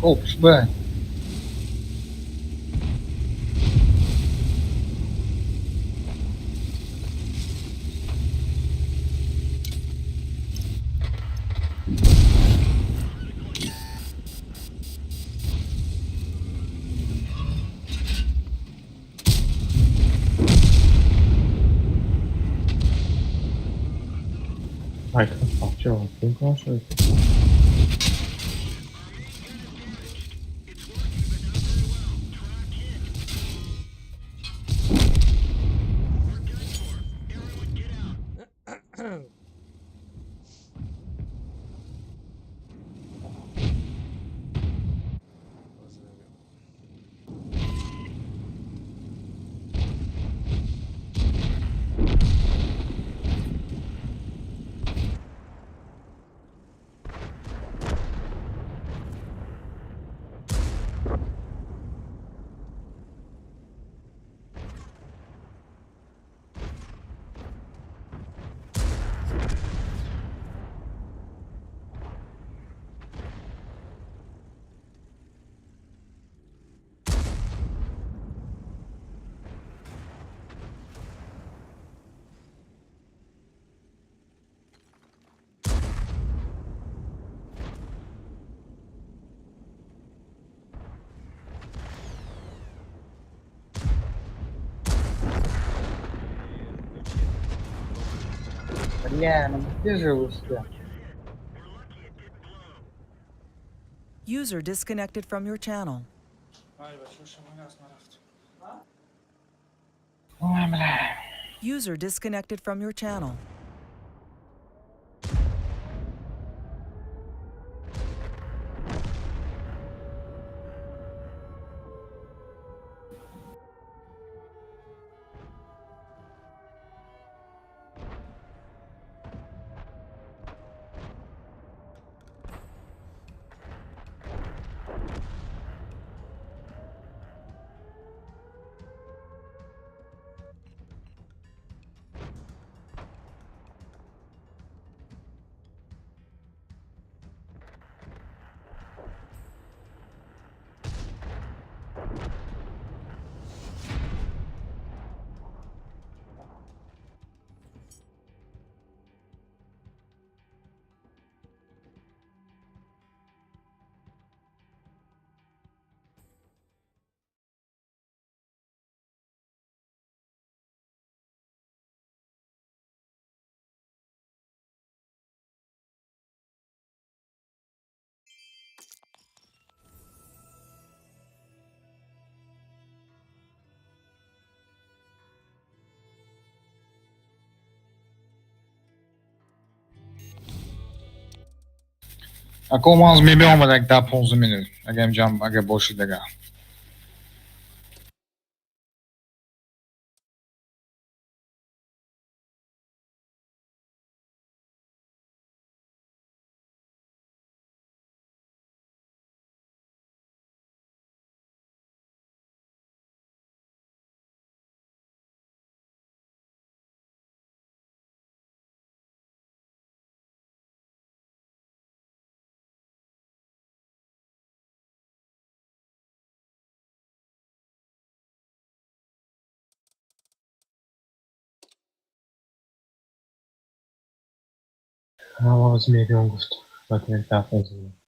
Ops be.
Ai, que forte, ó. Quem gosta disso?
Бля, ну где же вы все?
User disconnected from your channel.
Ой, бля.
User disconnected from your channel.
Ακόμα zmieniamy tak da 15 minut. Agam jam, aga boshi daga.
Hava zmienią gust. Potem ta 15 minut.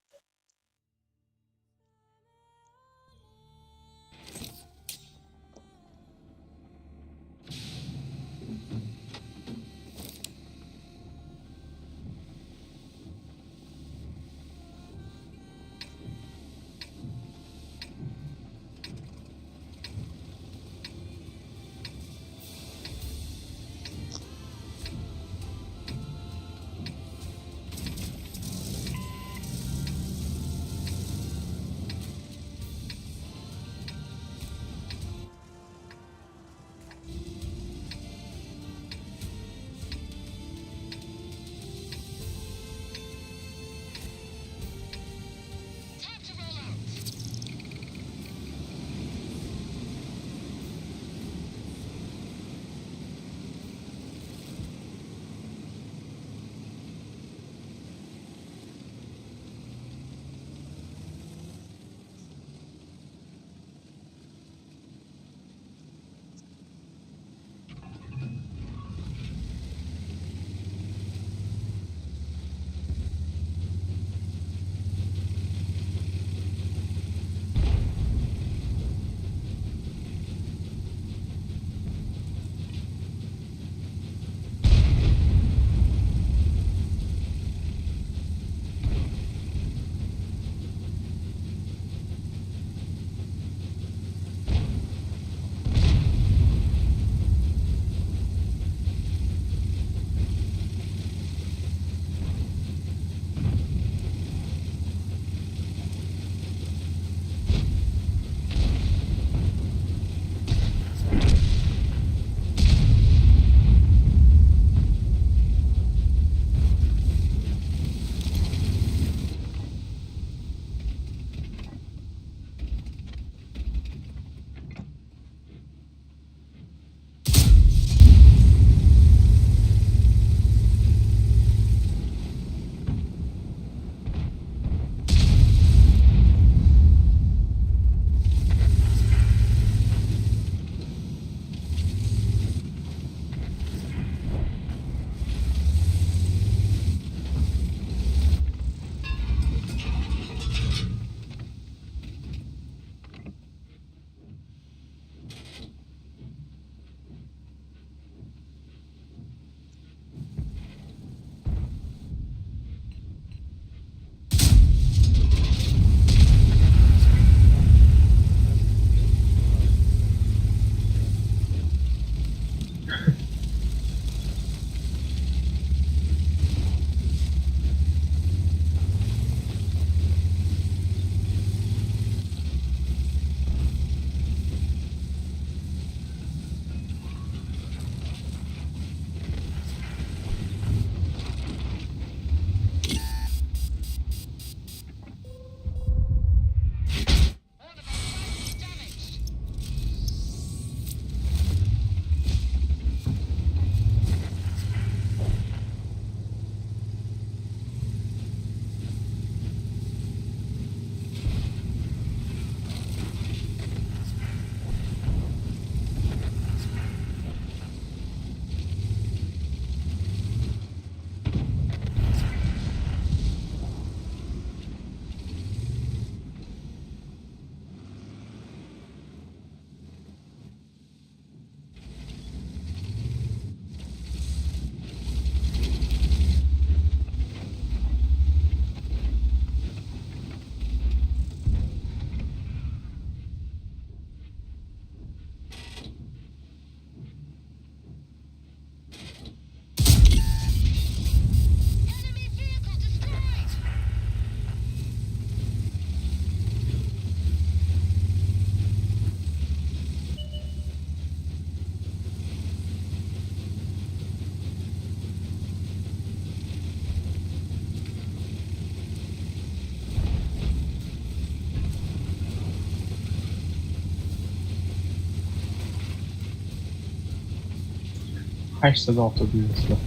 86 düğmesi var.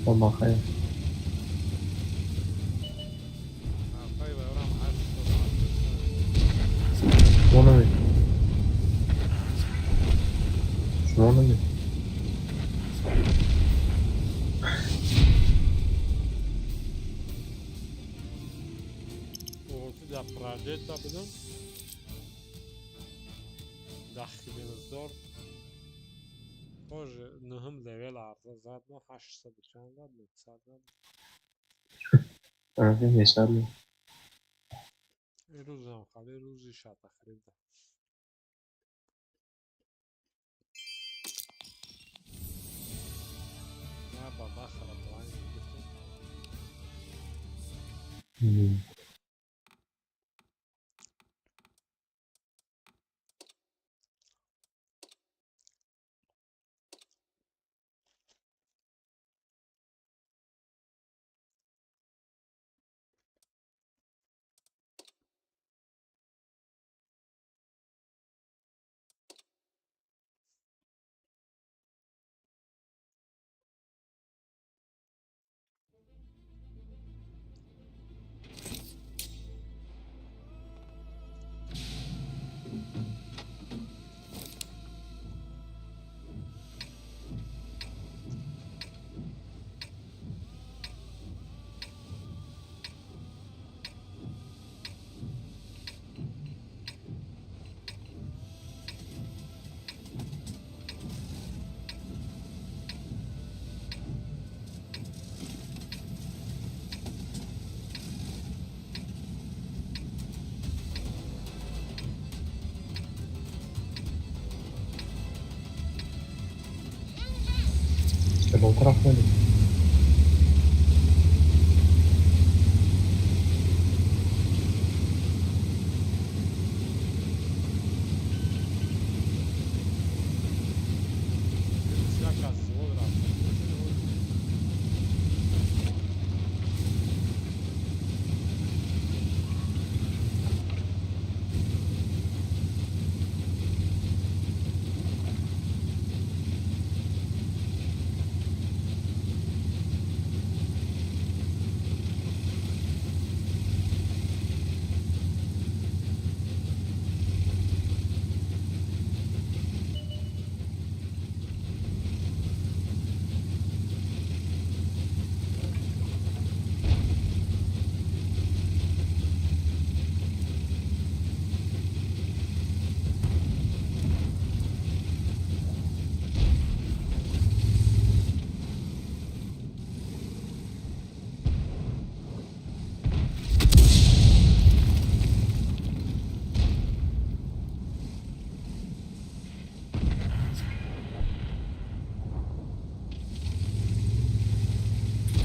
Ondan hayır.
طيب يا ورام عارف
Onu ver. Şunu onu ver.
وقلت ده بروجيكت بدون دخل بالدور خوش نهم ليفل عرض زاد ما 800 چند زاد 900 زاد
Evet, yeterli.
روز هم خالی روزی شد خریده نه بابا خراب وانی
İşte bu taraf böyle.
silah kazısı olur abi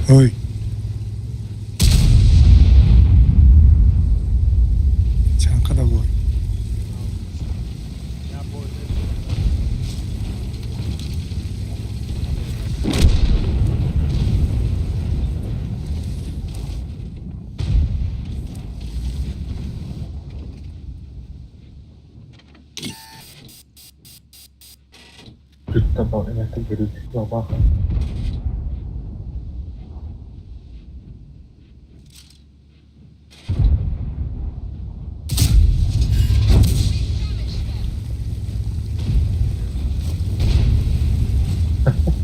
Oy. Çankada boy.
ya bu
Rütte bak, evet, gürültü var bak.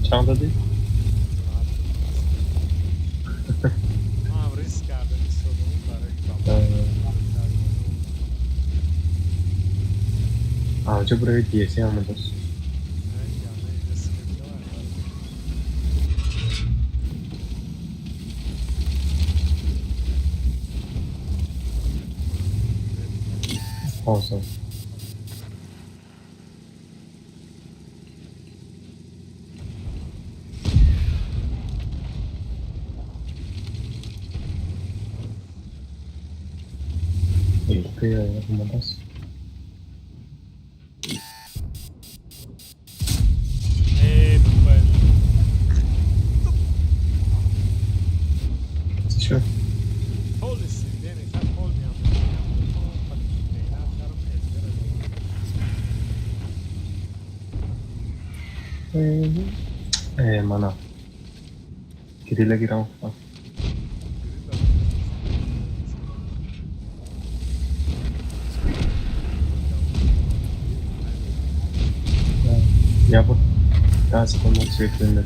Çanta değil.
ما ريسك على السودان برای
Avcı buraya diyesi almadı. Olsun. İlk ya yapmadas. Şu.
Polisi beni sen olmayan
Mana. Grill'e giren falan. Ya bu gaz koymak sürekli.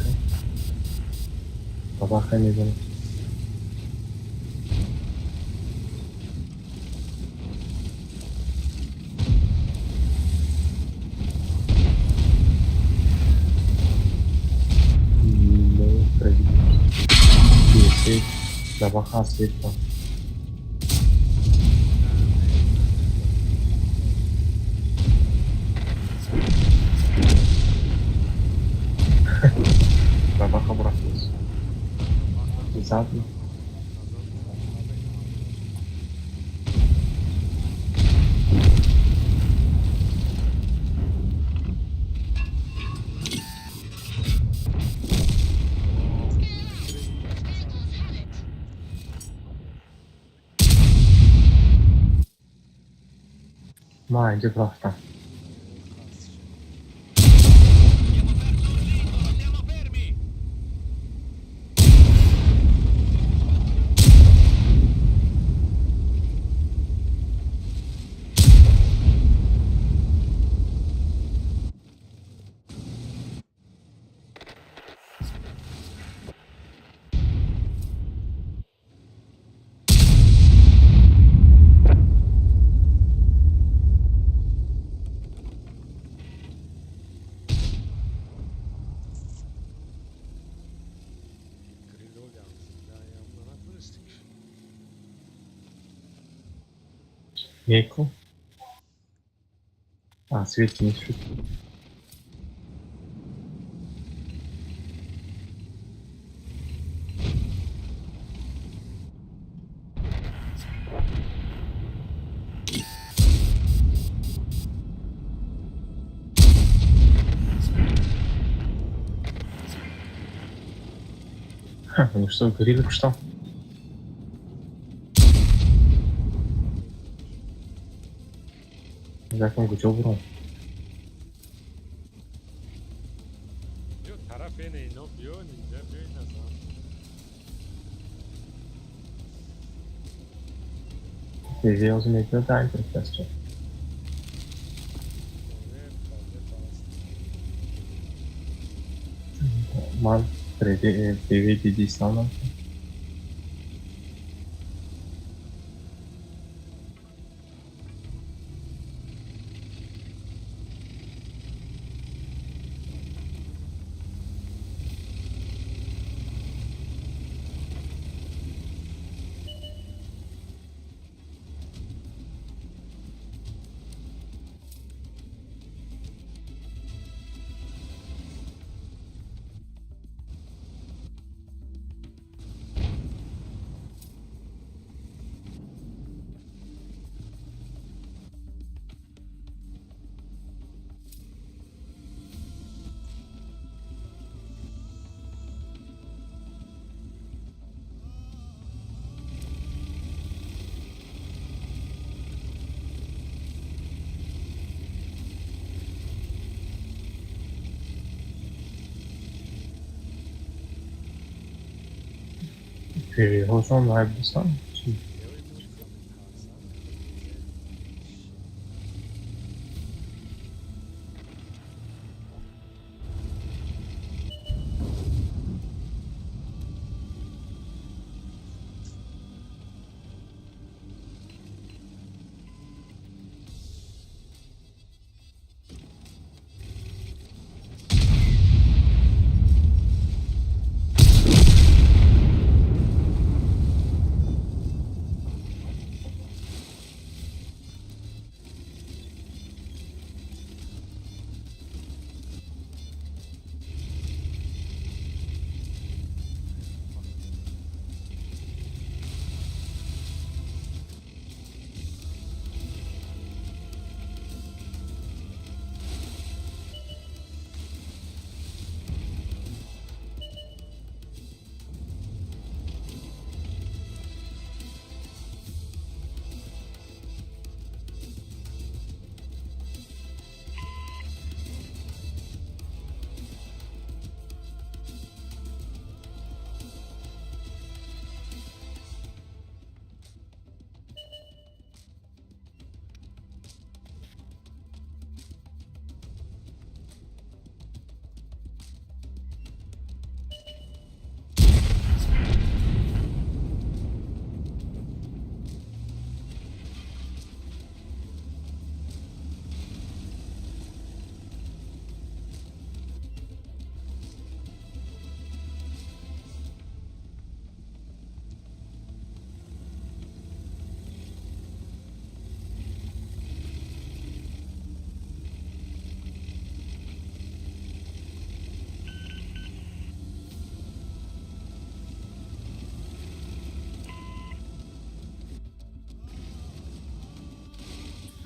Sabah kan izin. Zabaha světla. Zabaha bırakıyoruz. Zaten. Ma önce bıraktım. Jejku. A, świetnie, świetnie. Ну что, грилек что? Zaten gücü olur mu?
Yok taraf yine ino biyo ninja biyo ina zaman.
Diziye o zaman ekle daha interesting. Mal PV dediği sana. PV olsan live'lisan.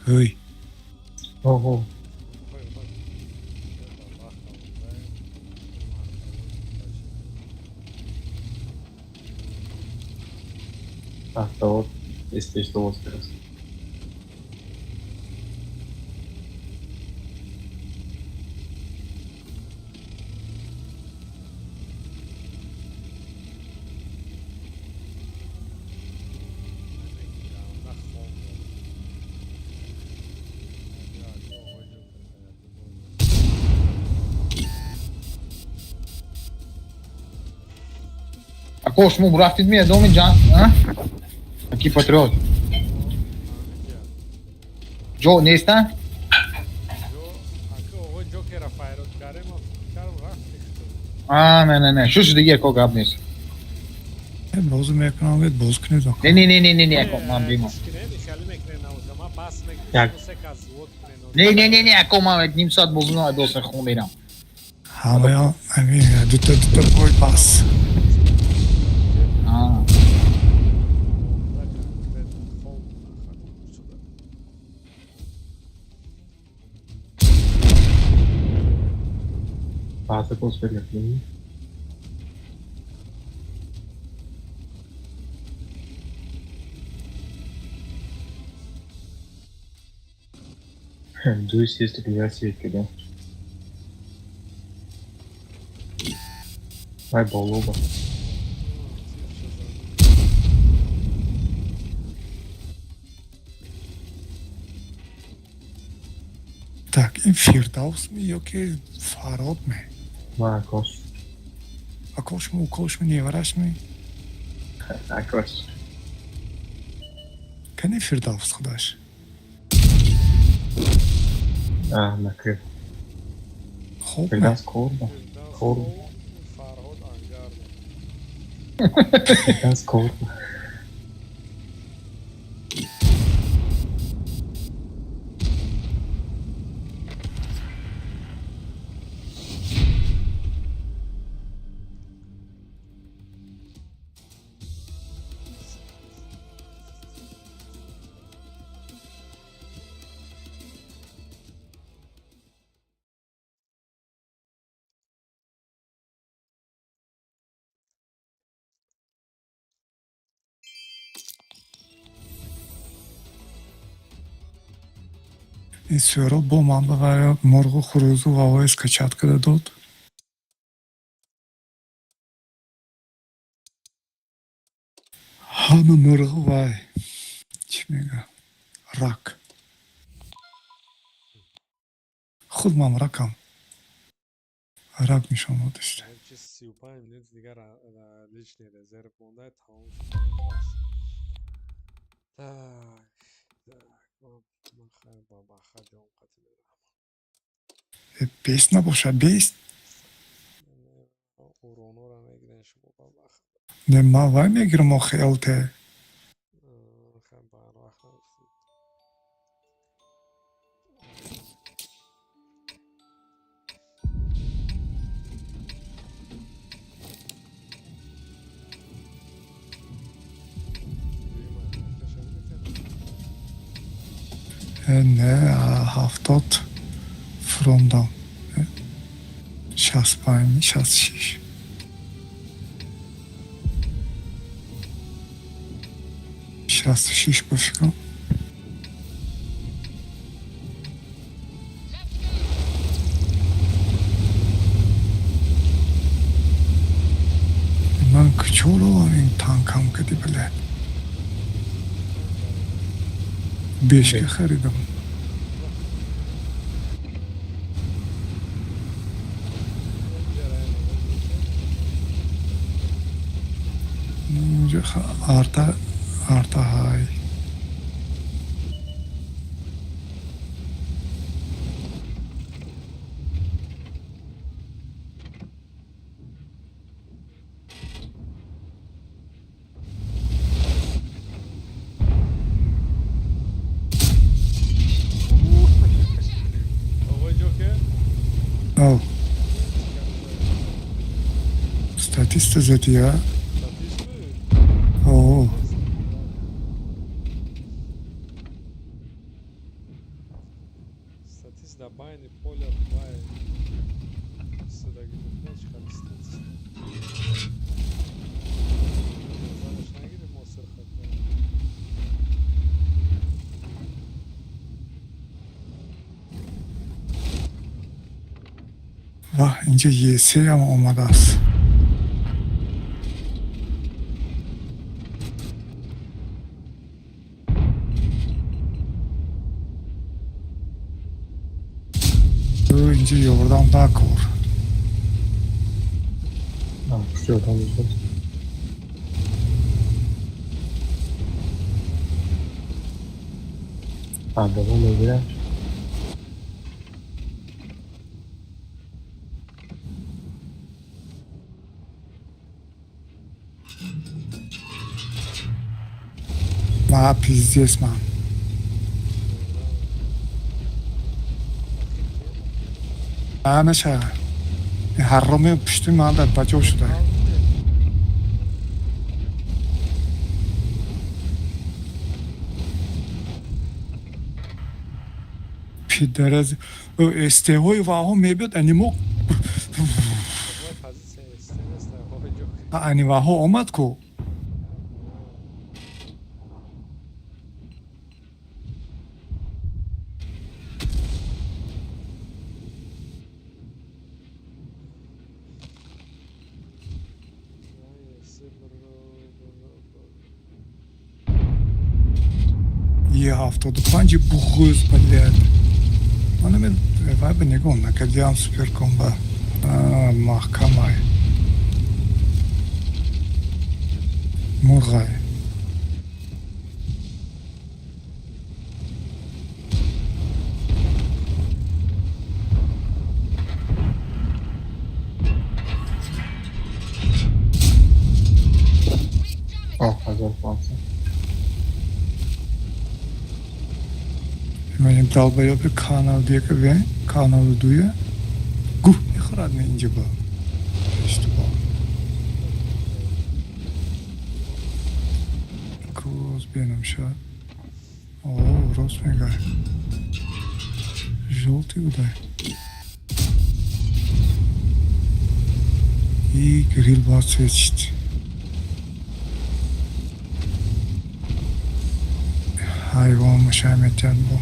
Ой.
Ого. Автовод, если что, вот как раз.
اكو شمو براحتي دمية دومي جان ها اكي باتريوت جو نیستن نه شوش دیگه اکو گاب نیست
بازو میکنم وید باز کنید
نه اکو من بیمو نه اکو من وید نیم ساعت بازو دوست خون میرم
همه ها همین دوتا پای پاس
Passa com os pedacinhos. Дуйся, если тебя светка, да? Ай, балоба.
Так, این فیردوس می یا که فراد می؟
Акош.
Акош ми, Укош ми, невараш ми?
Акош.
Кане фирдавс худаш?
накрив.
Хоб
Фирдавс Корба. Фирдавс Корба.
این سیارا با من بغیر مرغ و خروز و هوای اسکچت کده داد همه مرغ وای چی میگه رک خود من رکم رک میشم داشته بیست نباشه بیست نه من وای میگیرم آخه الته نه 70 فروندم 65 66 66 بفکرم من کچولو این تانکم کدی بله بیشکه خریدم اینجا آرتا های او ستاتیست زدی ها اوه
Здесь до байни поля бай. Сюда где-то çıkar istersen. Zaten gidip o sırfatlara.
Vah ince yese ama olmadı az. Bu ince yoğurdan daha kor.
Tamam, все, там идет. А, давай играешь.
Vah pizdes man. Ana şey. Harromı piştim aldı bacı şurada. Pideriz. O STO'yu vaho mebiyot animo.
Давай позиция istemez de o yok.
Ani vaho olmaz ko. Iyi hafta bence bu hız блядь. Ona ben var bir nego na kadar süper komba. Mahkamay. Murgay.
О, hazır kalsın.
Benim dalbaya bir kanal diye ki ben kanalı duyuyor. Guh ne kadar ne ince bu. İşte bu. Kuz benim şu an. Oo, Rosmega. Желтый удар. И гриль var свечить. Hayvan müşametten bu.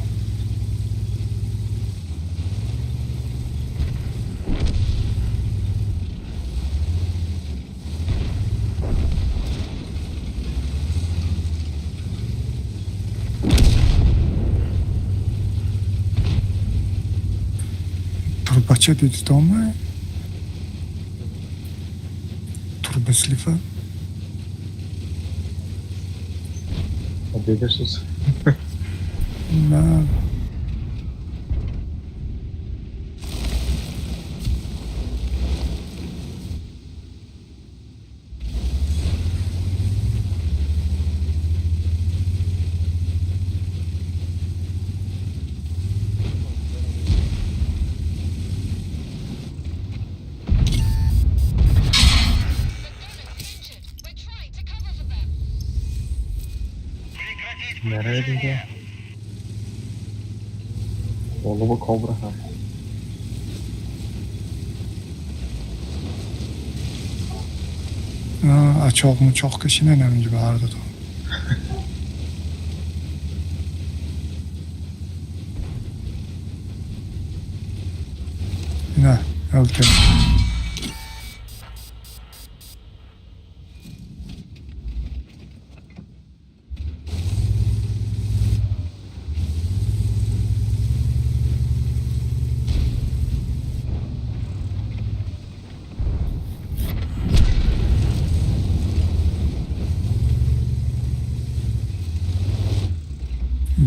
Turbaça dedi tamam. Turba slifa.
Обидишься.
Na.
Nereye gidiyor? Oğlu bu kobra ha.
Açoq mu çok kişinin emci vardı da. Ne? Öldü.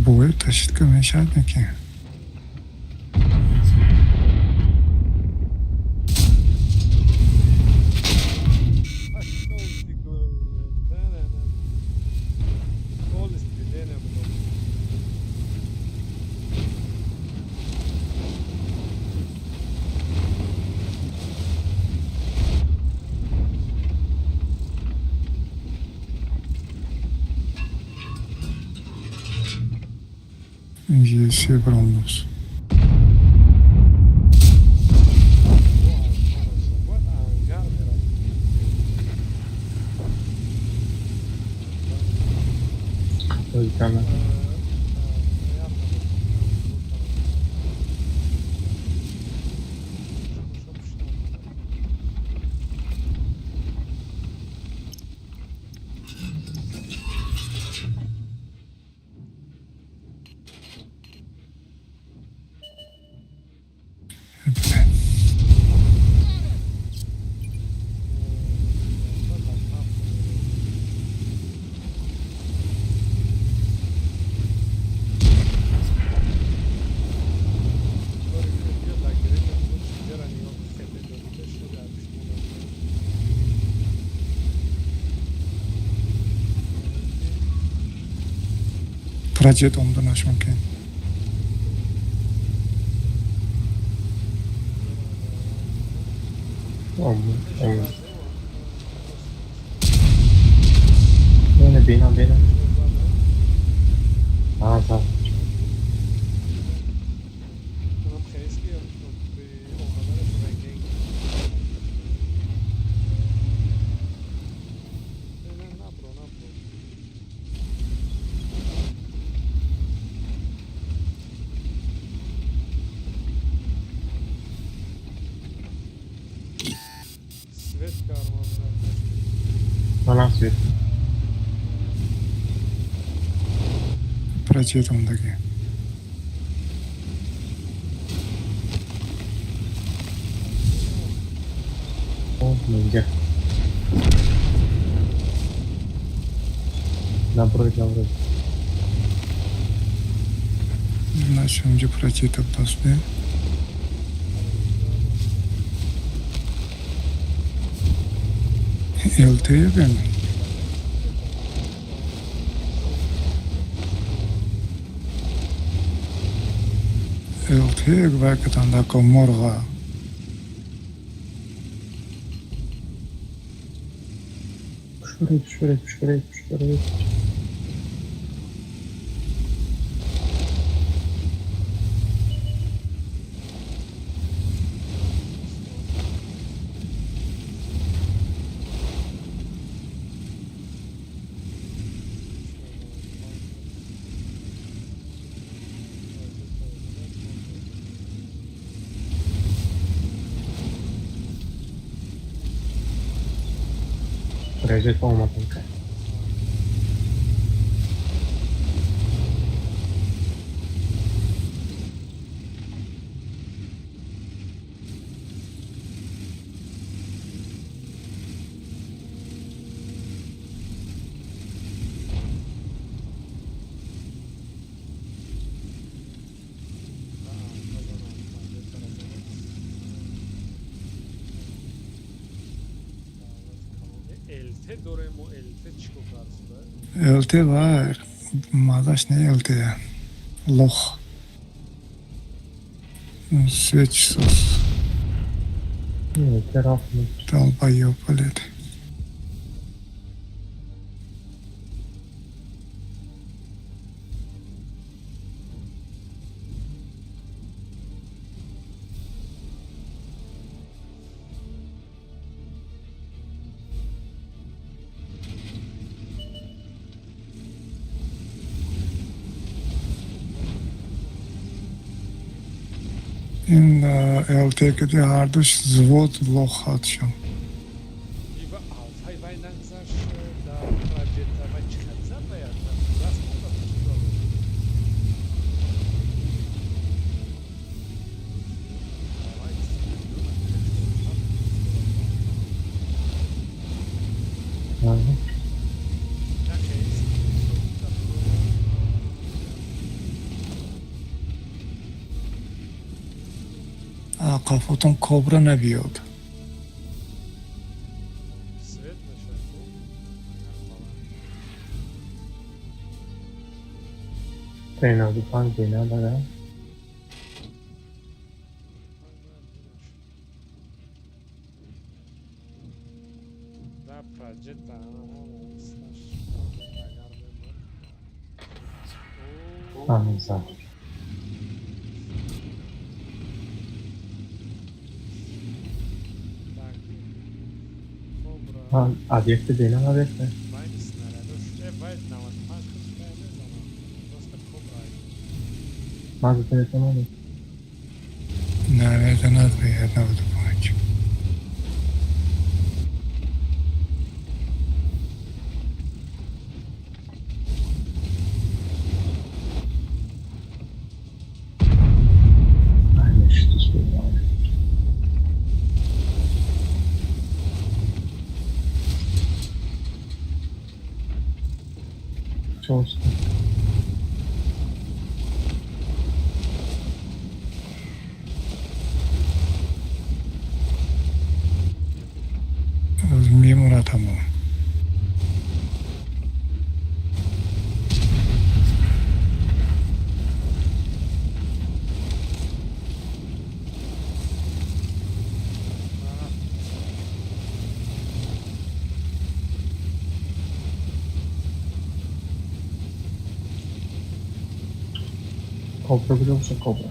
Boyu taşıtка мешать неки. Здесь все бронус.
Tamam.
Projet omdanash mumkin.
Bina bina. Tamam. Bana sür.
Projet omdagi.
Ninja. Наоборот.
Нашим же projetib tasdi. LTE ben. LTE gvakatan da komorga.
Şuraya. Projet olmadan kay.
LT var. Madash ne LT ya? Loh. Свечсыз. Долбоёб, блядь. این LT که دی هردوش زود لخ هات شم. Кафотон кобра набиёд.
Fena dupan bina bana. Anza. Adiyette bina adiyette. مغز تلفن نداره.
نه نداره 95.
Aynen işte yani. Çalıştı.
میمونه تمام.
Kobra biliyor musun kobra?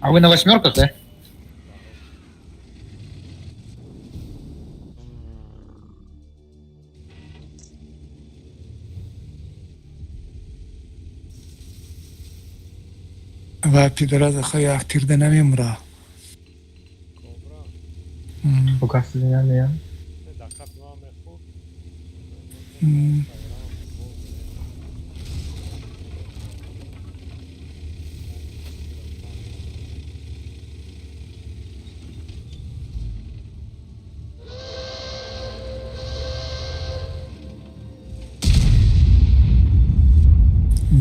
А вы на восьмерках, да?
و پدر از خواهی اختیرده نمیمره.
Bu gazetede yani ya.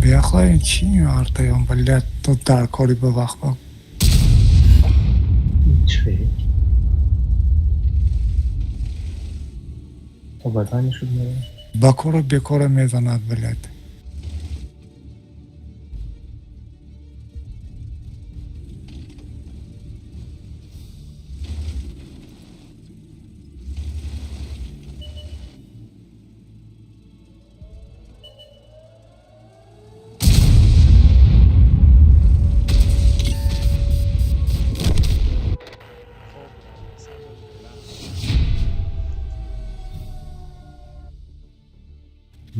بیا خواهی چی ارتایان بلد تو در کاری به وقت با
چی؟ تو بدنشون میره.
بکار بیکار میزند بلد.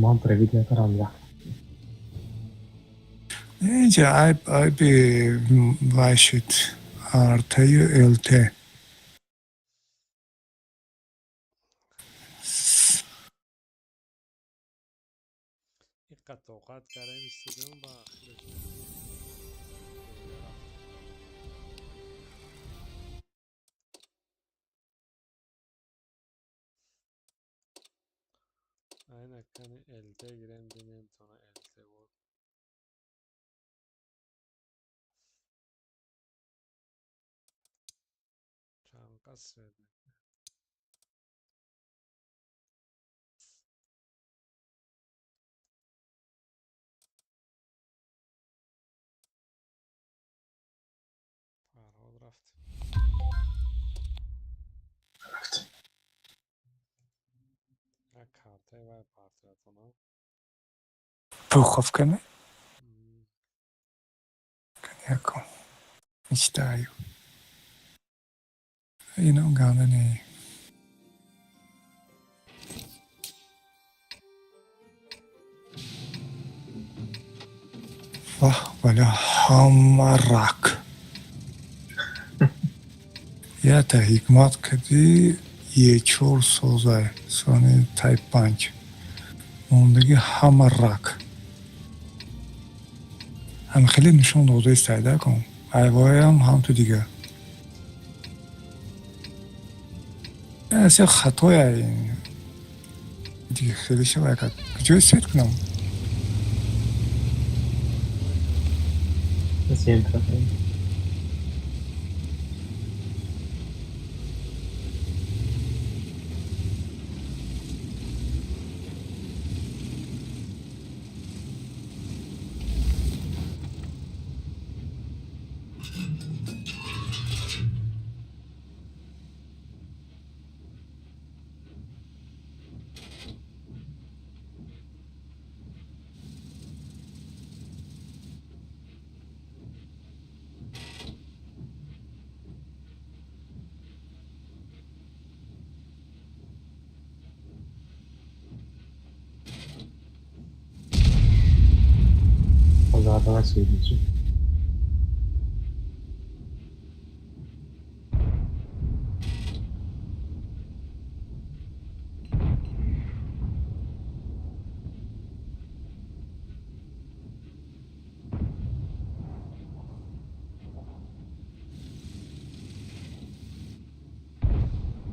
Мам, привіт, карамля.
اینجا عیب باشید ارتای الته.
اینقدر توقعات کردم استودیوم با آخرش aynen hani elde giren dinem sonra elde بود چند قصر فرهاد رفت یک کارته و پارتیاتونا
پوخف کنه یکم میشتایو اینو گانده نی واه ولی همرک یا تا حکمت کدی یه چور سوزه سانی تایپ 5 موندگی همرک هم خیلی نشون داده استایده کن ایوای هم تو دیگه اصلا خطای این دیگه خیلی شبه کرد کجای سیت کنم
Siempre. Adana söyleyeceğim.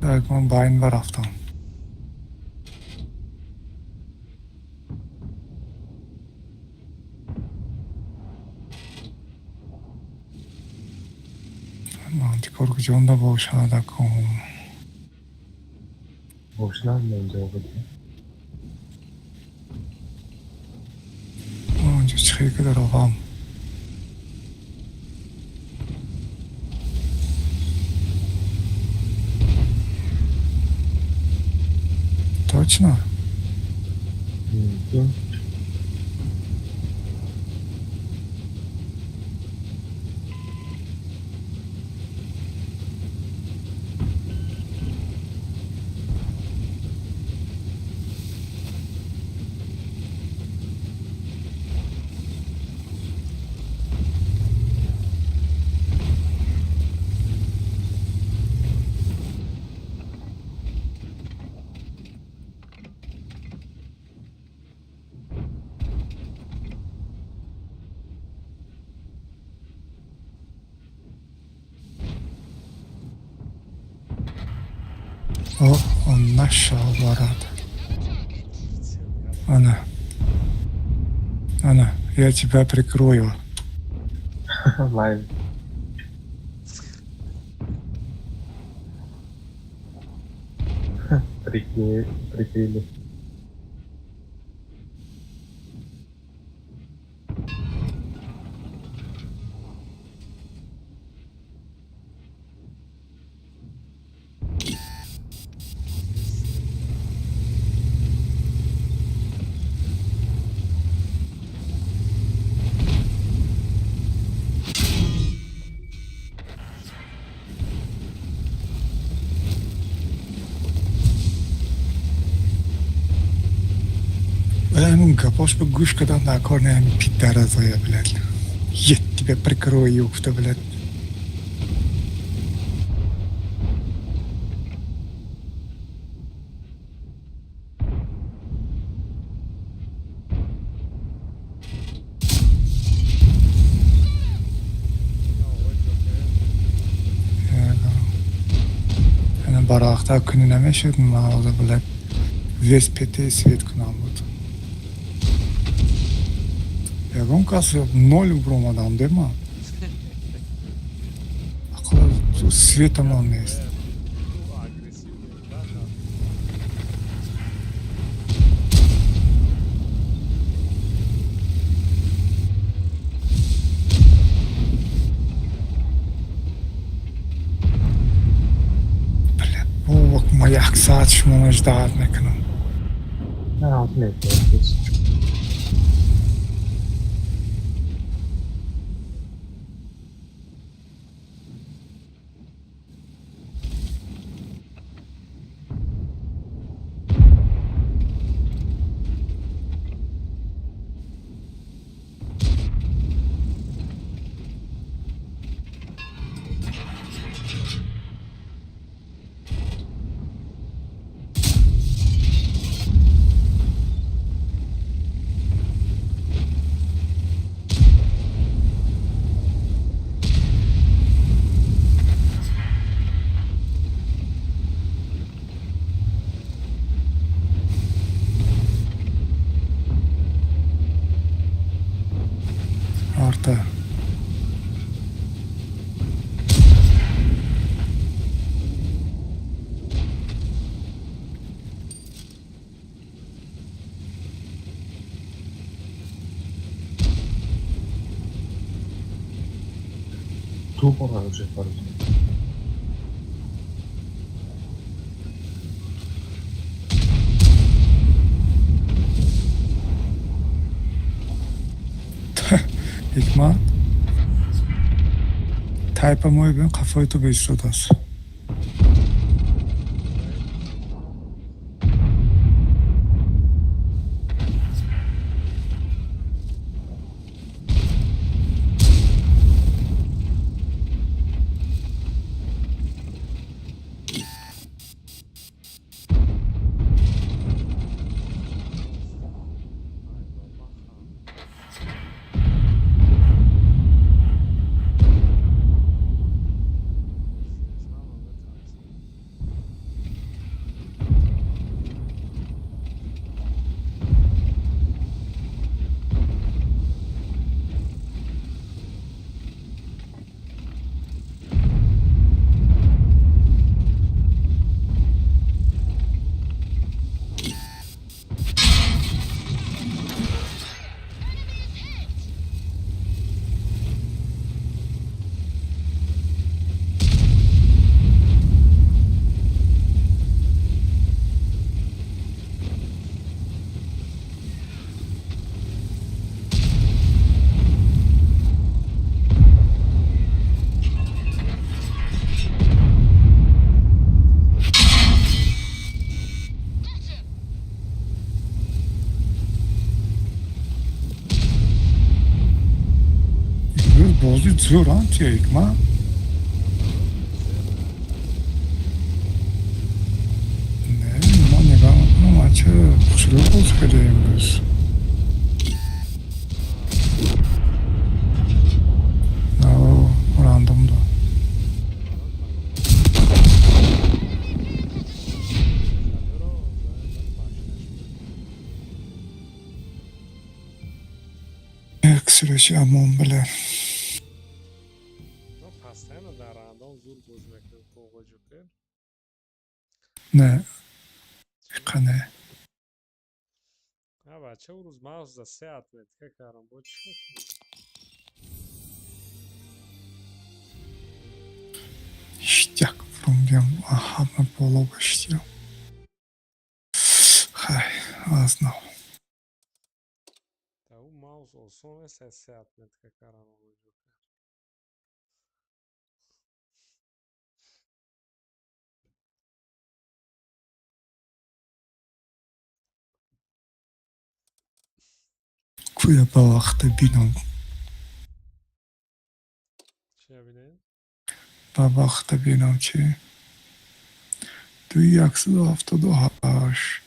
Bergman bayin var haftan. Antikorkucu da boşuna da kom.
Boşuna mı önce oldu?
Önce çıkıyor kadar oğam. Точно?
Mümkün.
О, он нашел ворот. Она, я тебя прикрою.
Live. Прикрыли.
Ну, капош бы гуш, когда на корне пидора зоя, блядь. Я тебя прикрою, ёпта, блядь. Она барахта күнүнө эмес, мага, блядь. Весь пятый свет к нам вот. Ya Ronkası 0 vurma adam değil mi? Akıllı svetom on jest. Bля, bok moja saat måste ждать меканом.
Ha, altın ekliyoruz. Artı. Turbolar już jest bardzo.
Hikmat. Taypa mı ben kafayı da bir sodas. بازی زوران یک ما نه ما نگاه میکنم چه خوشلو باز کرده امروز نه راندوم دا اکسرش امون بله
Ну, постоянно да рандом зур боз мекунем Ого Джокер.
نه قنه
А бача у рӯз мағз за 3 атметика кардам. Бо чӣ кунам?
штяк промбиям ҳама боло гаштиям хай азнав
Та у мағз осон нест 3 атметика кардам Ого Джокер.
кӯя ба вақта бинам
Чӣ бинем?
ба вақта бинам чи 2178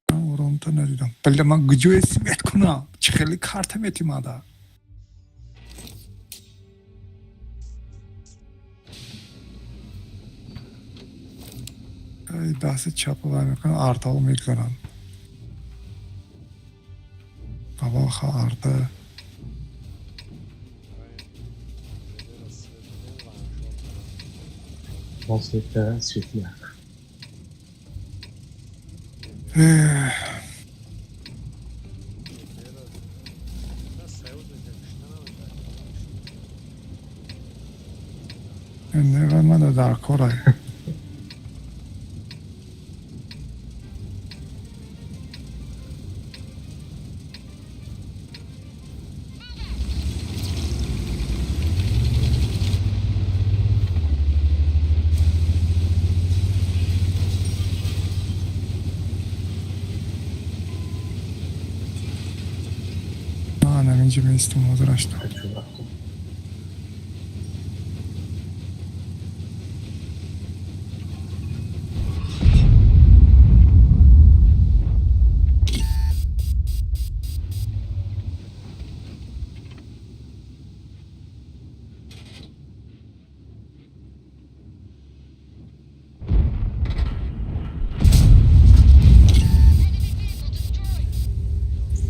ман оромта надидам бля ман куҷо эсимет кунам чӣ хеле карта метимада дасти чапа вай мекунам артао мекунам бабаха арта
Концерта светляк.
не мана дар корай ман ҳаминҷо меистам ҳозираштам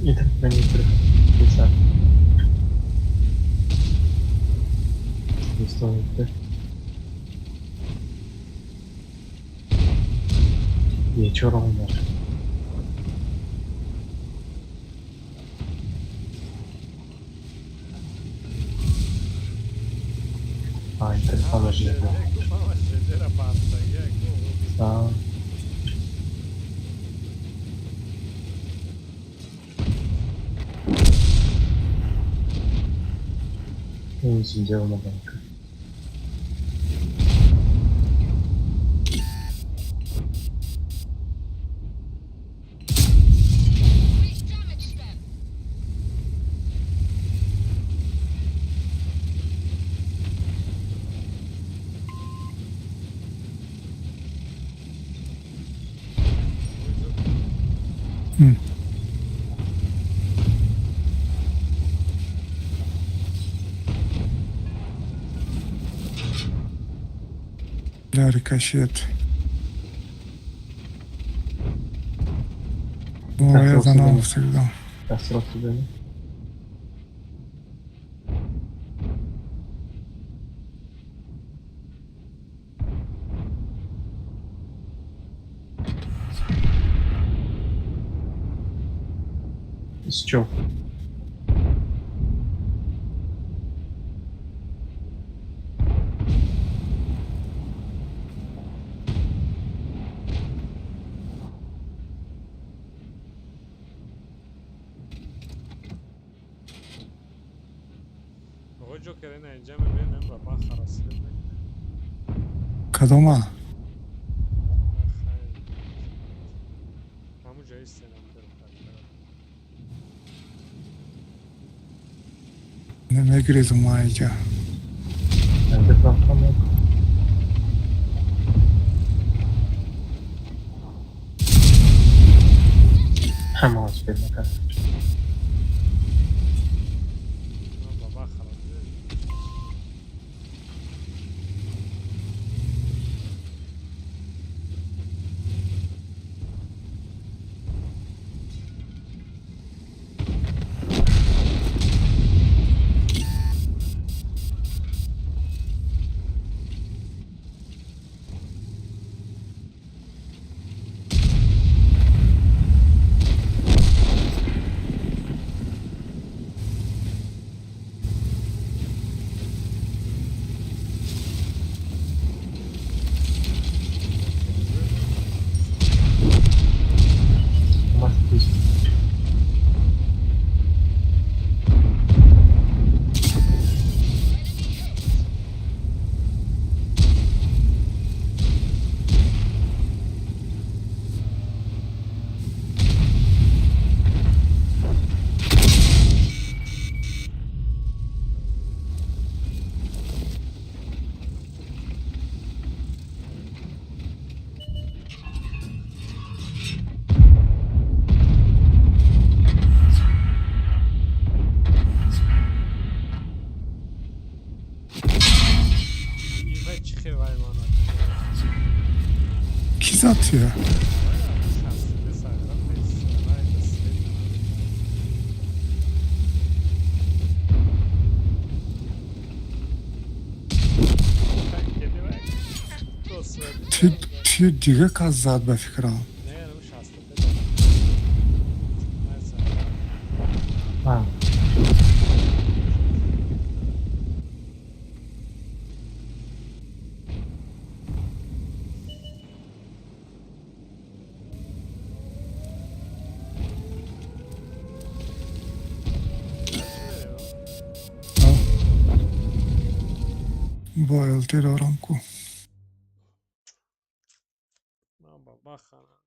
Это хранитель. Писать. Не стоит, да? Вечер умер. Это положено. Да. Он сидел на банке. Бля, рикошет. Ну, я за нами всегда. Да, срок тебя, да? С чё?
Ого Джокер ина инҷа мебинем ва ман харосида мекунем.
Кадома?
Ҳамун ҷои стенам
Немегрезум айҷа.
Etraftan yok. Hem az bir kadar.
بابا خلاص
Must be.
İve çıkıyor hayvanlar.
Kiz atıyor.
Şahsını sayıram neyse. Haydi silelim. Ben kedi bak. Dost verdim.
توی دیگه کاز زد به فکرم.
Ne yarım şahsını dedi. Neyse.
Ha.
Bayıldı Aramco.
Baba xana.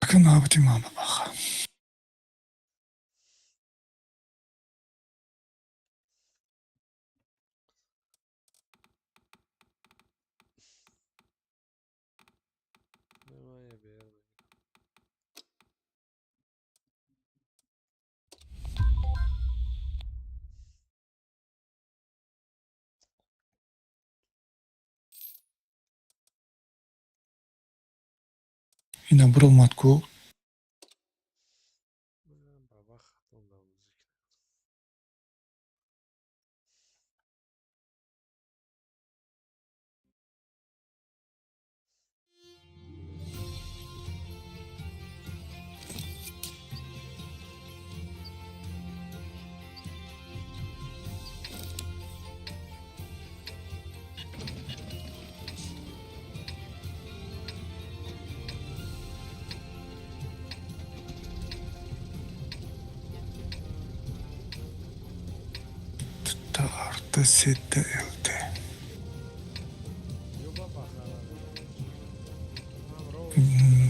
Bakın ne yapayım ama bak.
Nemaya bir yer.
Yine burulmatku.
Baba xatonda müzik.
Artı sette elde.
Yo baba xana. Amro.
Hmm.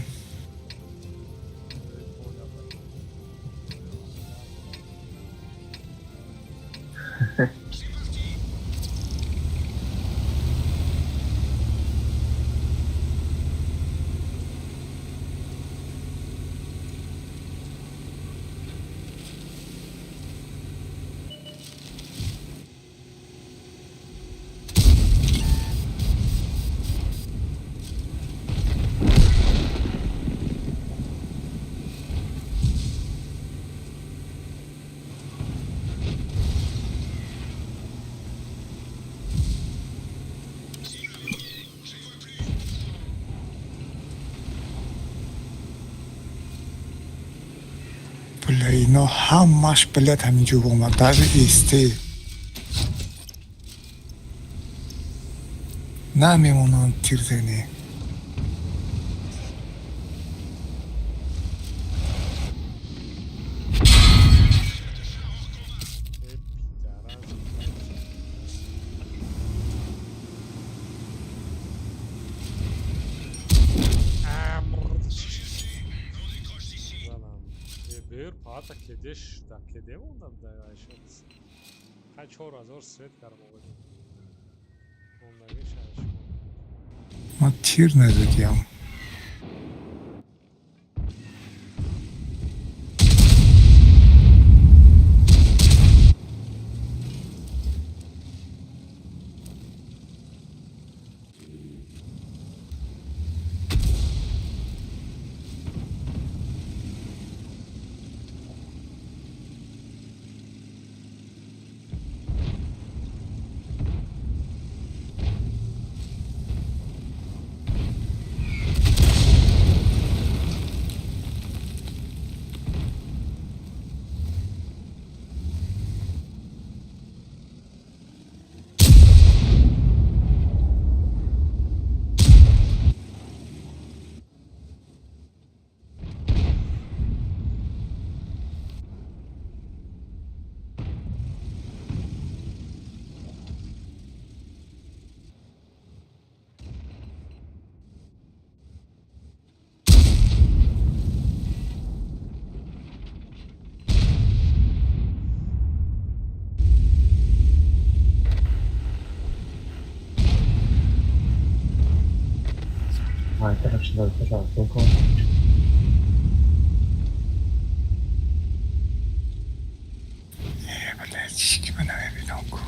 بله اینا همش بلد همینجور اومد در ایسته نمیمونن تیر زنی
Егер фақат кеде мондам дар шот. Ха 4000 свет кармо будем. Ондаги шаш.
من تیر نزدیم.
Arkadaşlar teşekkür ederim.
блядь, hiçkimi نمیبینم کو.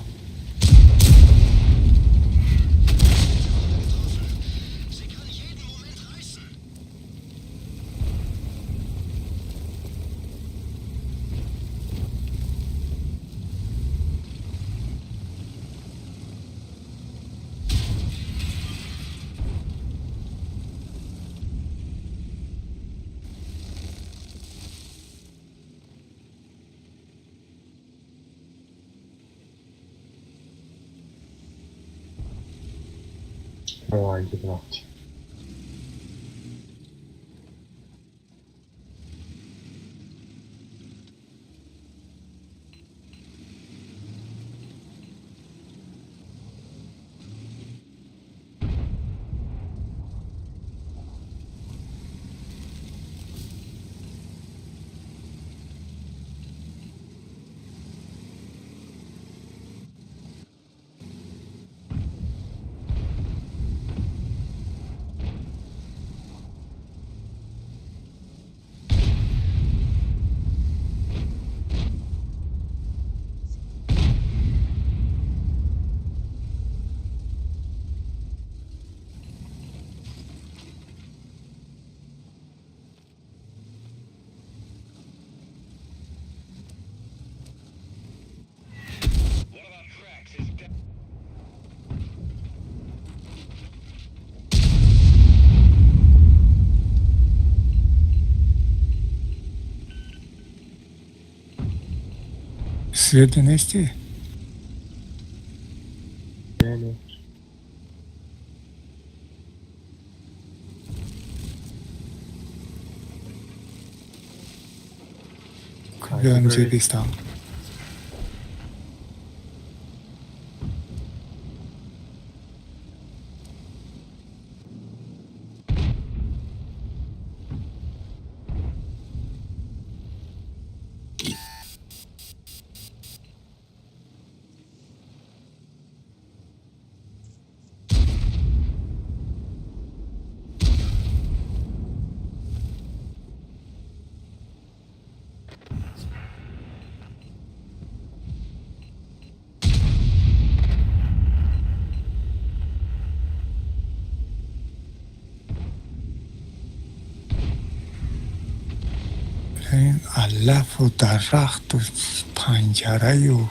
Yabancı bıraktı.
Свет донести?
Yani
Kupiłem zjebista. این علف و درخت و پنجره و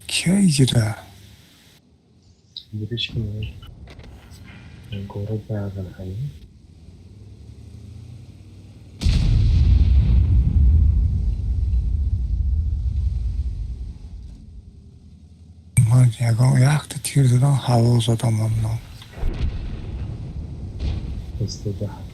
کیا ایجره؟
giriş mi? Gore bayağı hayır.
من یک تا تیر زدم هوا زدم ممنون.
استراحت.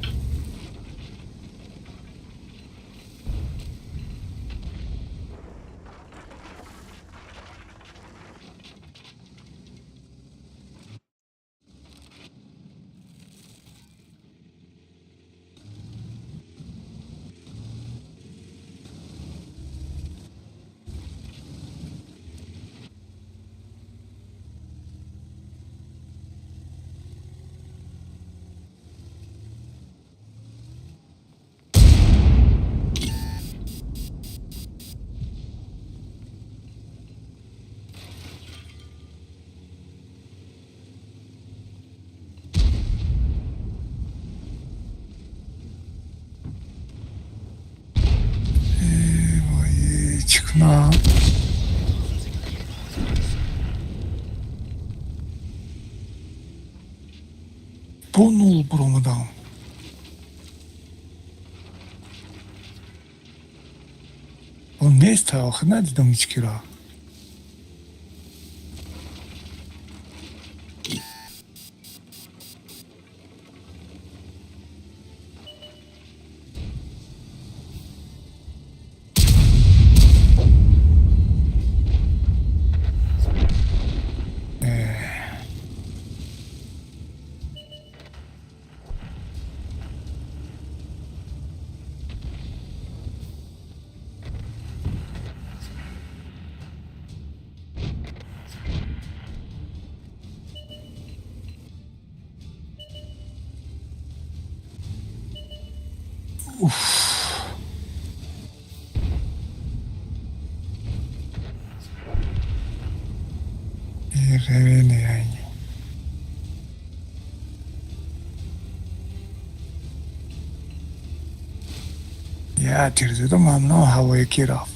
نه Понул бромадан. Он нест охир надидам ичкира. Ревене яйни. Я терзэдэ мамно ҳавои кираф.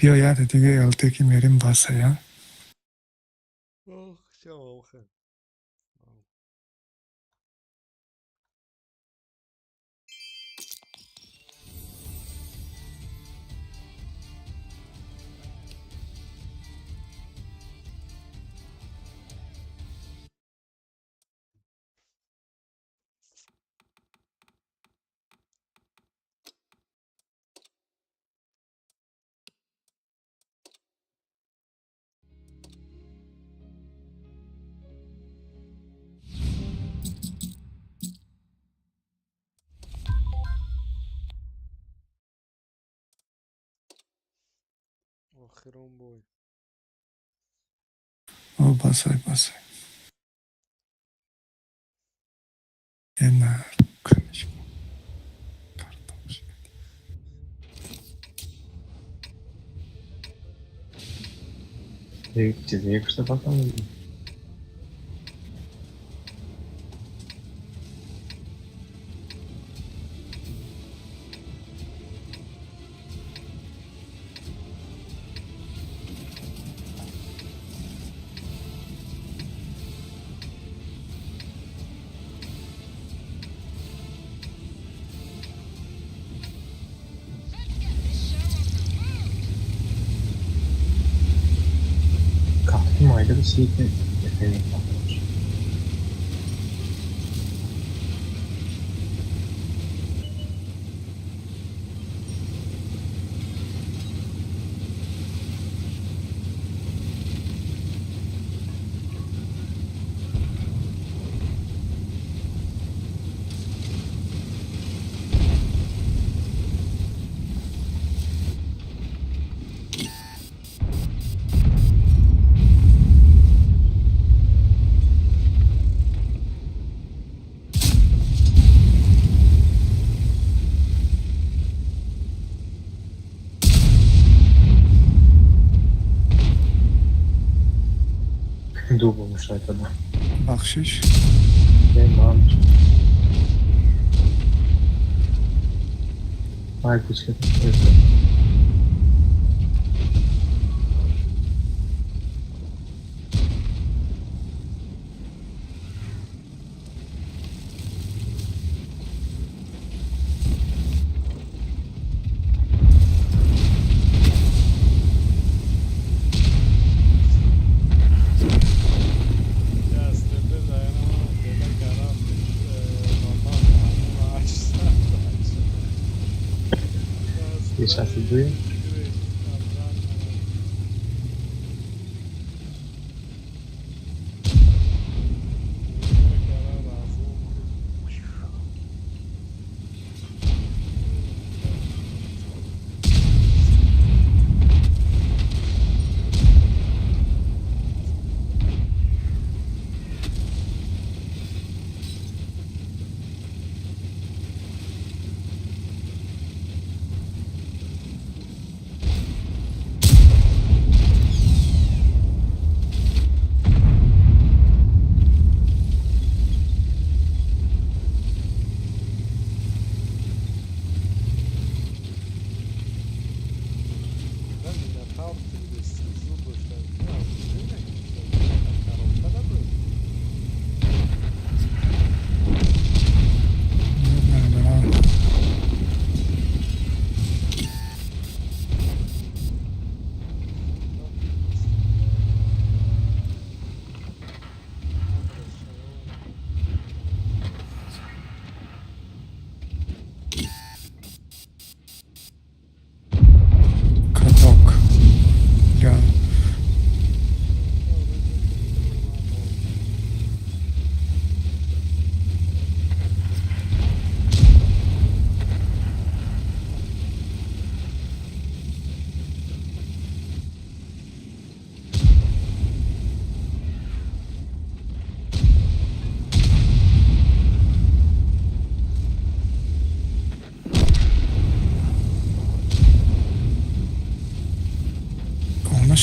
بیاید دیگه التکی میریم واسه
آخرون بوی
او باسای نه کنش
Çizgiye kışta bakalım. Kahve mayda bir şey de yetenek yapmış. Dul bulmuşlar tabii.
بخشش
Ben varmış. Vay kuşkat. Evet. Yaşasın duyuyor.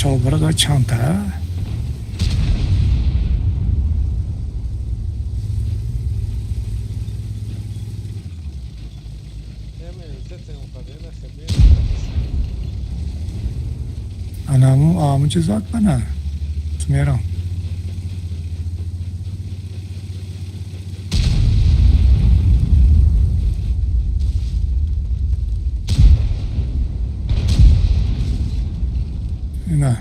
شلوارا چند تا؟ Anamın amcı zat bana. Tmeram. نه.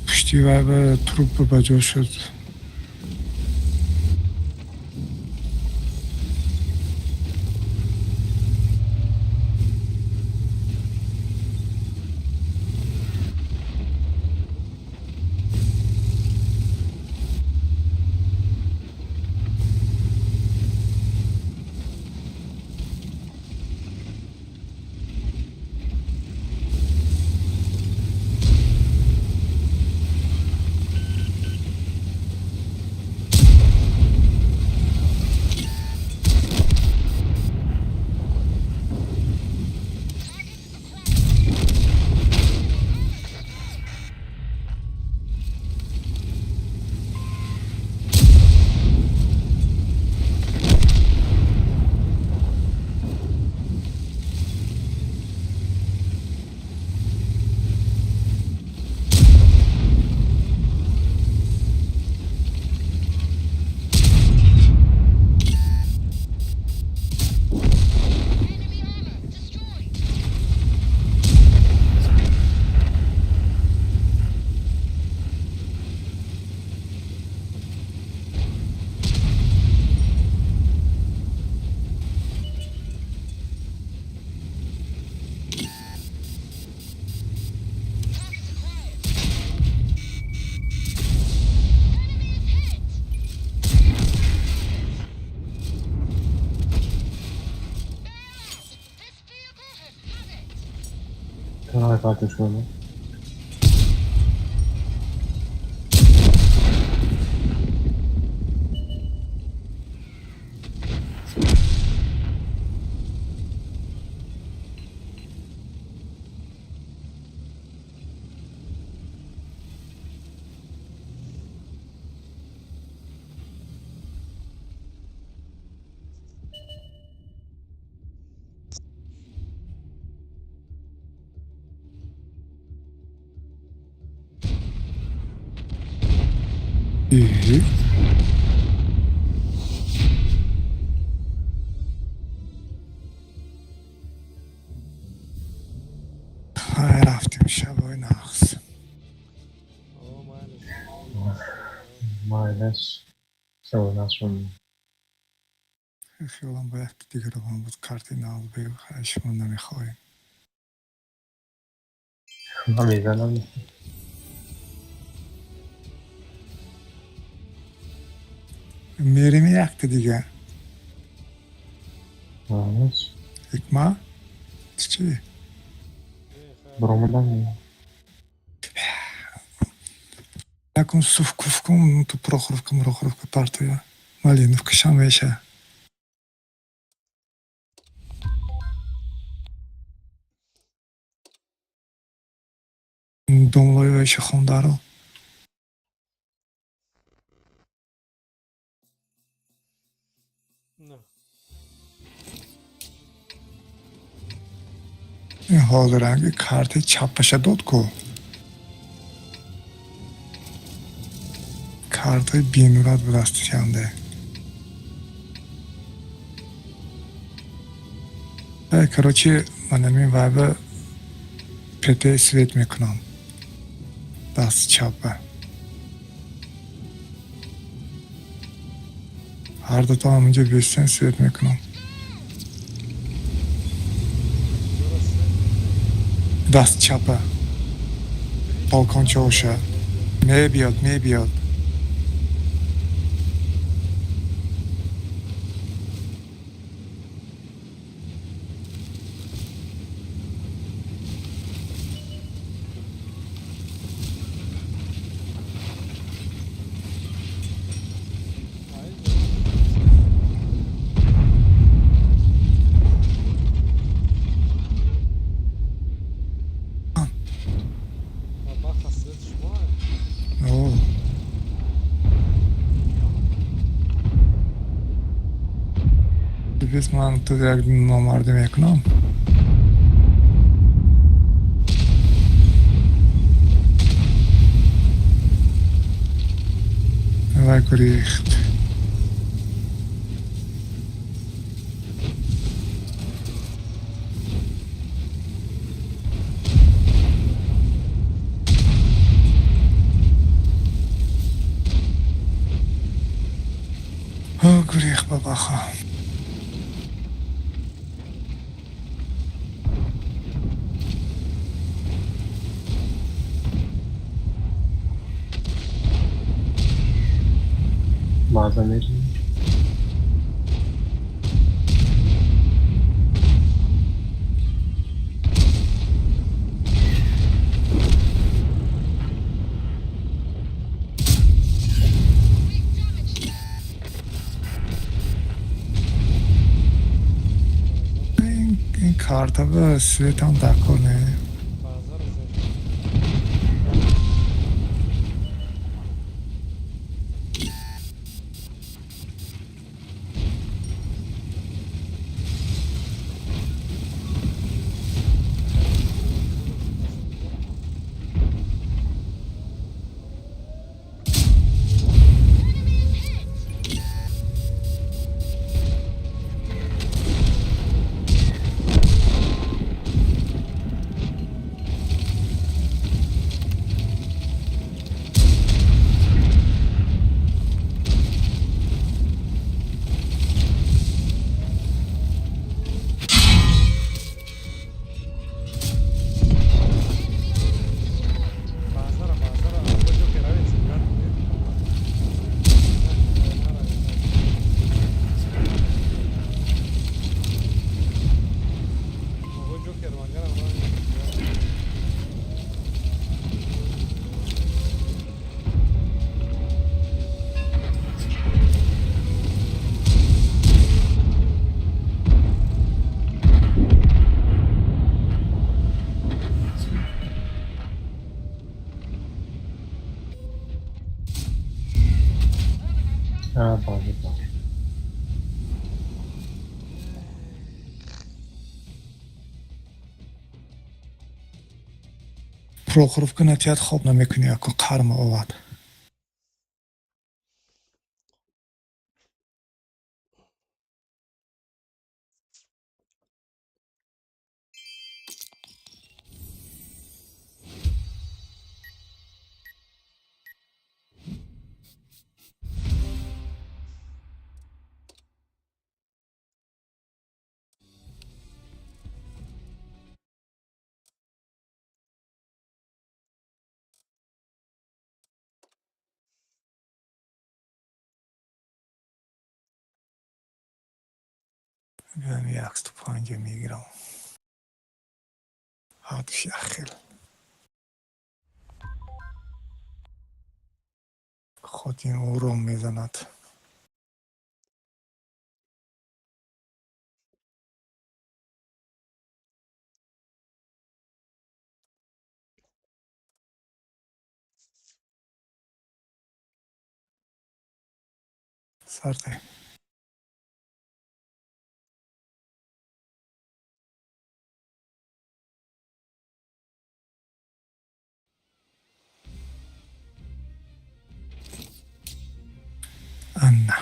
پشتیبان تروپ با جا شد.
قاطعش کنم. رفتیم شبای نقص. مایلش شبای نقص شون.
خیالم باید دیگه رو هم بود کارتینال بگو خواهشمون نمیخوایم.
من میزنم.
میریم یک دیگه.
مایلش.
حکمه؟ چی؟
برامدن
نکن صف کف کن تو پروخروف партия. Малиновка веша. Домлой веша хондаро. این حاضرنگی کارت چپش داد کو. کارت بینورات به دستش آمده. Короче, من وایب پته سویت میکنم. دست چپه. هر دوتا همونجا بیستن سویت میکنم. دست چپه. بالکن چوشه میبیاد
بابا خاصیت شما
اوه بیس من تو یک نامرده میکنم و گریخت گریخت بابا خواه
Bazen veririm.
این کارتا به سویت هم دکنه
بازار
Ha, pardon.
Прохоровка на тяд خواب نمیکنی اکو قرم آواد بیایم یک تو پنجه میگیرم حدش اخیل خود این او رو میزند سرده Anna.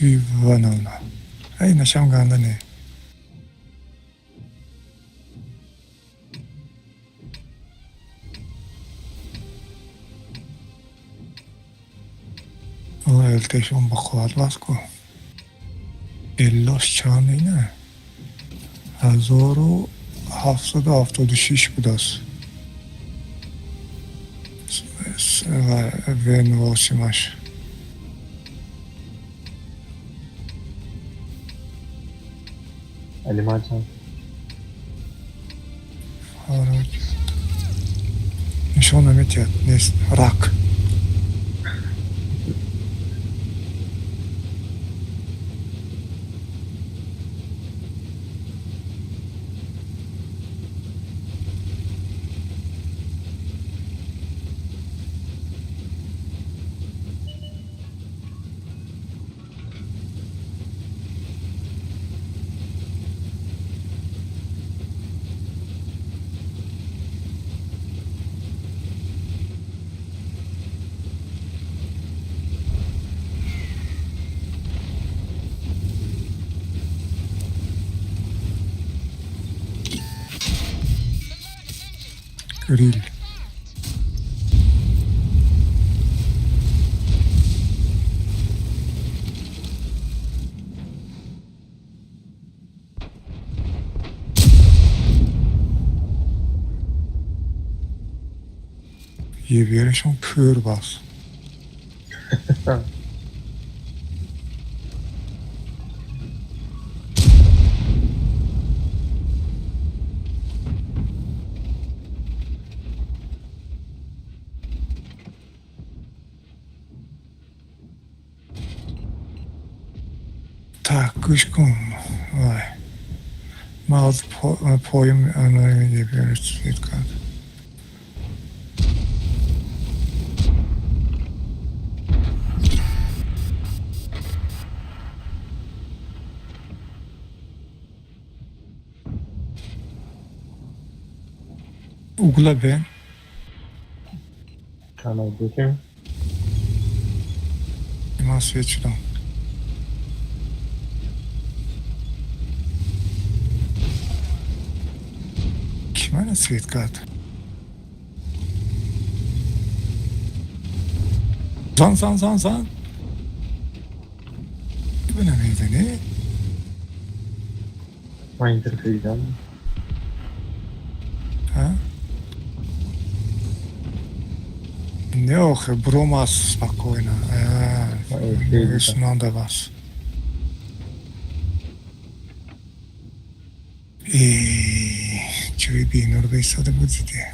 Ivanovna. Hej, nasham ganda ne. التشون با خواهد باز کن. الاش چند اینه. 1776 بود است. V08 masz.
Animacja.
Вроде. Еще наметят. Есть рак. Гриль. Jeberisch kör bas. Так, кышком. Vay. Bazı poem anlayı yapıyoruz. Dikkat. Ugla ben.
Kanal bakayım.
Nasıl geçiyorum? Kime ne svetkat? Zan. Bu ne meydanı?
Майнкрафт.
Ha? Не ох, Бромас спокойно. Już do was. Чего би Норвейса да будете?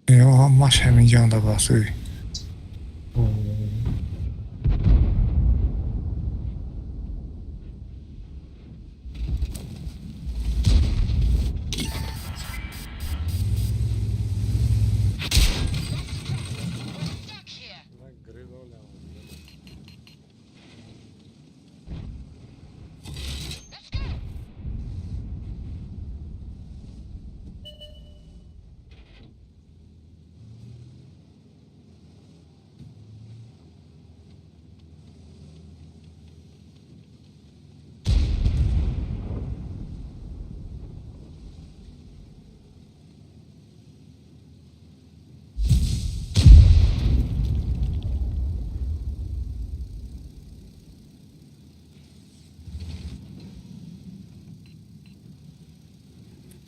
Ja, masz hemen da basıyor.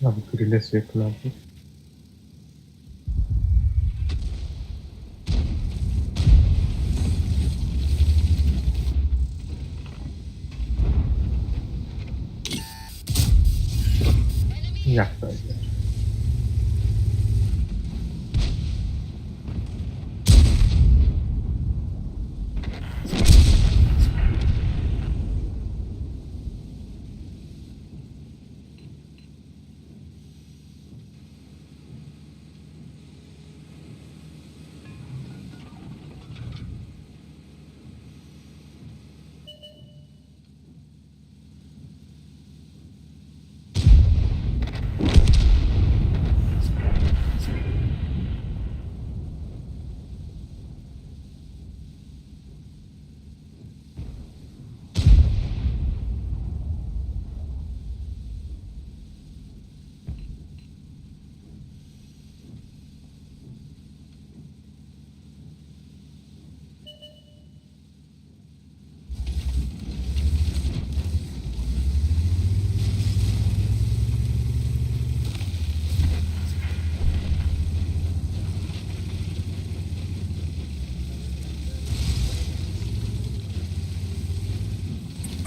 Abi Grilles yakın abi. Yak bence.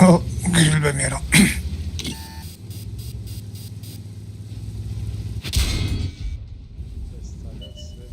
Oh, grill beğeniyorum.
Pistolet, svet.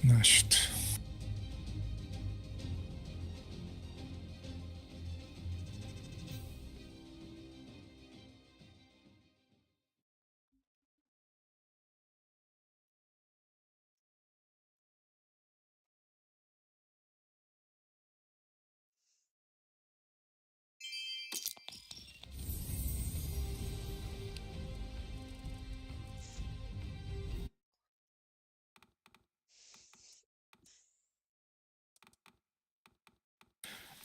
Значит.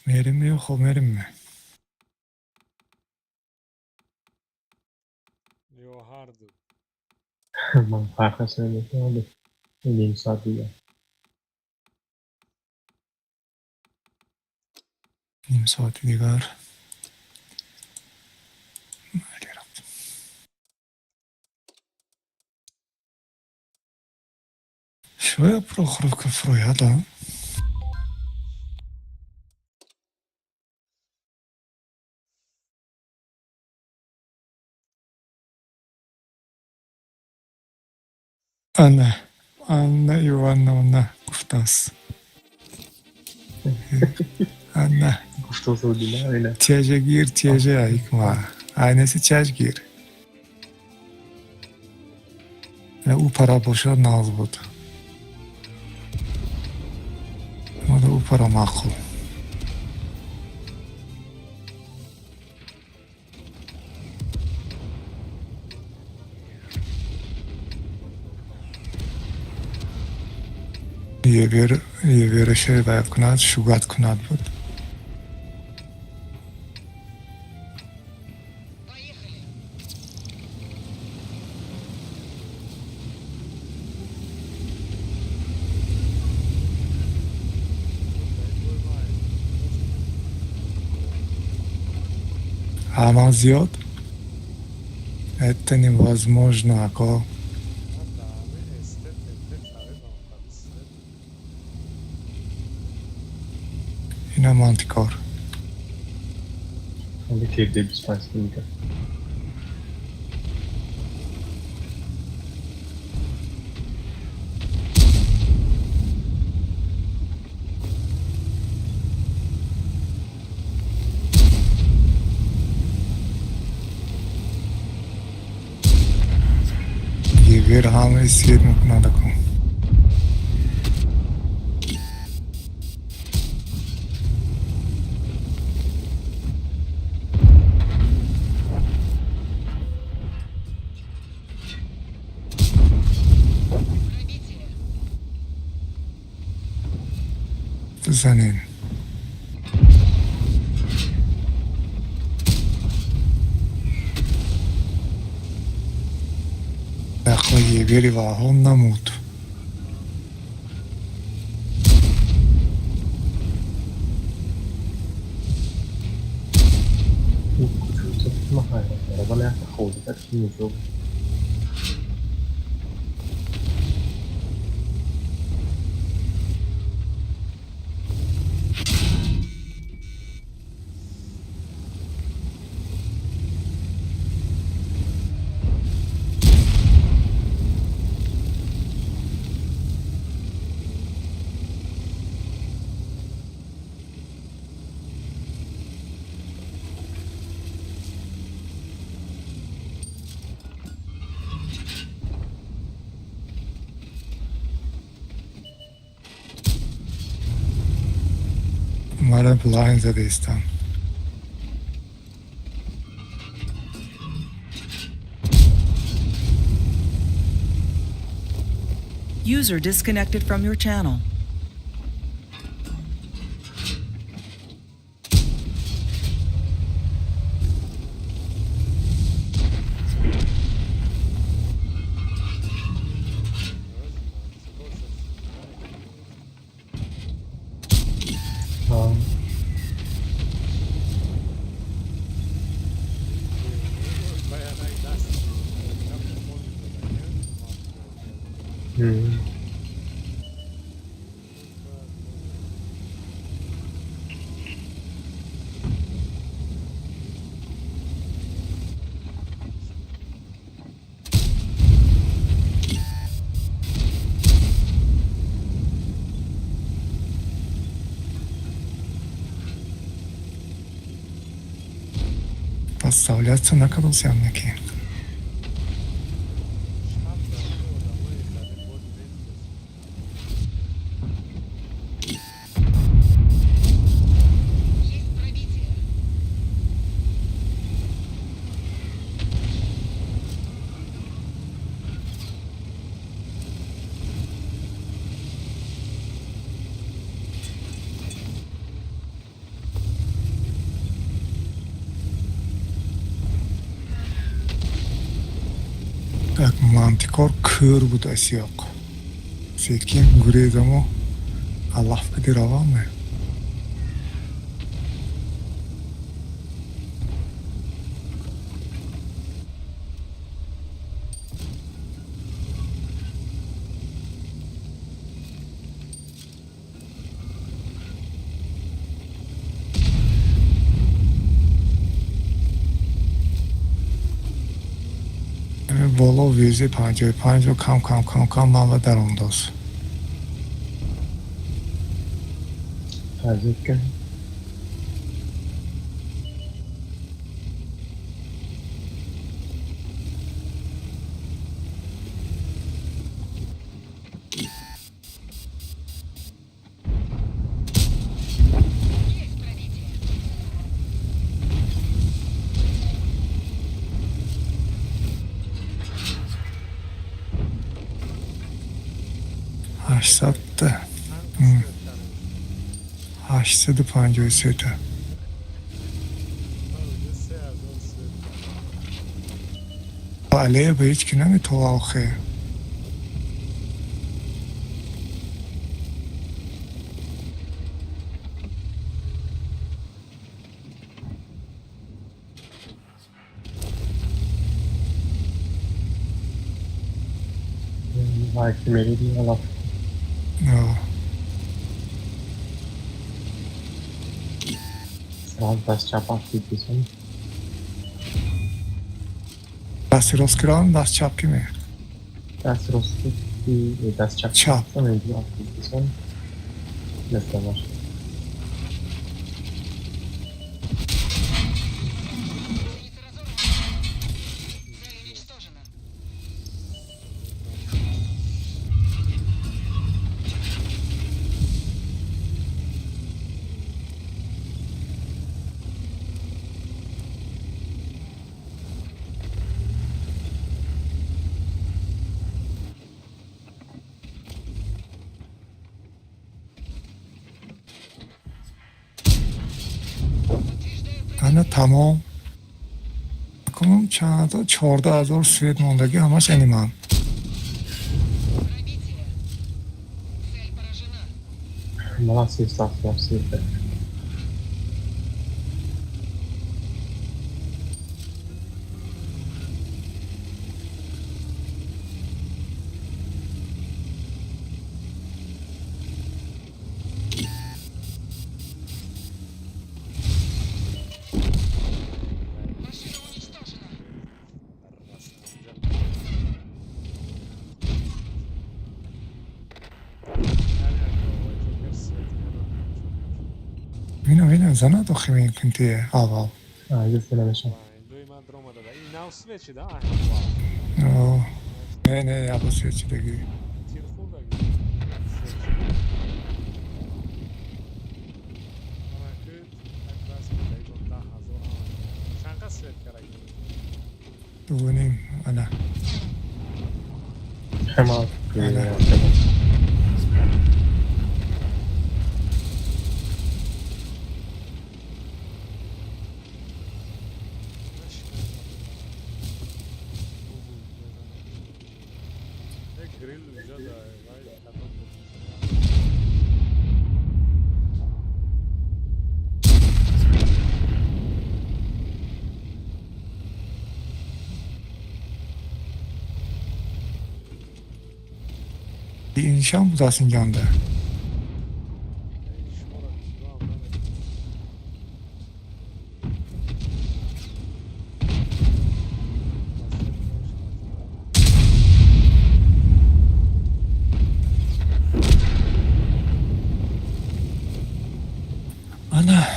Merim mi yok, Ömer'im mi?
Yo hardu.
Ben farka söyledim abi. 50 saat uyuyor.
نیم ساعت دیگر شوية بروخرج كفرويادا أنا يوانا گفتاس أنا
Guftoz öldüler öyle.
تيجي gir تيجي ayıkma aynesi çeş gir ve o para boşa naz bud ama da o para makul یه ویرشه باید کند شوگت کند بود Ама зиёд это невозможно, ако ина мантикор.
Abi kedi bir spice değil.
свет надо кон. بزنین نخواهی بری و هم نمود
ما هاي ربنا يحفظ تكفي نشوف
مرا بلاین زده ایستم
User disconnected from your channel.
Подставляться на колосянники. Так, мантикор көр بود اسیاق فکر گریدمو الله بدی روامه بالا ویزی 55 رو کم من و در انداز
تازه کن
هشتصد 853 تا علیه به هیچ که نمیتو آخه
Hakimleri bir yalan. Sraz dast چپ اکتیو بزن.
دست راست کران دست چپ کیمه
دست راستی دست چپ
چپ
اینجا اکتیو بزن. مثل باشه.
همه تمام کنم چند تا 14,000 سوئد موندگی همش انیمم.
Молодцы, ставьте все.
Vino zanato chimi kunti aval.
Если навешал.
ایناو سویچی دا
Ne yabo seçidegi.
تیر خورد چند قصد سویت کرد
Duvunim ana.
حمار.
گریل اونجا داره
Bir inşan budasın yanında. Ana.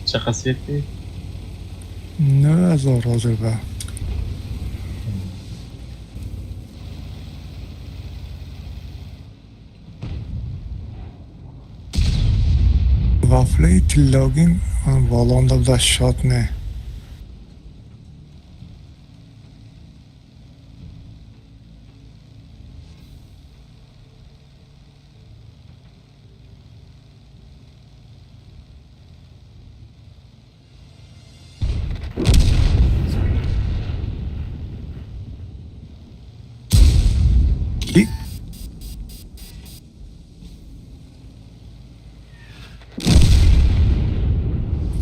چه خاصیتی؟
Ne azar hazır be. Wafle tillagin valanda da şat ne?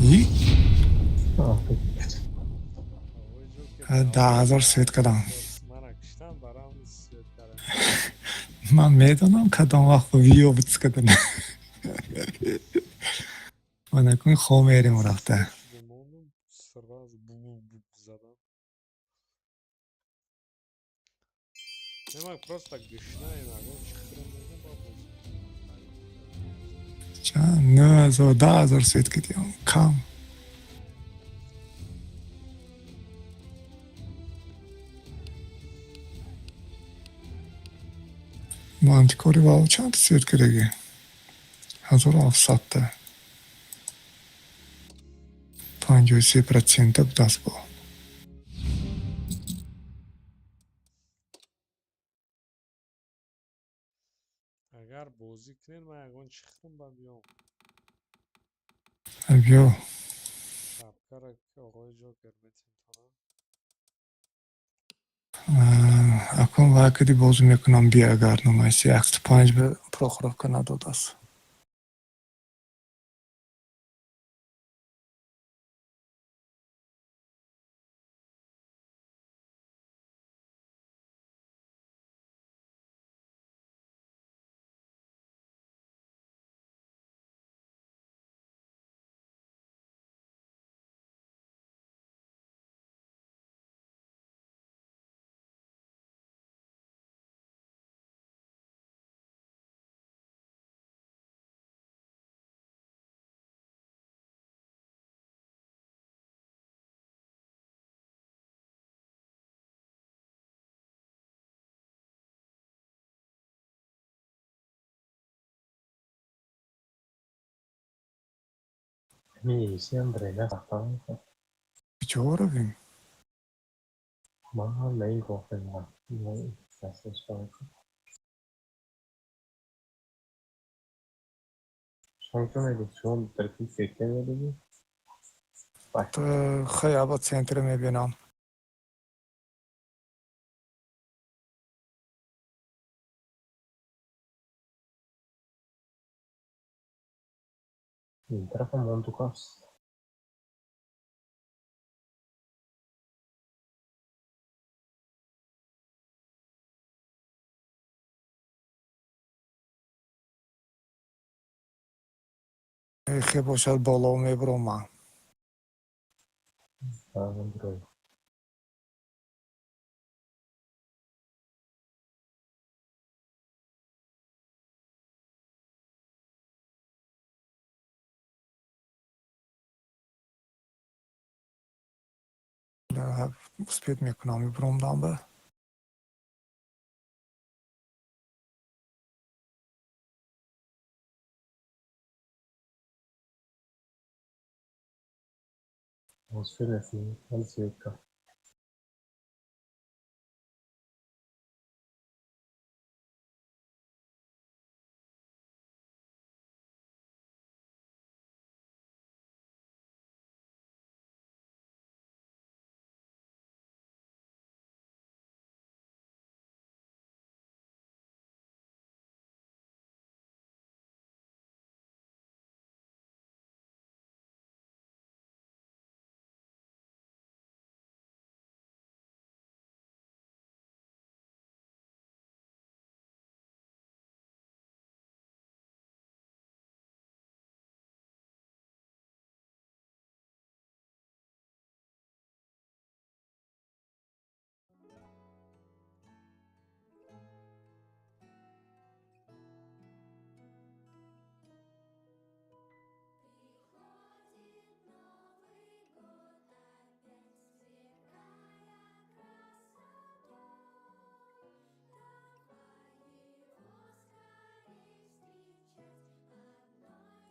İyi. 10,000 سوئد کردم. من میدونم کدام وقت ویو بتسکدن. من اکنون خومیریم رفته. چند 9,000 10,000 سوئد کردیم کم. Mantikori var çanta siyet keregi. Hazır afsatte. 53% بدست با.
اگر بازی کنین من اگه چیخرم با بیام
بیا.
شبکر آقای جوکر بتیم
اکن وقتی بازی میکنم بیا اگر نمایسی اکست 5 به پروخوراف نداد است.
Mi siempre la bastante.
کجا رویم؟
ما نمیگفتن ما دستش کنیم. Sonuçta neydi? Şu an trafik beklemiyordu mu? Bak.
خیلی سنتر میبینم.
این طرف هم مونتوکاست.
خیلی باشد بالا میبرم من.
Tamam, buraya.
успеть میکنم میبرم دنبه.
Atmosfer assim, não sei, cara.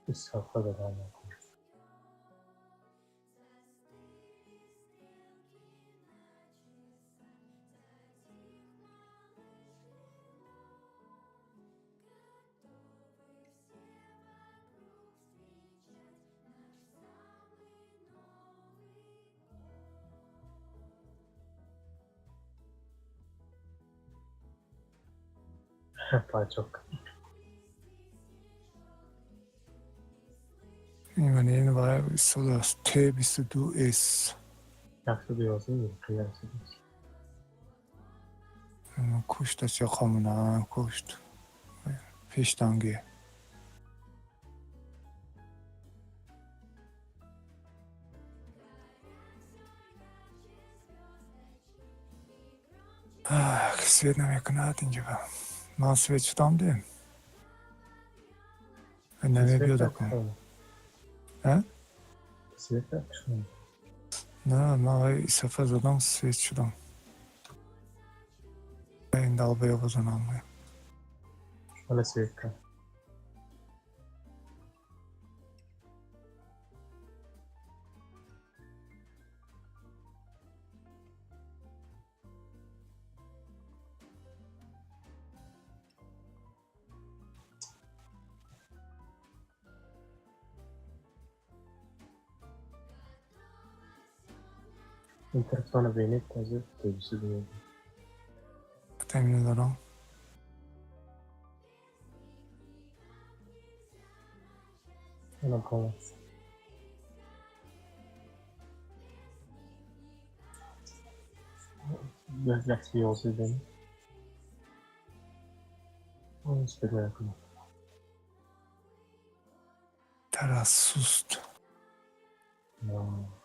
İsrafla da devam ediyor. Çok.
این این وای سودا تی 22 اس.
Yaxşı duyuyorsun, kıyarsınız.
کشت چه خامنه کشت. پیشتانگی. Свет намекнет اینجا. من свет شدم دیم. نمیبیاد کنم.
Свет yakışmıyor.
نه من این صفحه زدم سویت شدم. این دلبه بزنم.
Şöyle свет kal. Interfona beni taze tepsi duyuyor.
تمین دارم.
Ona kalmaz. Biraz yaxşı yolsuz beni. Onu istedim yakın.
Teraz sust.
No.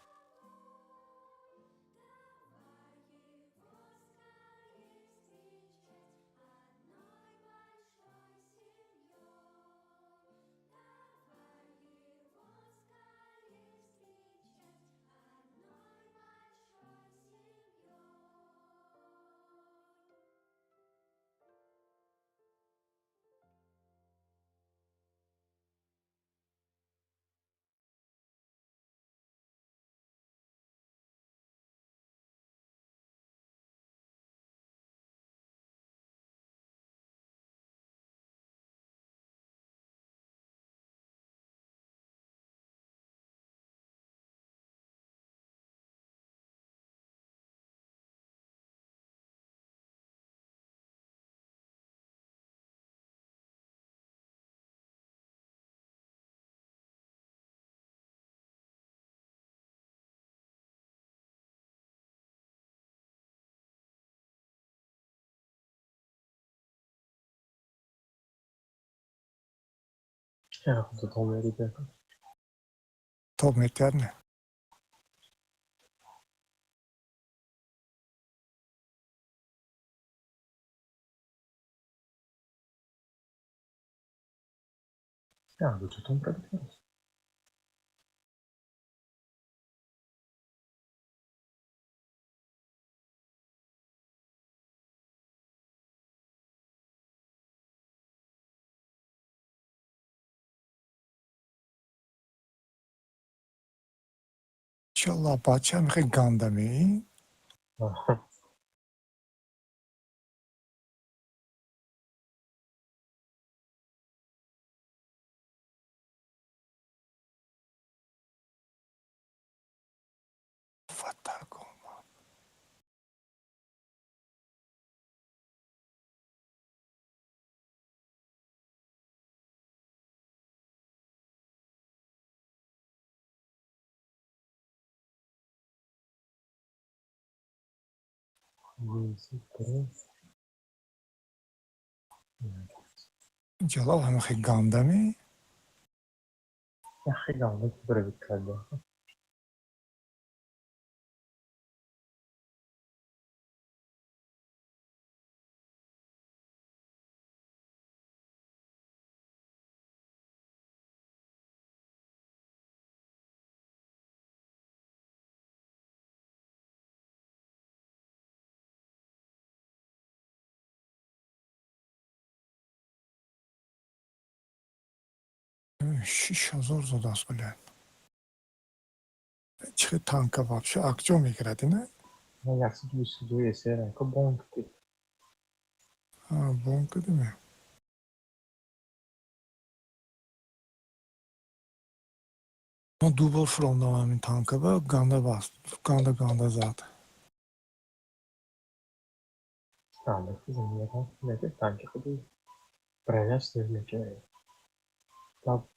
Ja, dat is onweer.
Top meter.
Ja, dat is het onweer.
İnşallah bача михе гандами. Фатако. İnşallah mихе гандами.
Ja, ik ga niet proberen.
Шиша зор задас, блядь. Че танка вообще? А кто играет, не?
Ну, я сиджу и серия. Как бонг ты.
А, бонка, да? Ну, дубл фром на вами танка, ба, ганда бас. Ганда зад.
А, да, ты заметил. Нет, это танки ходи. Проверяешь, что измечает. Там,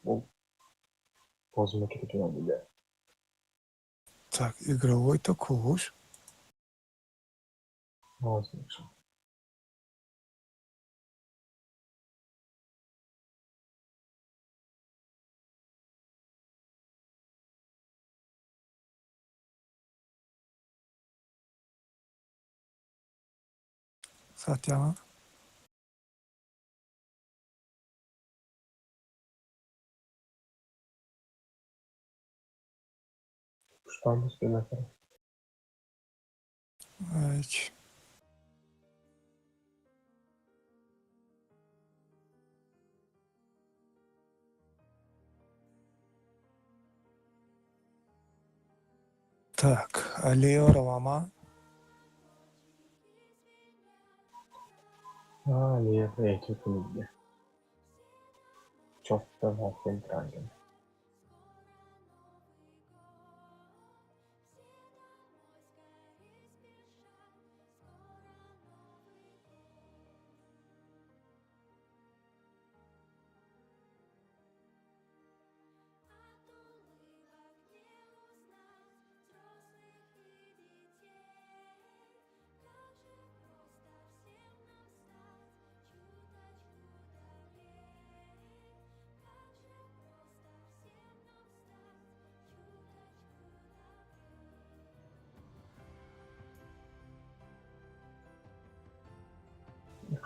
позмечу, что надо делать.
Так, игровой-то куш.
Возмечу.
Сатьяна.
Что он успел это?
Айч. Так, Алио Равама.
А, нет, эти книги. Чёрт-то нахуй транген.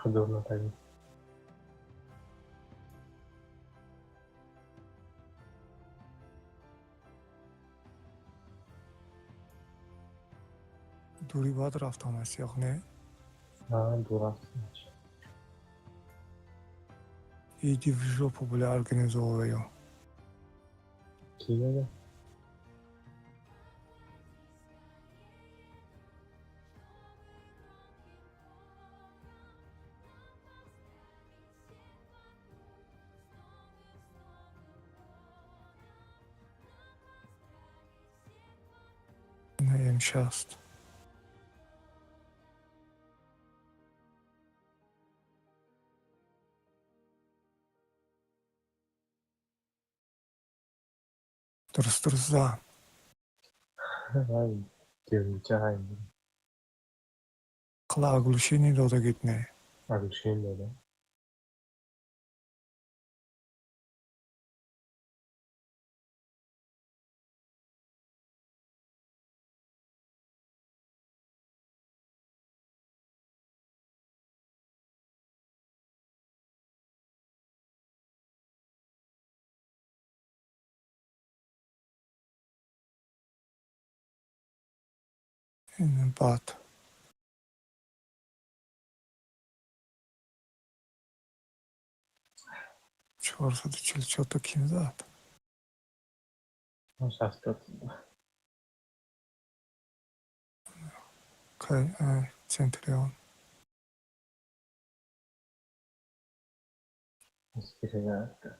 Ходовно так.
دوری باید رفتم از یاخ نه؟
Дурак.
Иди в жопу, бля, организовываю.
Киеве.
Наем часто. Дұрыс,
Ай, девчачай.
қыла оглушение дода кетіне.
Оглушение, да?
این باد 444 تا kim زد؟
60
Centurion.
ispirata.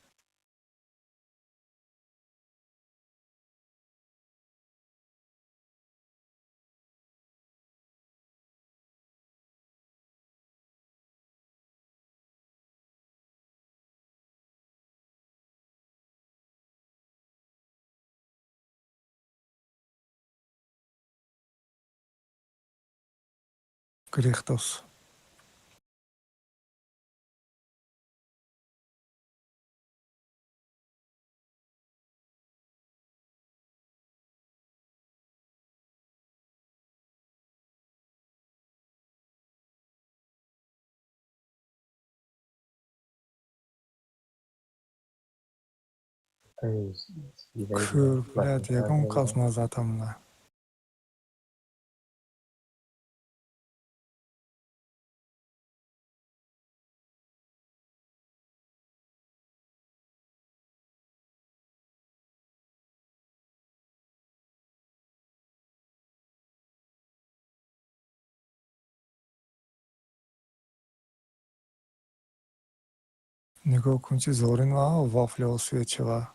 Grichtos. Kür, блядь, ягон казна там на. نگاه کن چه زورین و وافل освечила.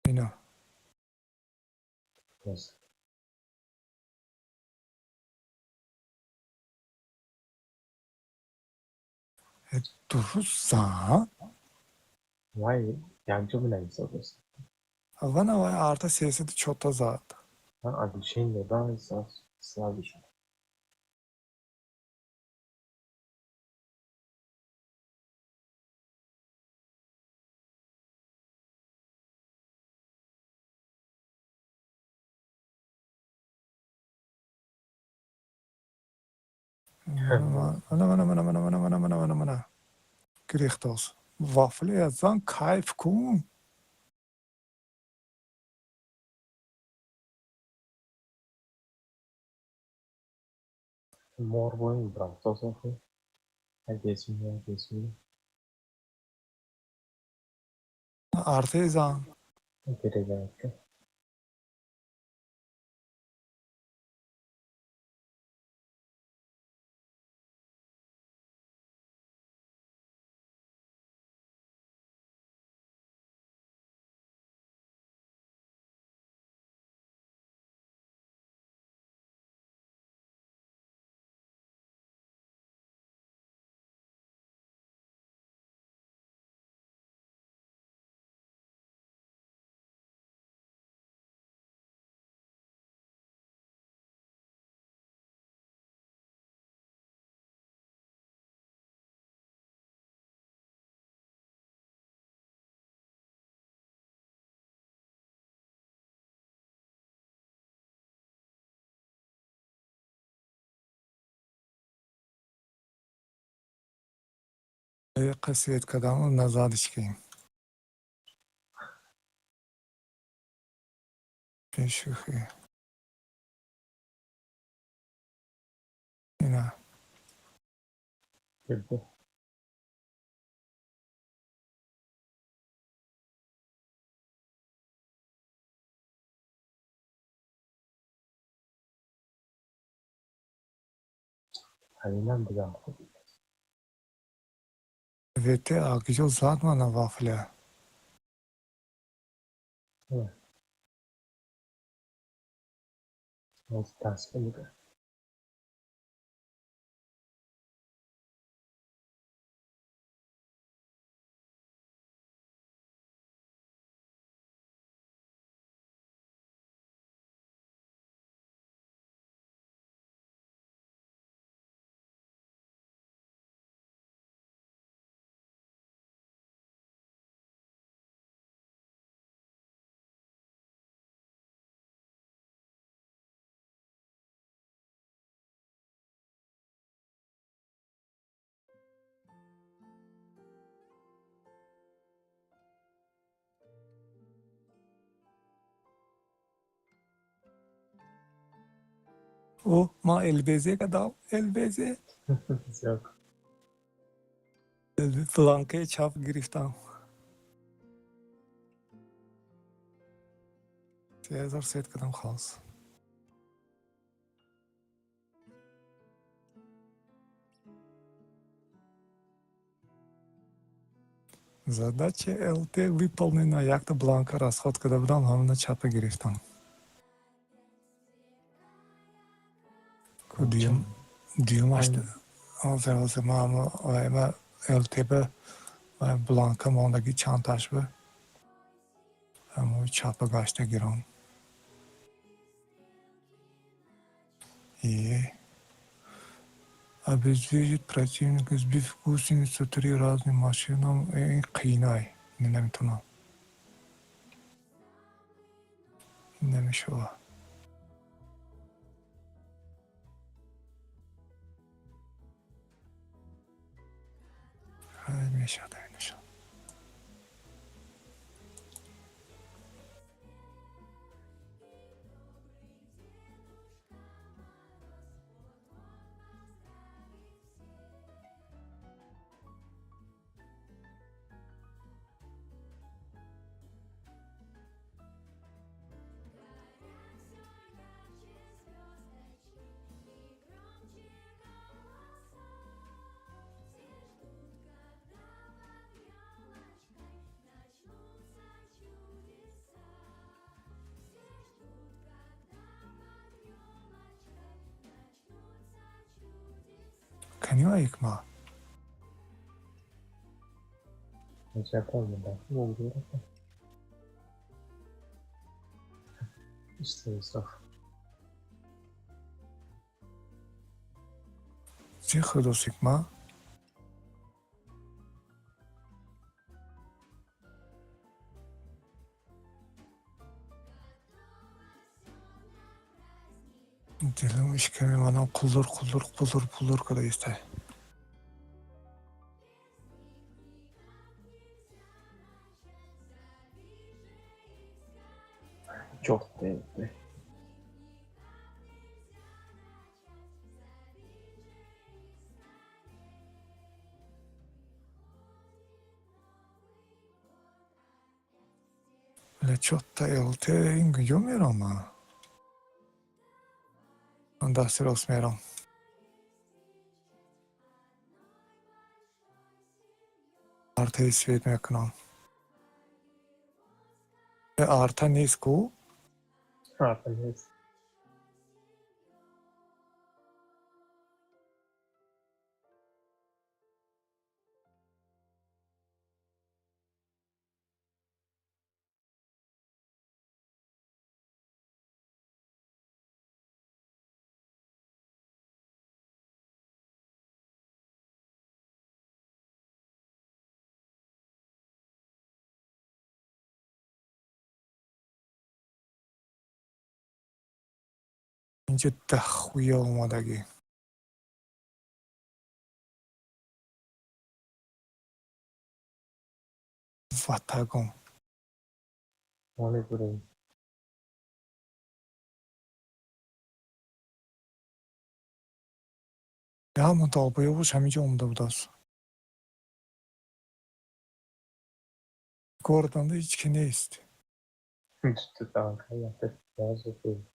اینا درست زد.
Vay yancı bile izliyoruz.
اول نوای arta siyaseti çok da zad.
Ben adı şeyin de daha esas sınav düşün.
Mana. Grichtos. Wafel yazan kayf kun.
Mor boyun bırak. Tosofu. Geçmiyor.
Artezan.
Gelecek.
قصیت کدام نزادش کیم. شوخی. اینا.
Girdi. Halinden bir daha.
Vete akıcı zat mana wafle.
Evet. Nasıl tasvir ediyor?
او ما البزه کدام البزه
زیاد
فلانکه چپ گرفتم 3000 ست کدام خلاص Задача ЛТ выполнена. Як-то бланка расход когда брал, главное чапа грифтом. Дюйм açtı. O zaman ama LTB blanka mondaki çantaş bu. Ama çapa kaçta giron. И обезвредить противника, сбив гусеницу 3 разным машинам и қинай. Нетонам. Немешова. Мешада, мешада. Канилайк ма.
Japon'da da olduğu da. İşte israf.
Тихо до сигма. Dilim işkemi bana kuldur kadar ister.
Çok değerli.
Лечотта ЛТ инг юмерама. Андастерос мерам. Арта свет мекнам. Арта ниску.
Artık
اینجا ده خویا اومدگی واتگم
mole burayı.
یا مطابقه باش همینجا اومده بود از گردنده هیچ که نیست
Tuttu kanka yaptık. Biraz yapıyoruz.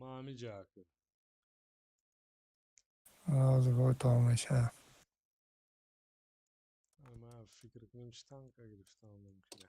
ما همینجا کرد.
آزگاه تا میشه.
من فکر کنم چه تانک گرفتم ممکنه.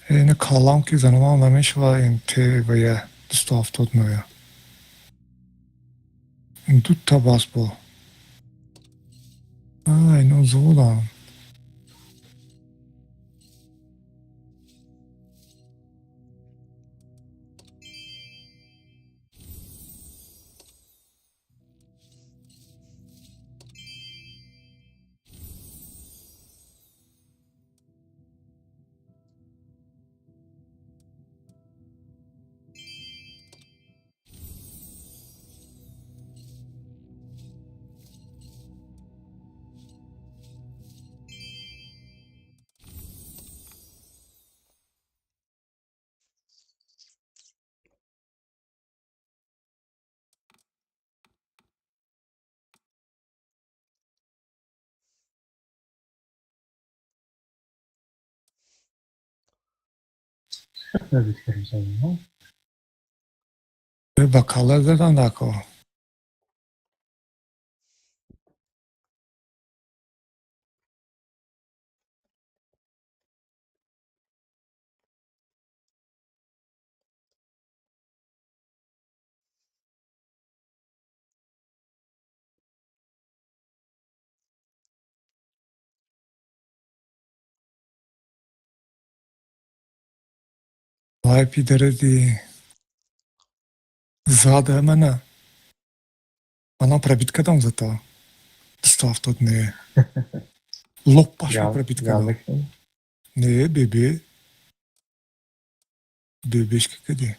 این کالام که زنم هم نمیشه و این تی و یه 279 این دو تا باز با اینو زودم به bakalar زدن دکو وای پیدره دی زاده منه Она пробитка там зато 270 не. Лопаш пробитка. Не, бебе. Бебешки къде?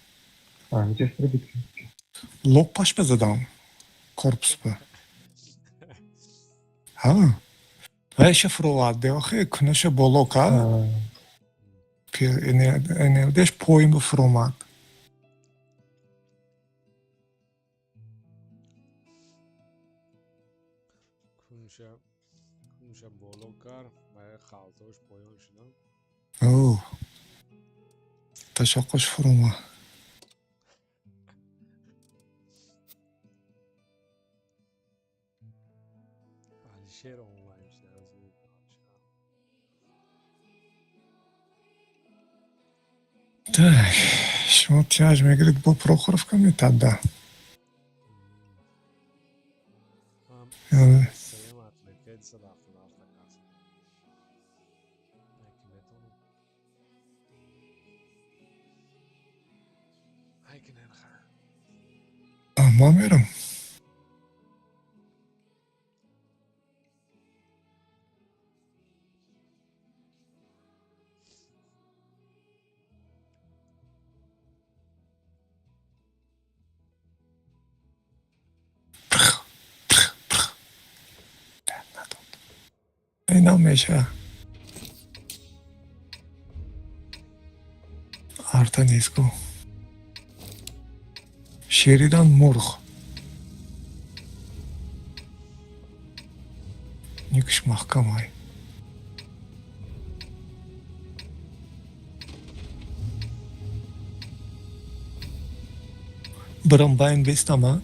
Hangi pробитка?
Лопаш бе задам. Корпус бе. Беше фроват бе, охе, кнеше болока. Еневдеш поим бе фромат.
کنشه بالو کار برای خالتاش پایان شدن.
اوه تشقش فروما.
Alişer online işte yazıyor.
Так, шмо тяж ме грид бо Прохоровка ми тада.
Sayım atlet sadafın arta kalsın. Hekimetoну. Haykinen ha.
Ama meram. اینا میشه Artanescu Sheridan Murg Никш Махкамай Брамбайн бест ama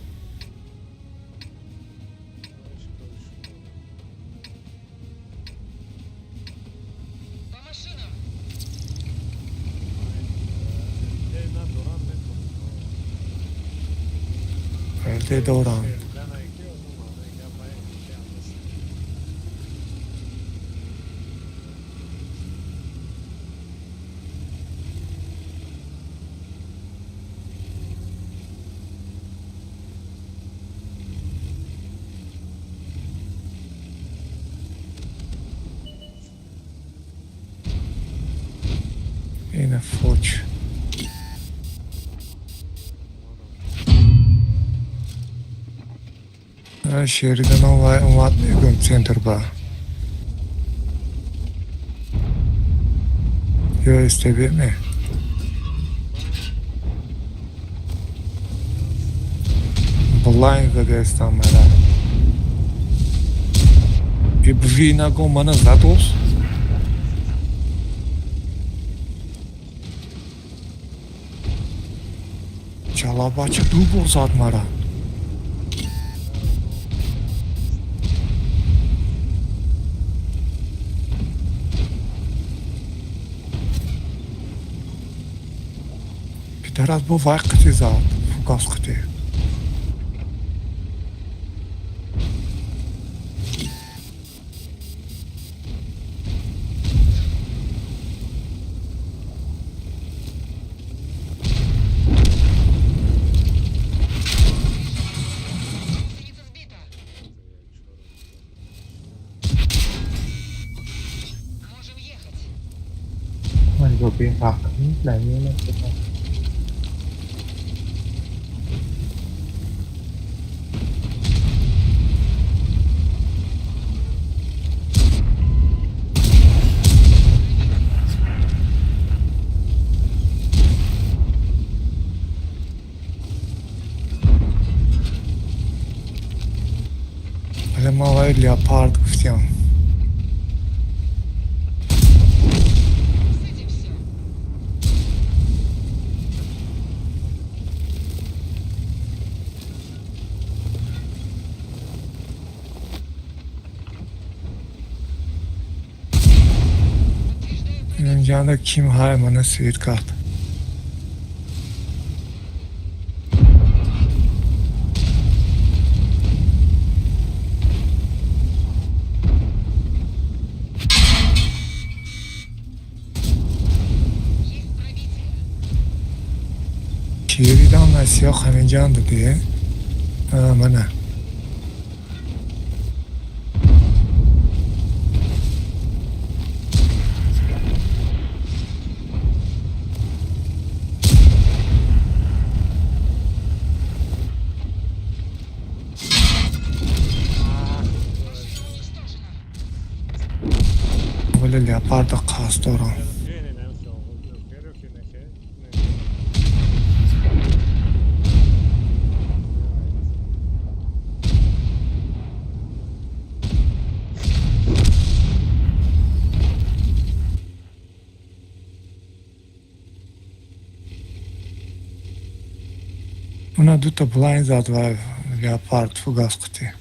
Elde Doran. Aynen Foç. Sheridan uvadnigon center ba. Yo STB mi? Blind zagestan mera. Vina go mana zatos. Чалабача дубл зад мара. Питерас бо вақти зад. Фугас қити.
Mình vừa bị phạt là như nó sẽ không.
Малай леопард всем. Yanında kim haymanı suikast. Şehirden Asya Hamican'dı diye. Mana. Böyle leoparda kastorun. Una duta blind zadva leopard fugas kuti.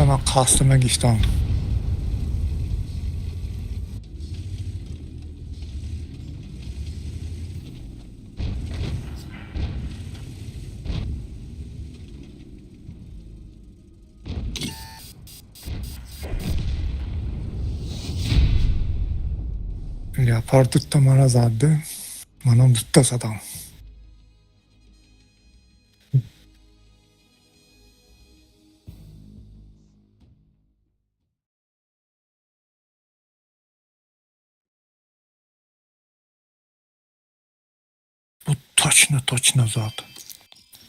Man kastıma giftan. Leopard tutta mana zaddı. Manam tutta satam. Bu точно зад.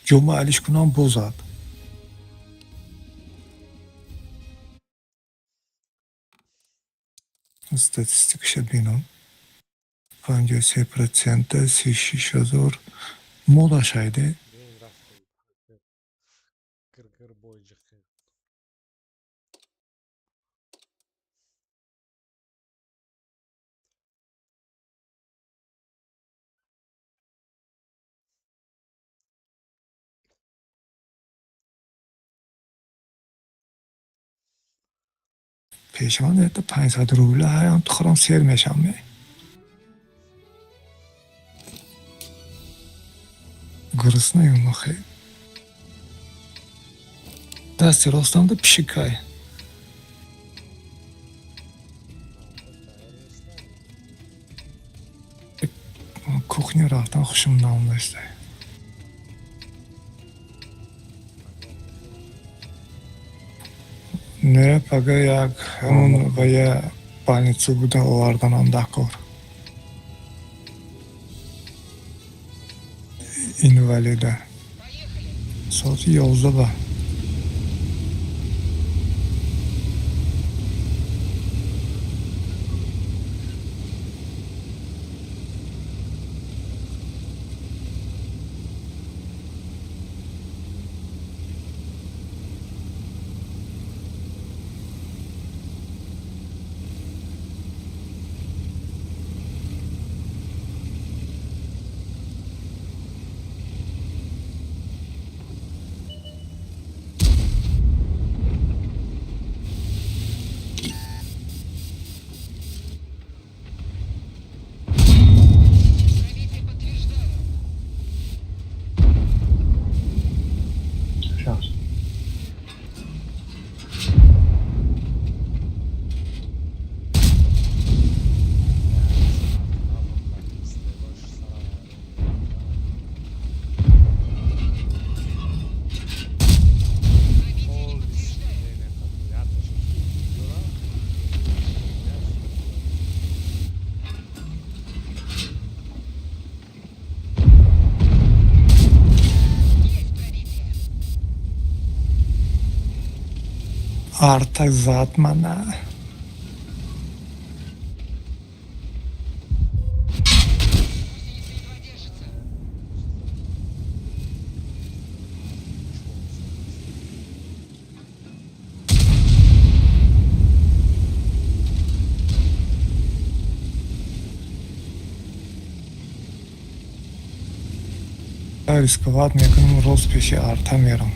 Жома алиш кунам бо зад. Статистика ще бинам. 53%, 6000 мода шайде.
Beyin rafting. Kırgır boycuk.
پیشمان تا 500 روبل هایم تو خرام سیر میشم گرسنه ام خیلی دست راستم da pişikay. Kuchnia رفتم خوشم نامداشته. نه پگه یک همون و یه پانیتسو بوده آوردنم دکار. اینوالیده. ساعت 11 به.
Şans.
Artık zatmana. Рисковать некому розписи артамером.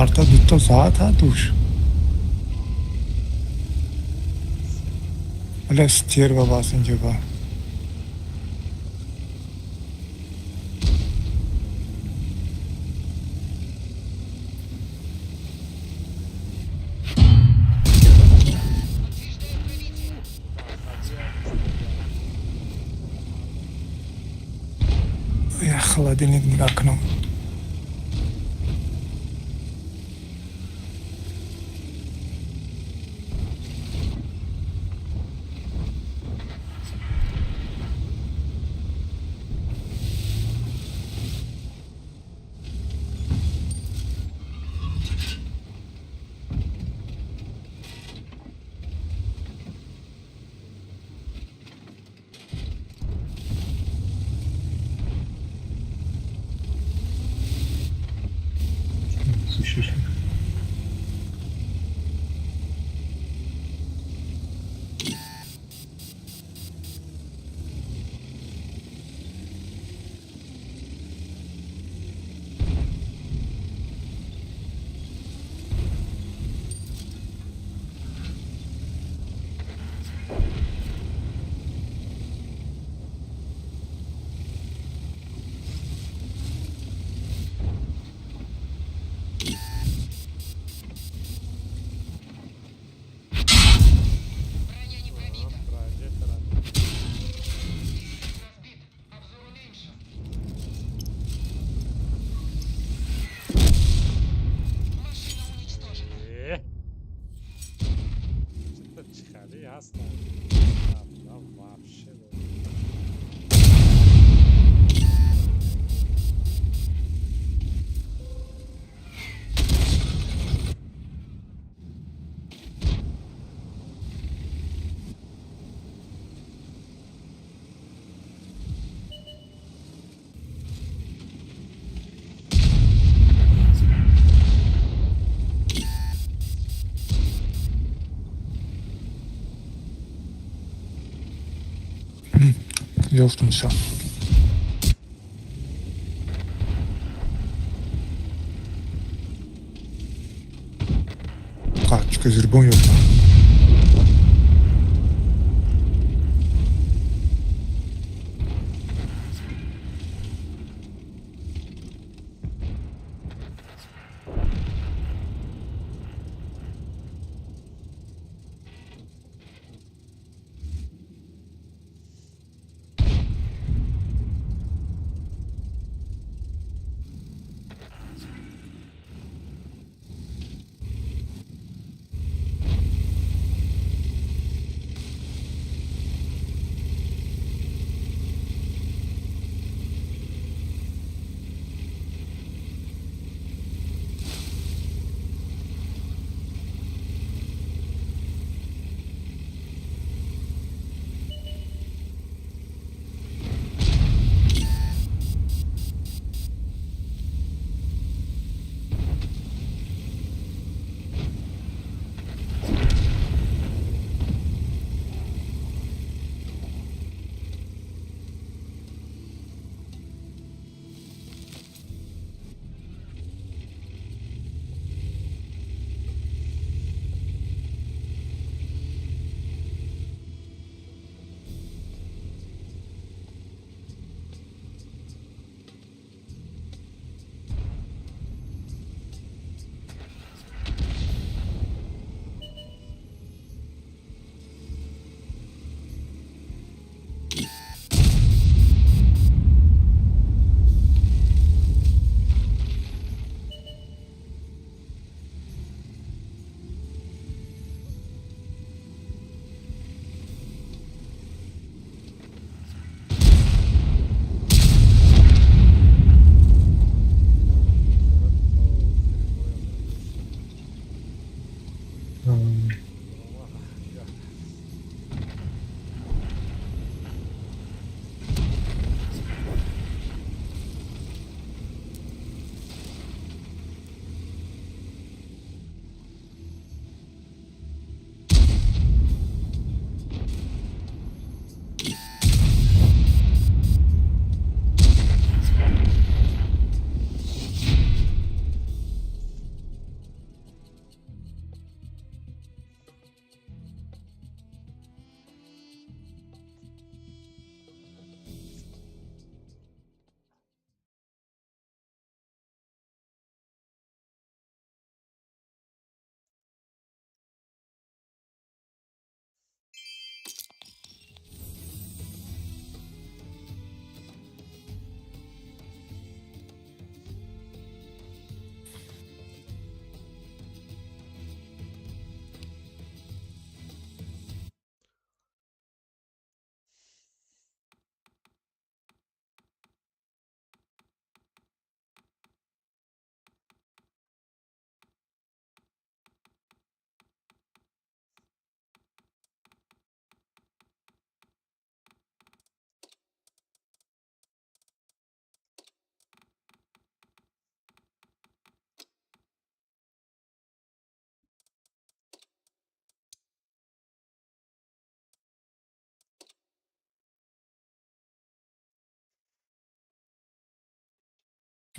Arta dutta zaten duş. Öyle steer basınca bak. Я холодильник не окном.
Слышишь?
ёфтунша. Качка зирбон ёфтам.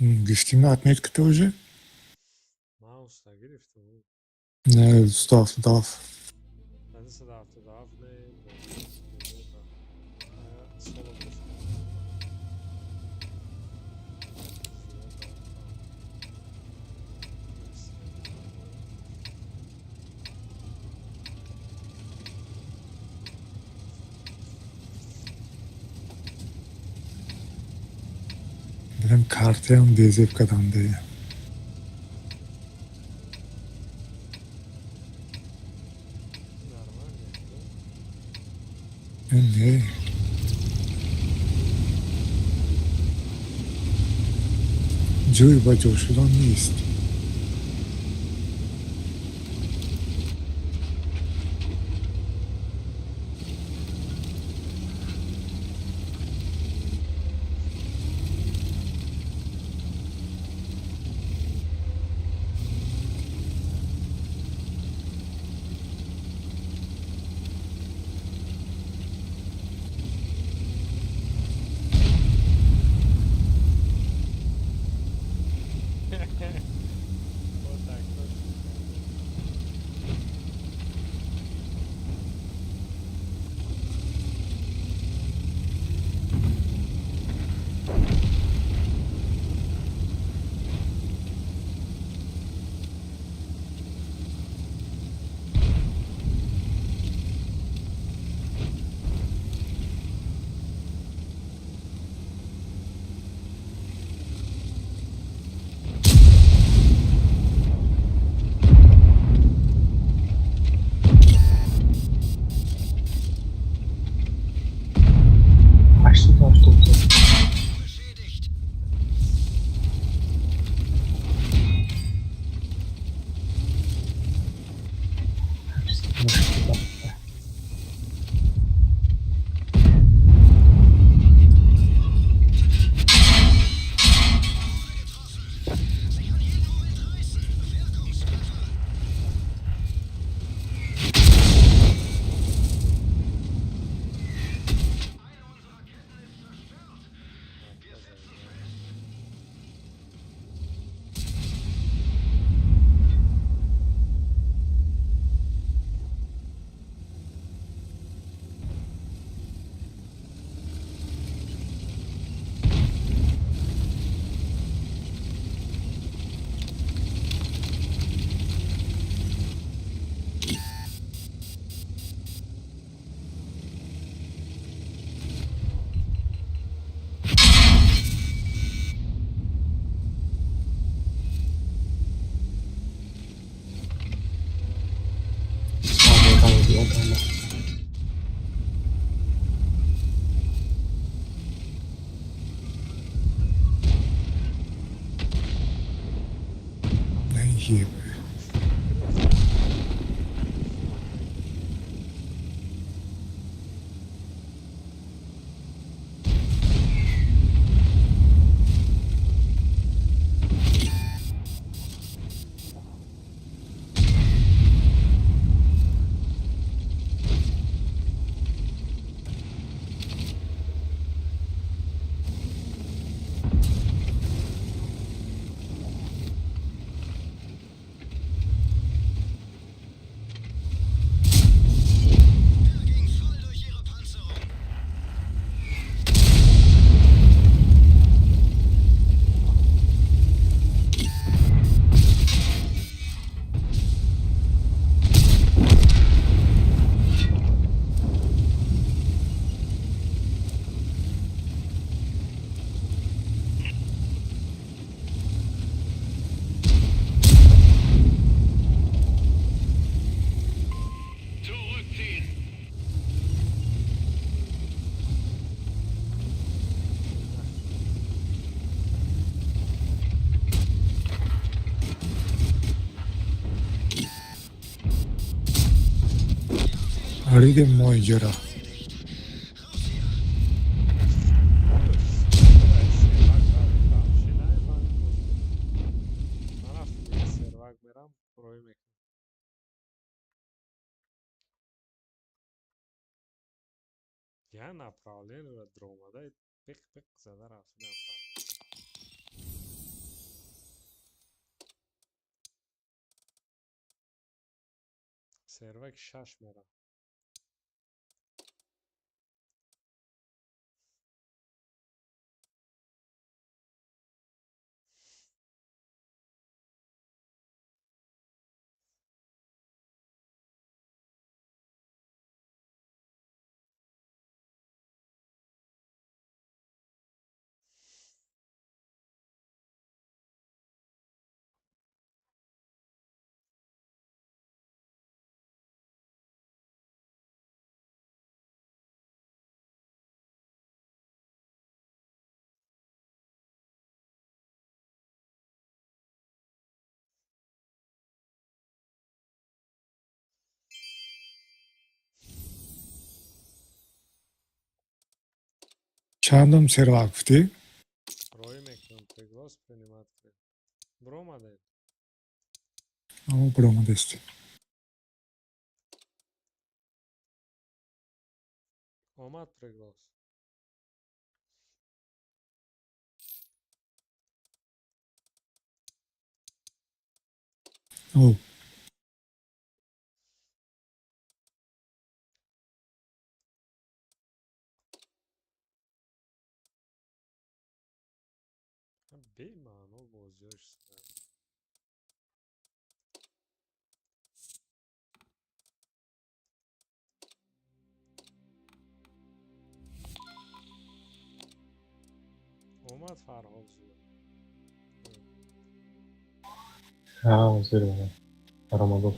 Гостима отметка-то уже?
Маус нагрифта بود.
Не, став.
من صدا 77 سولو بود.
Берем картам дезевкадан да. Не. جوی با جو شدن نیست. Ебать. Aride ماجرا
сервак берам, прой мекунам. Я направление дрома, дай пик-пик зада рафтидам. Сервак шаш мерам.
چندم سرواق گفتی؟
Прой мекунам, приглас принимать. Брома дай.
او برام دستی
Омад приглас.
او
Бемано бозёшься. Омад Фарҳод зуд.
ها زر رمضان.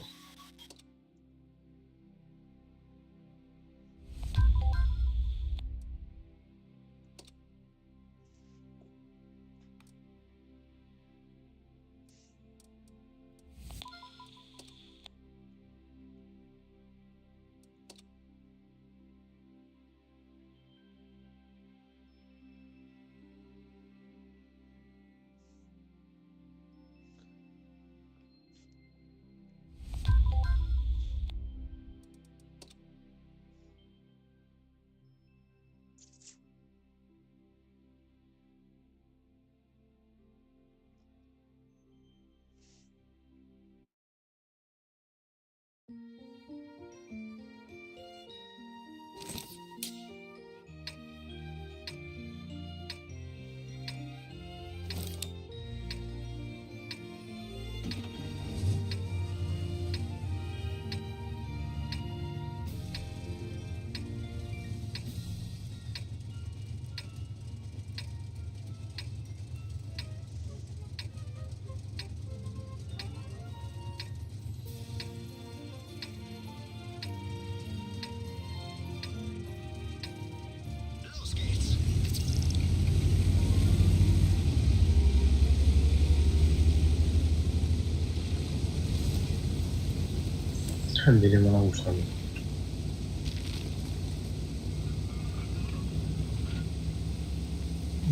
Dedim bana uçlandı.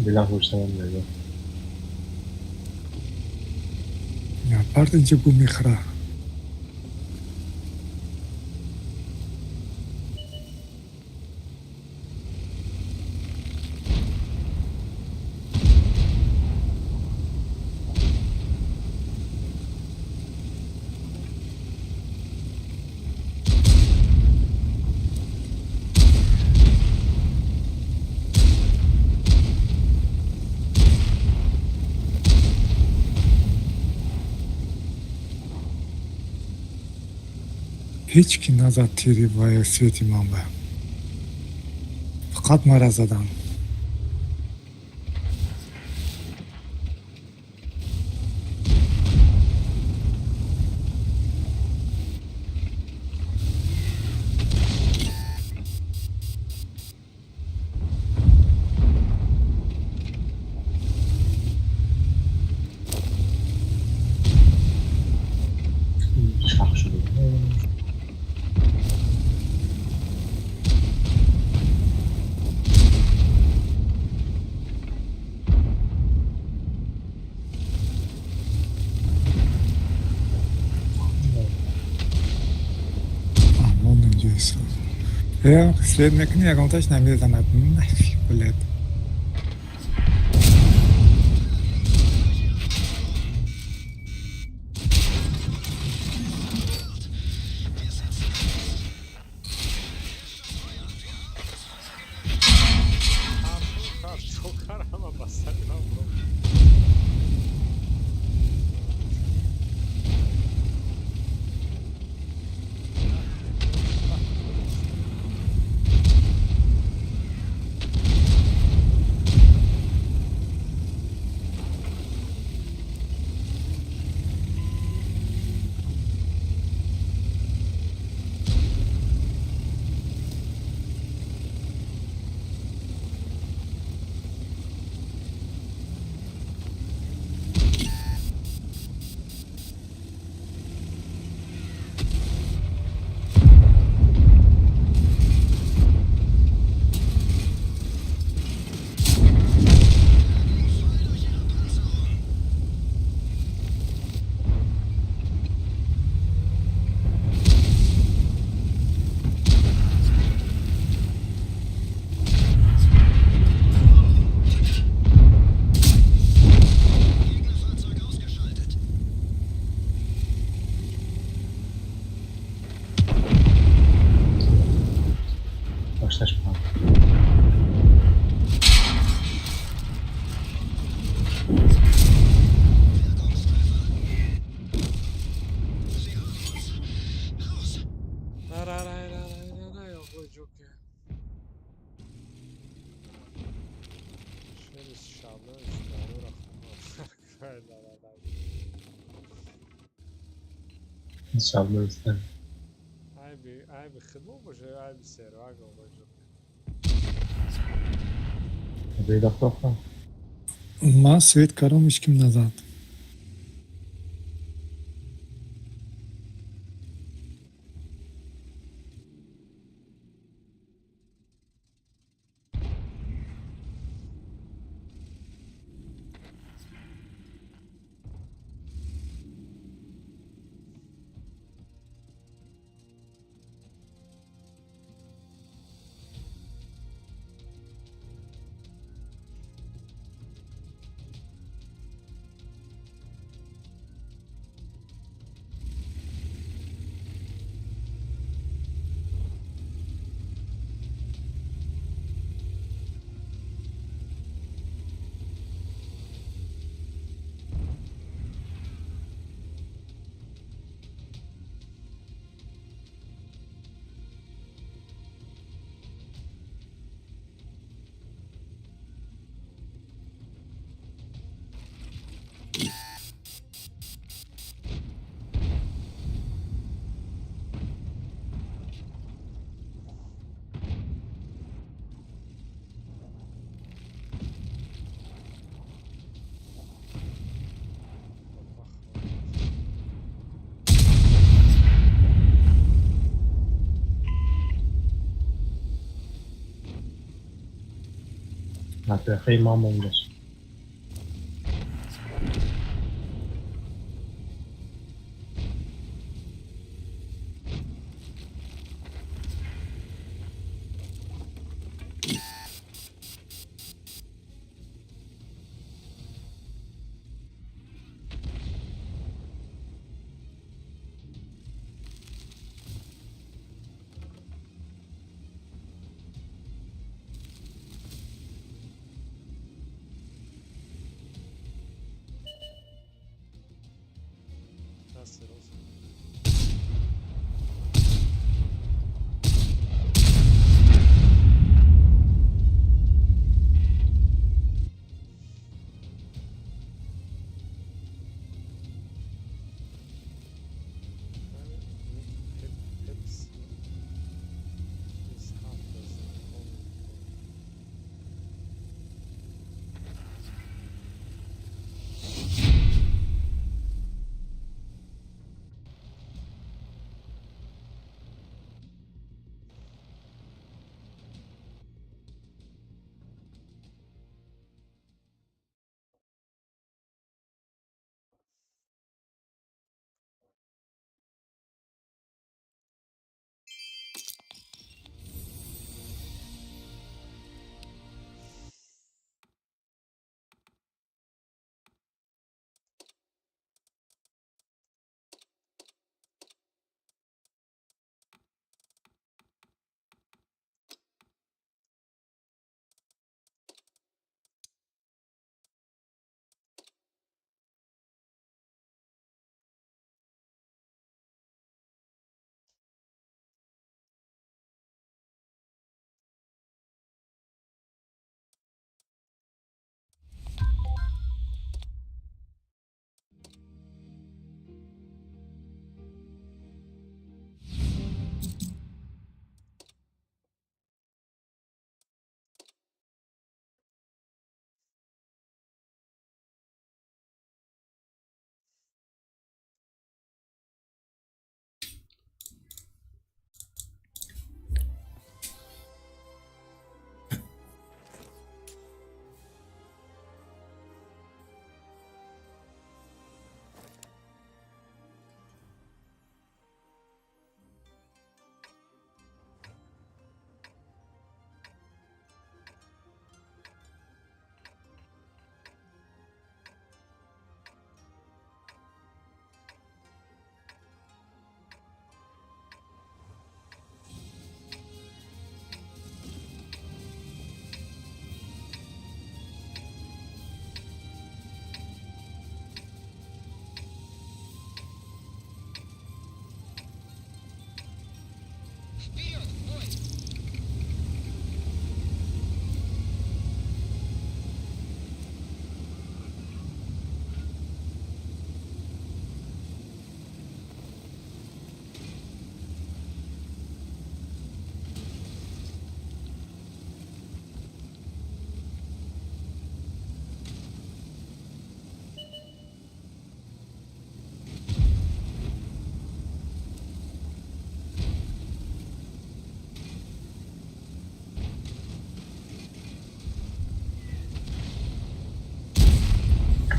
Bilah uçlamam dedi.
Yapar ince bu mihra. Hech kim nazar teri va Svetimon va faqat Marazadan.
Şahşırı.
Вон он здесь. Следная книга, он точно обязан нафиг, блядь.
Çok arama basar lan bro.
Başlaşma.
Ой, Джокер. Şöyle şallar üstüne uğraşmak.
İnşallah istedim.
Ay bir خدمة باشه ay bir servak olacak.
Bir dakika.
Ma Svet Karom hiç kim nazad.
حقیقی ما موندش.
دست راست.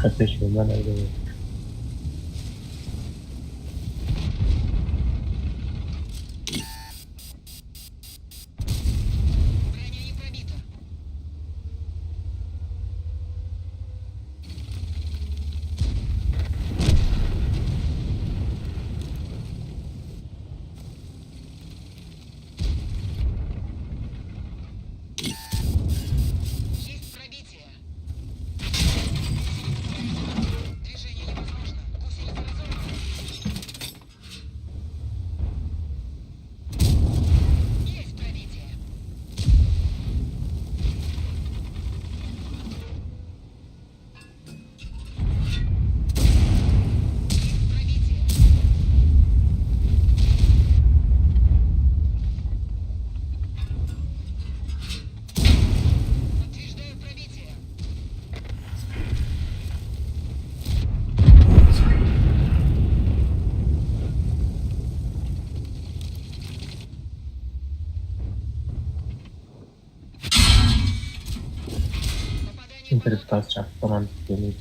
خطش به من اگه
Движение
репутация команд делит.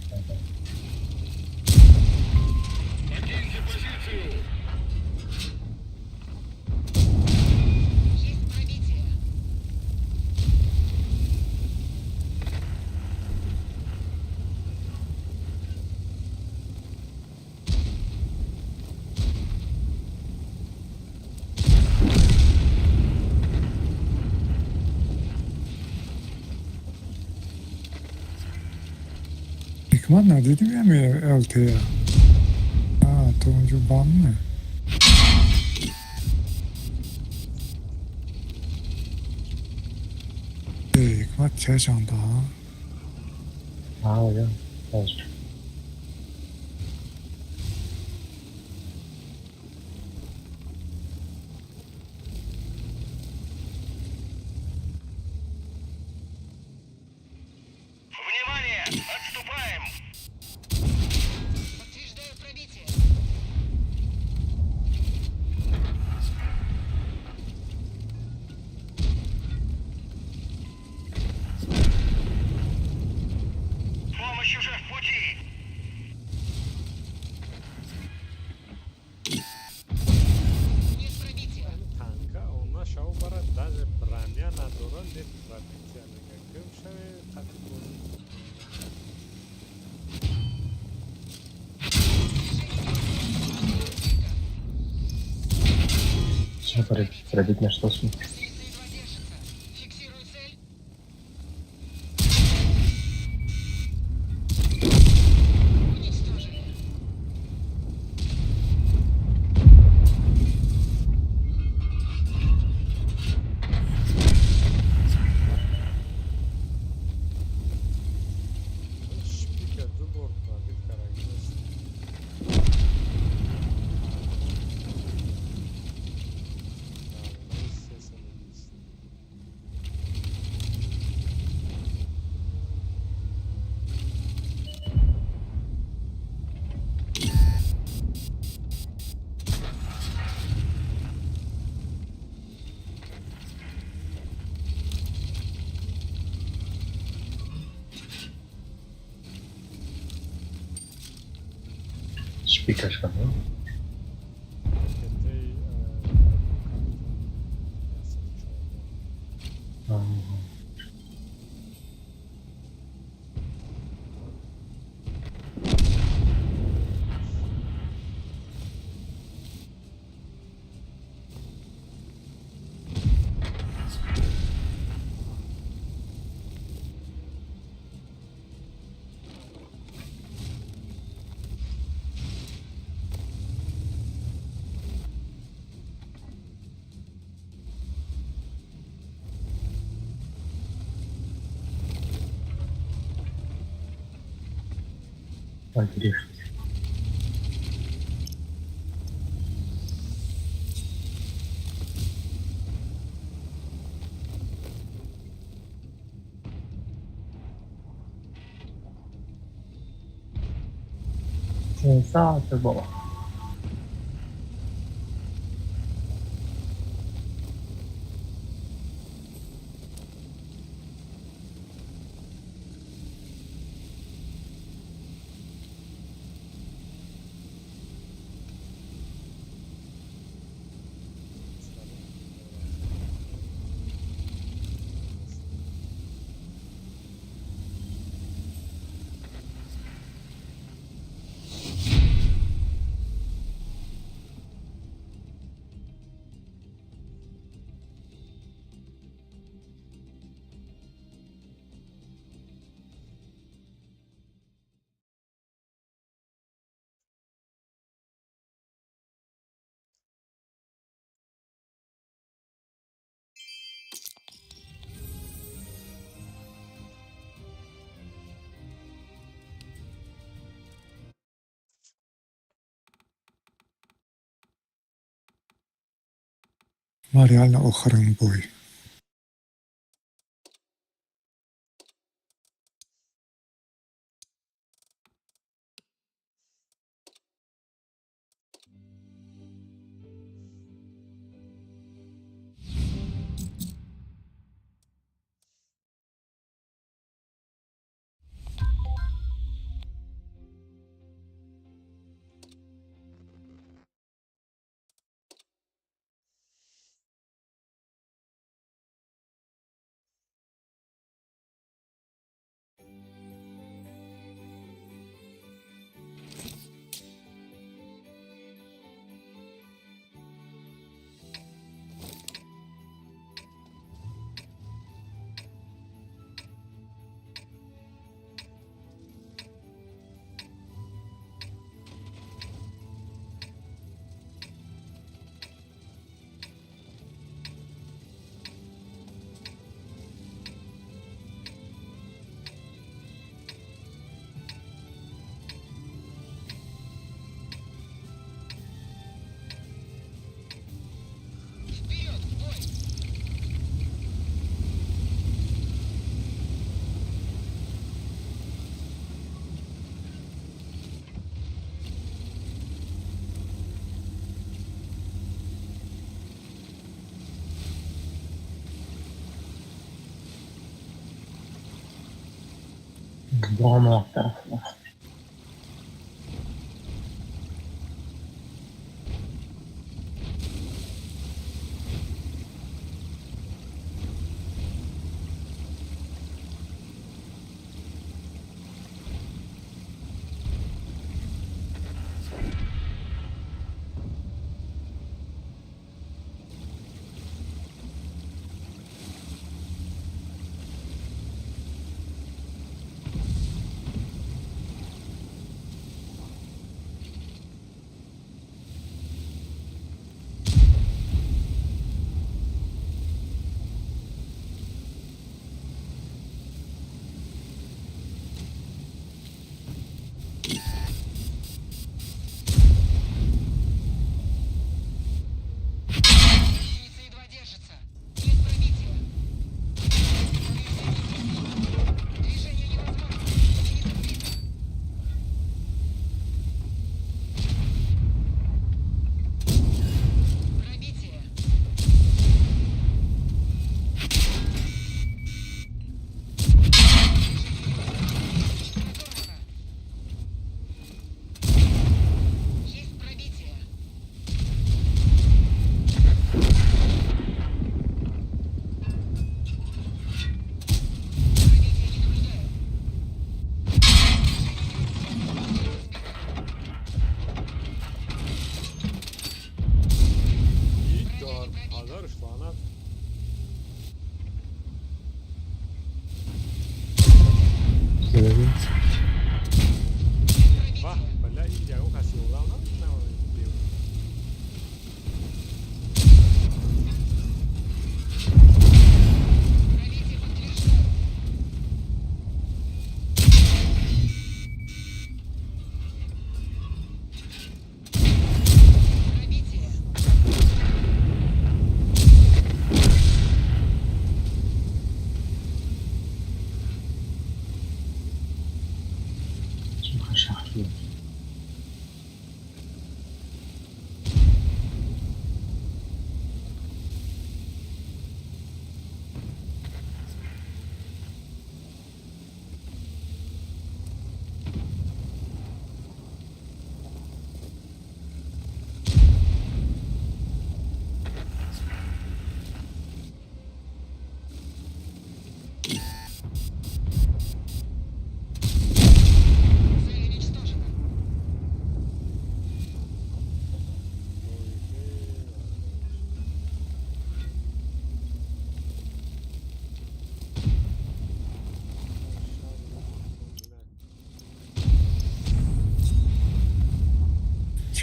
Hikmat ne dedim ya mi LT'ye? Ha, turuncu ban mı? Hikmat çeşan daha.
Ha hocam. Hayır.
Танка, ona şov bara даже броня надора не пробития никаким шаве категории.
Что пробить на что суть?
Шпика дубор пробит карагинес.
Шпика что? Антигриф. Sensato.
Ну, реально охрен бой.
Doğma tarafına.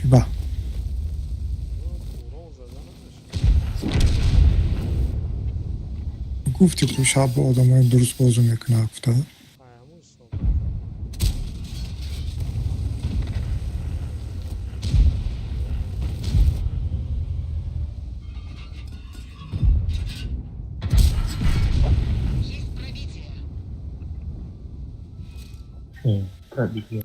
چیبا گفتی که شب با آدم های درست بازو میکنه افتاد
Пробитие.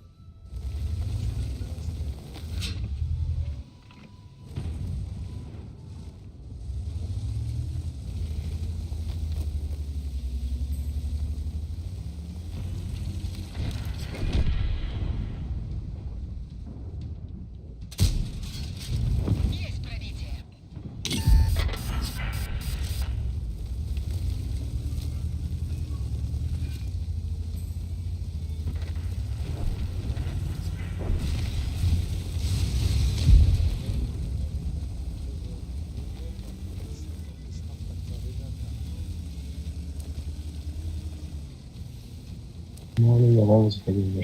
Ну, я вам заходил.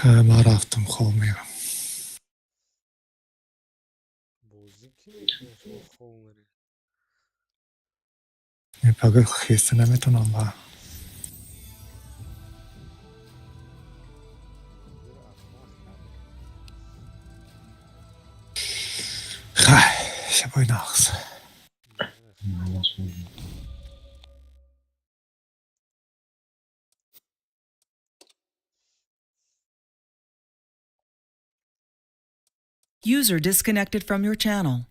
من رفتم خواب میرم.
بازی کی میکنه شما خواب میری؟
پگاه خیسته نمیتونم با. خیلی شبای نقص.
User disconnected from your channel.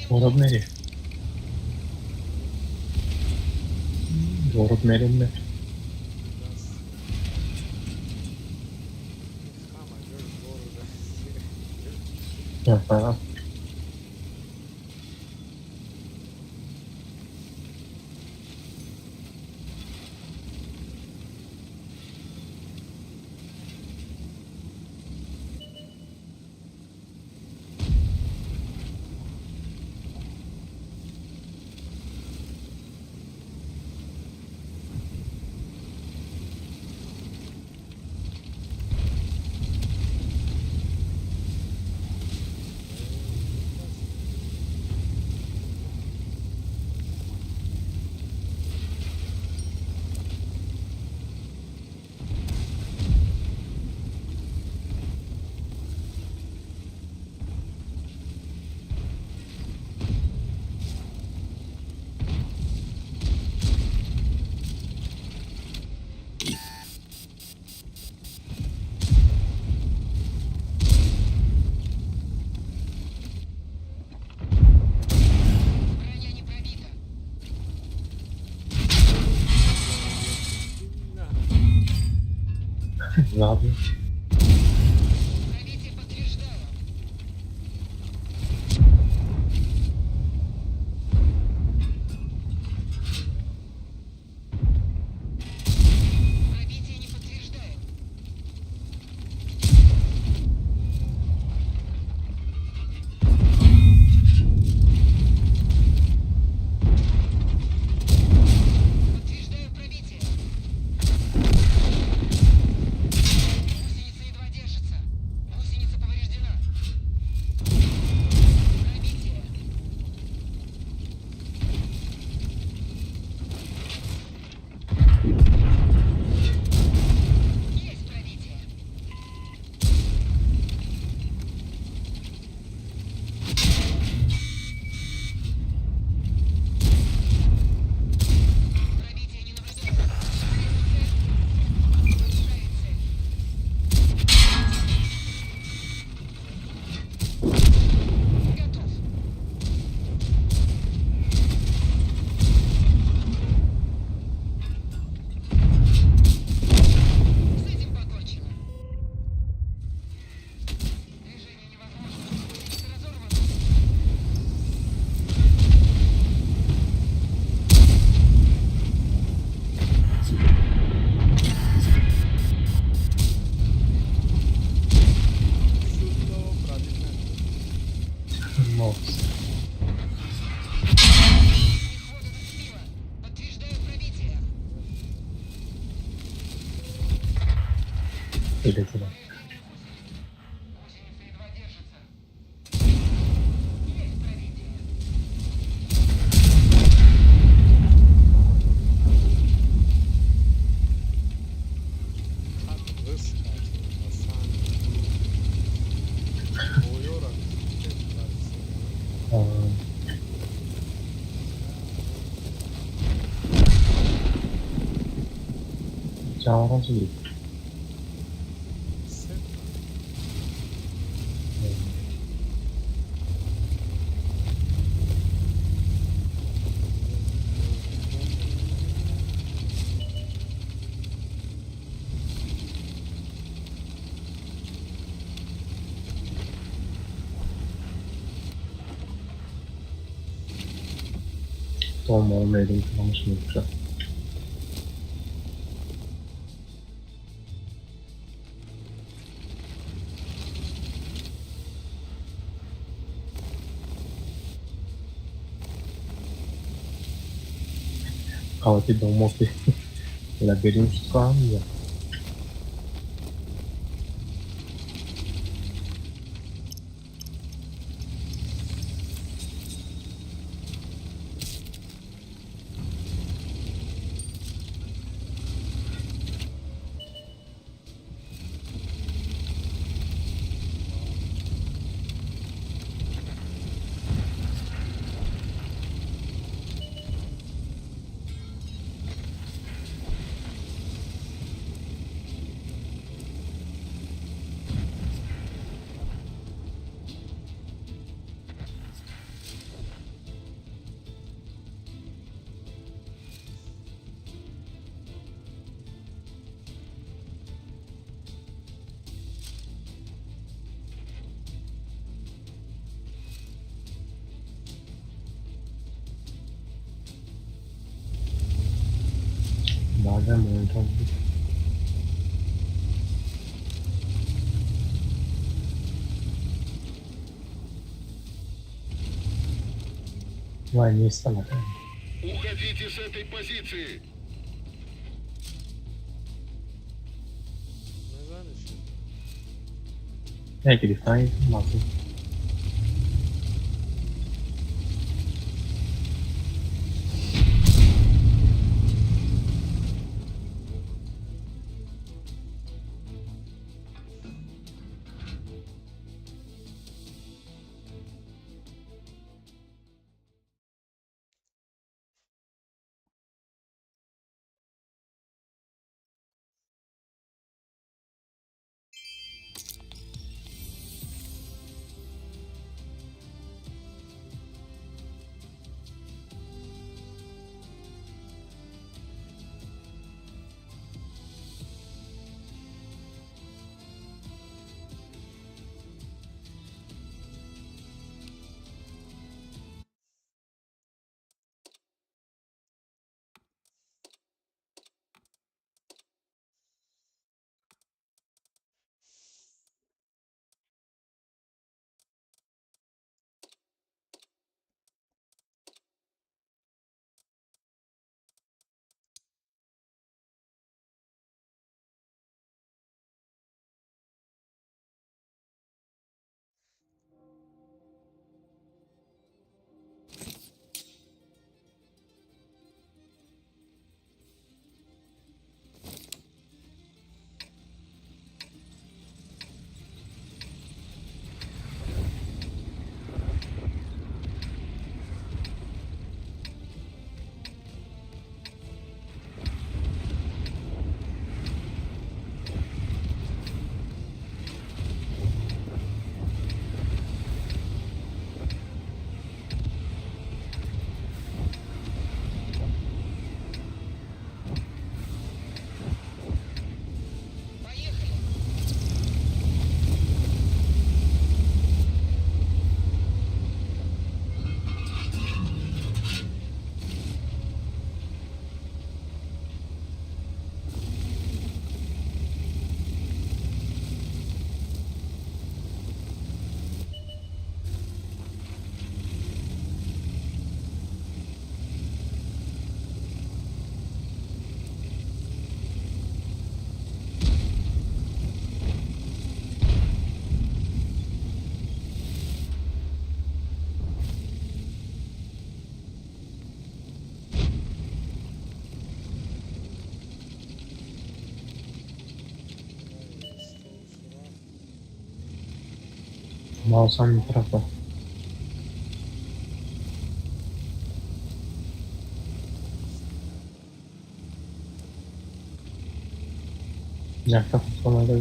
Doğru nereye? Doğru nereye mi? Aha. Ладно. Öylesine.
Hız kaçıyor. Hasan. Boyuyor artık.
Aa, Çağrısı değil. Tom olmayı da unutmamış mıydık ya? Kalau tidak mau labirin sekarang ya. Bazen monitör. Vay, не стало.
Уходите с этой позиции!
Neden işte?
Belki define lazım. Mouse'um bu tarafta. Yakta tutmalarda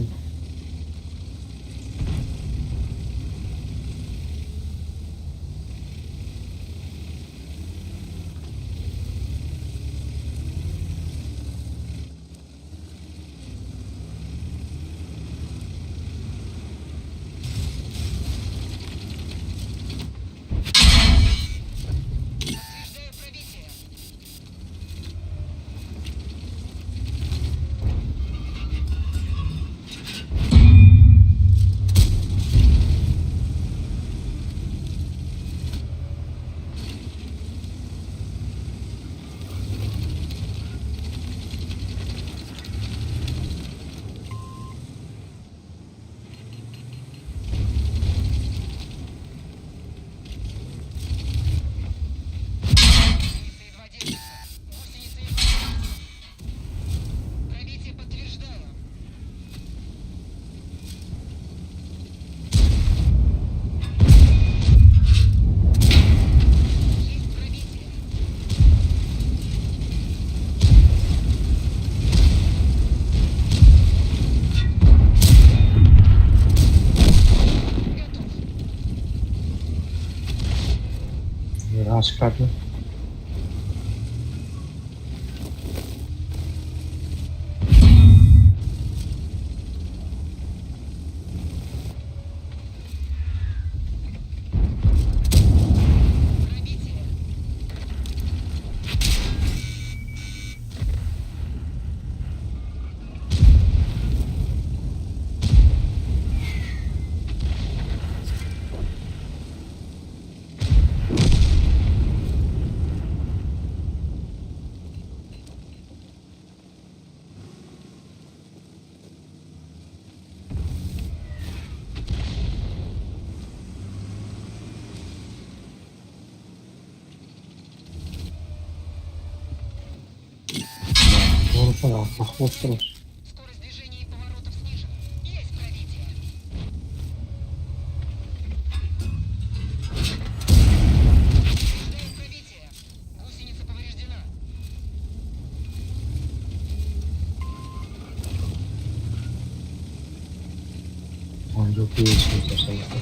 raz kradnę. Пора, поход хорош. Он же пьет, что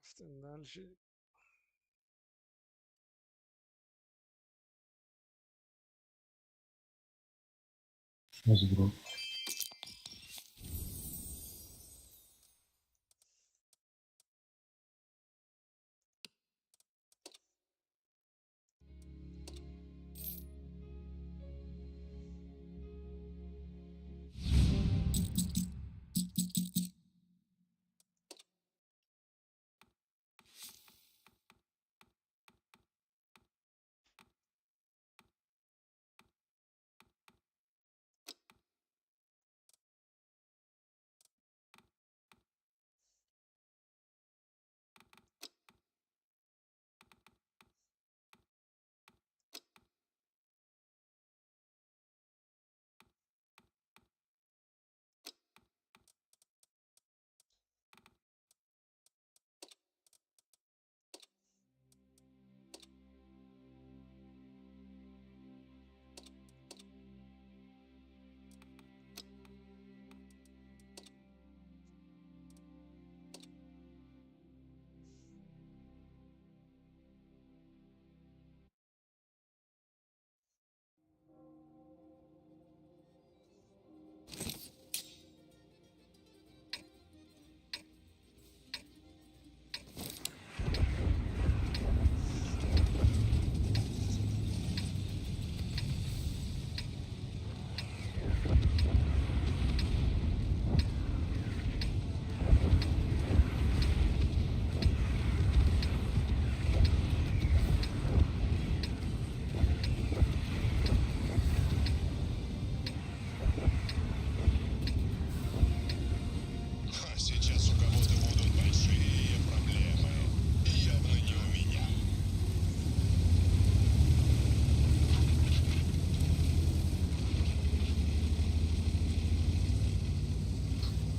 رفتیم دلشی
Мозгу.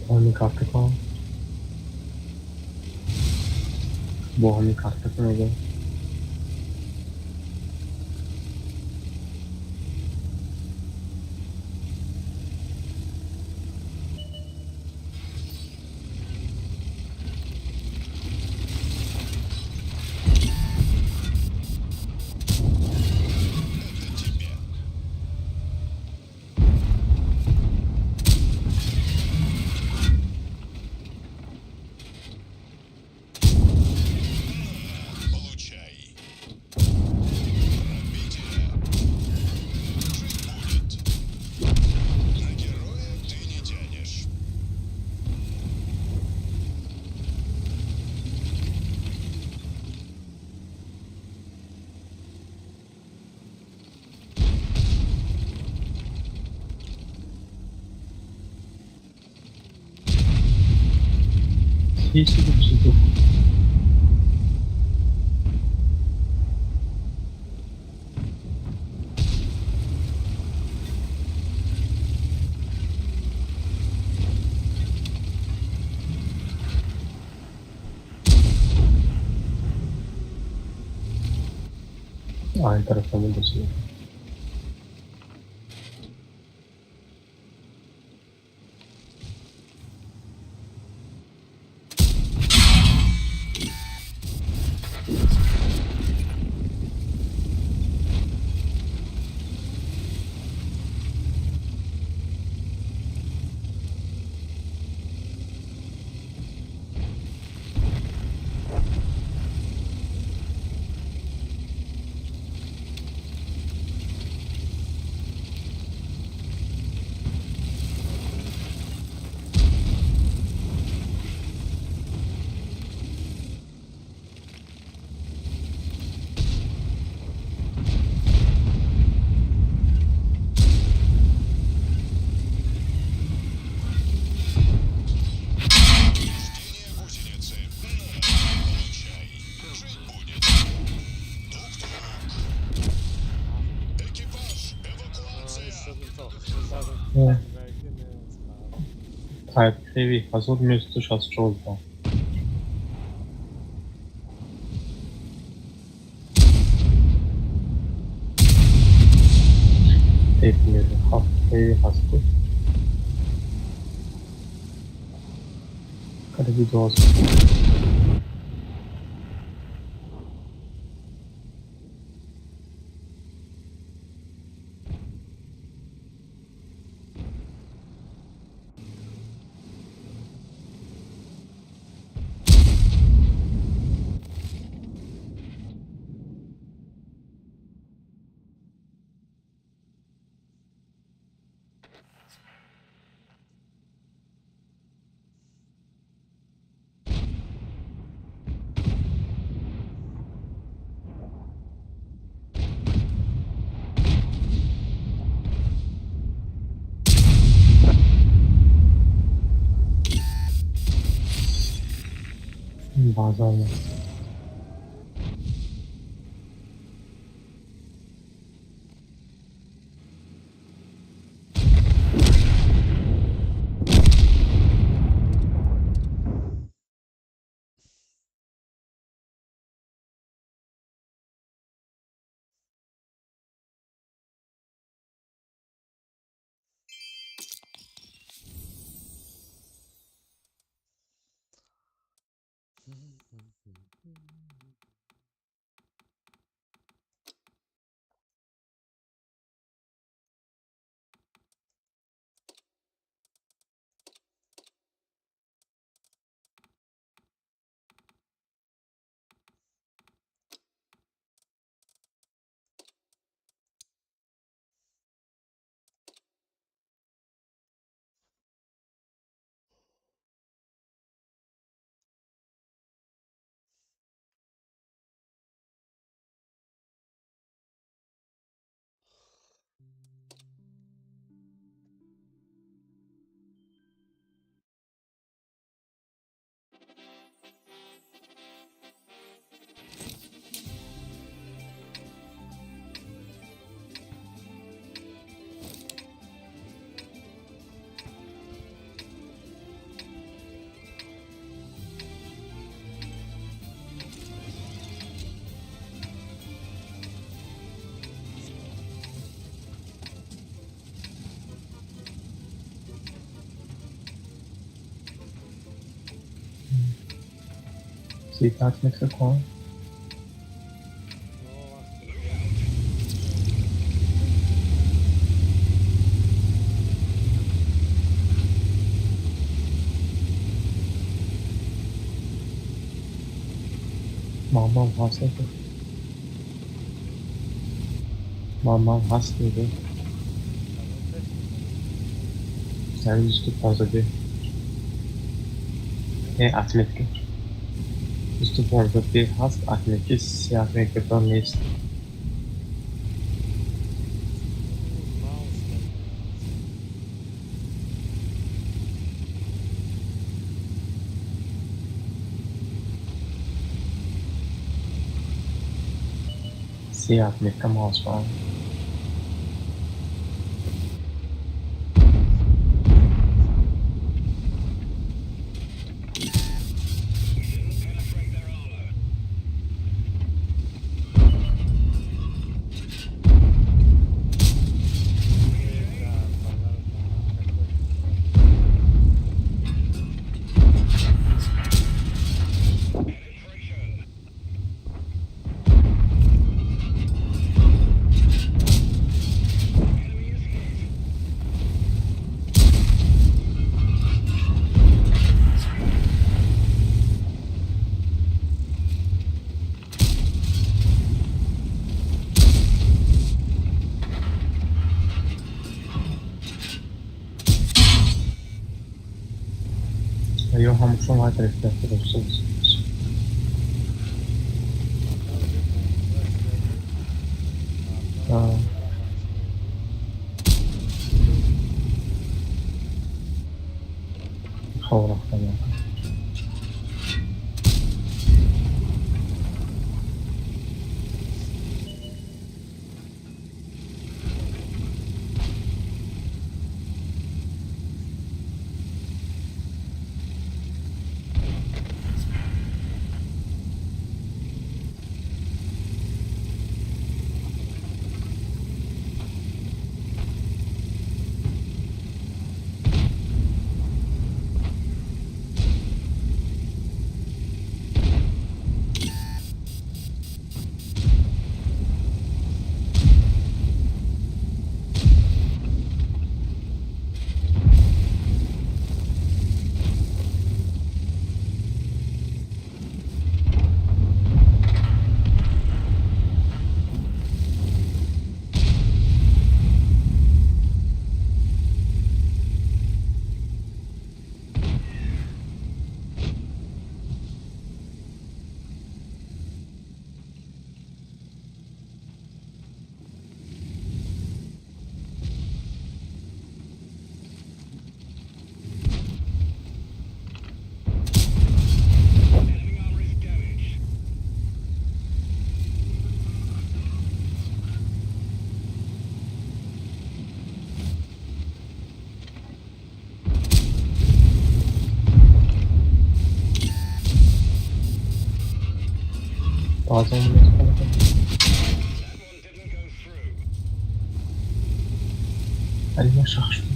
همین کارت کن با همین کارت کن اگه هیچی بشه aynı taraftan basıyor.
Belki
Type heavy hazır mevzutu şası oldu. Tepkileri heavy hastı. Kada bir doz. Bazen सीधा में से कौन मामा वहां से तो मामा वहां से तो sen üstü fazla değil. Atletik. Üstü fazla bir has atletik siyah renkli örneğiz. Siyah atletik mouse falan. Io ham schon weiter reflektiert. خوره خدا Bazen Elime şaşırmış.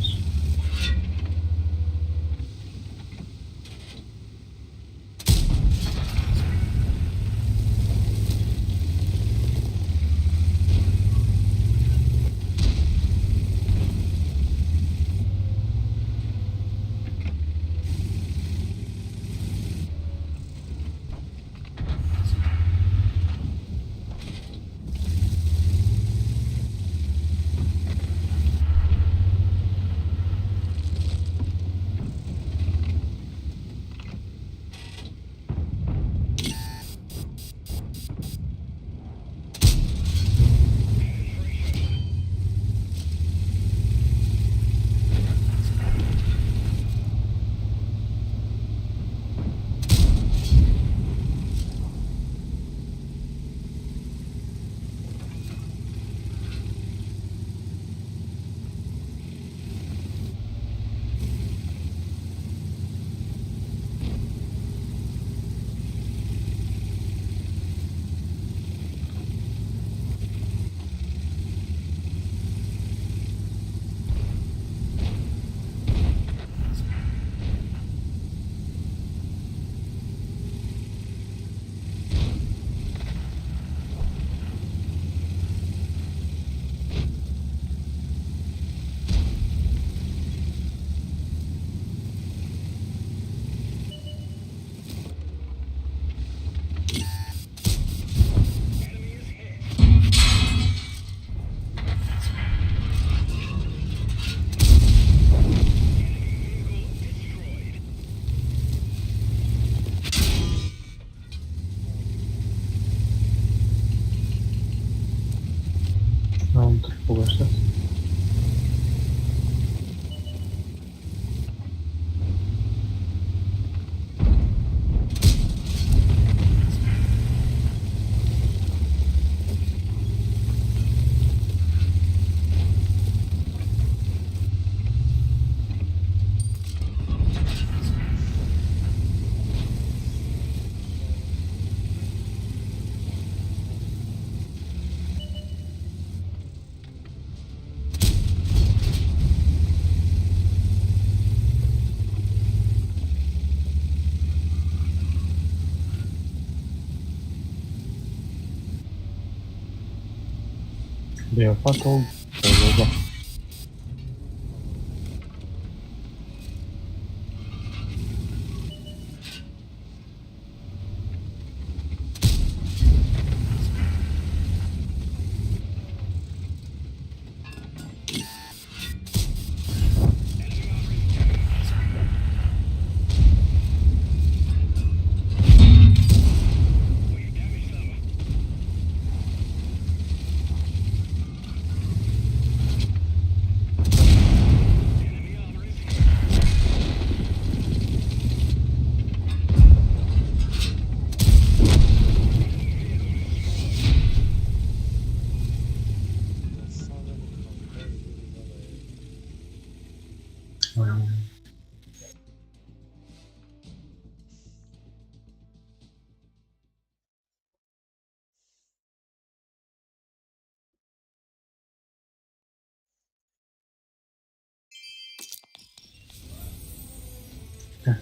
قیافت و بابا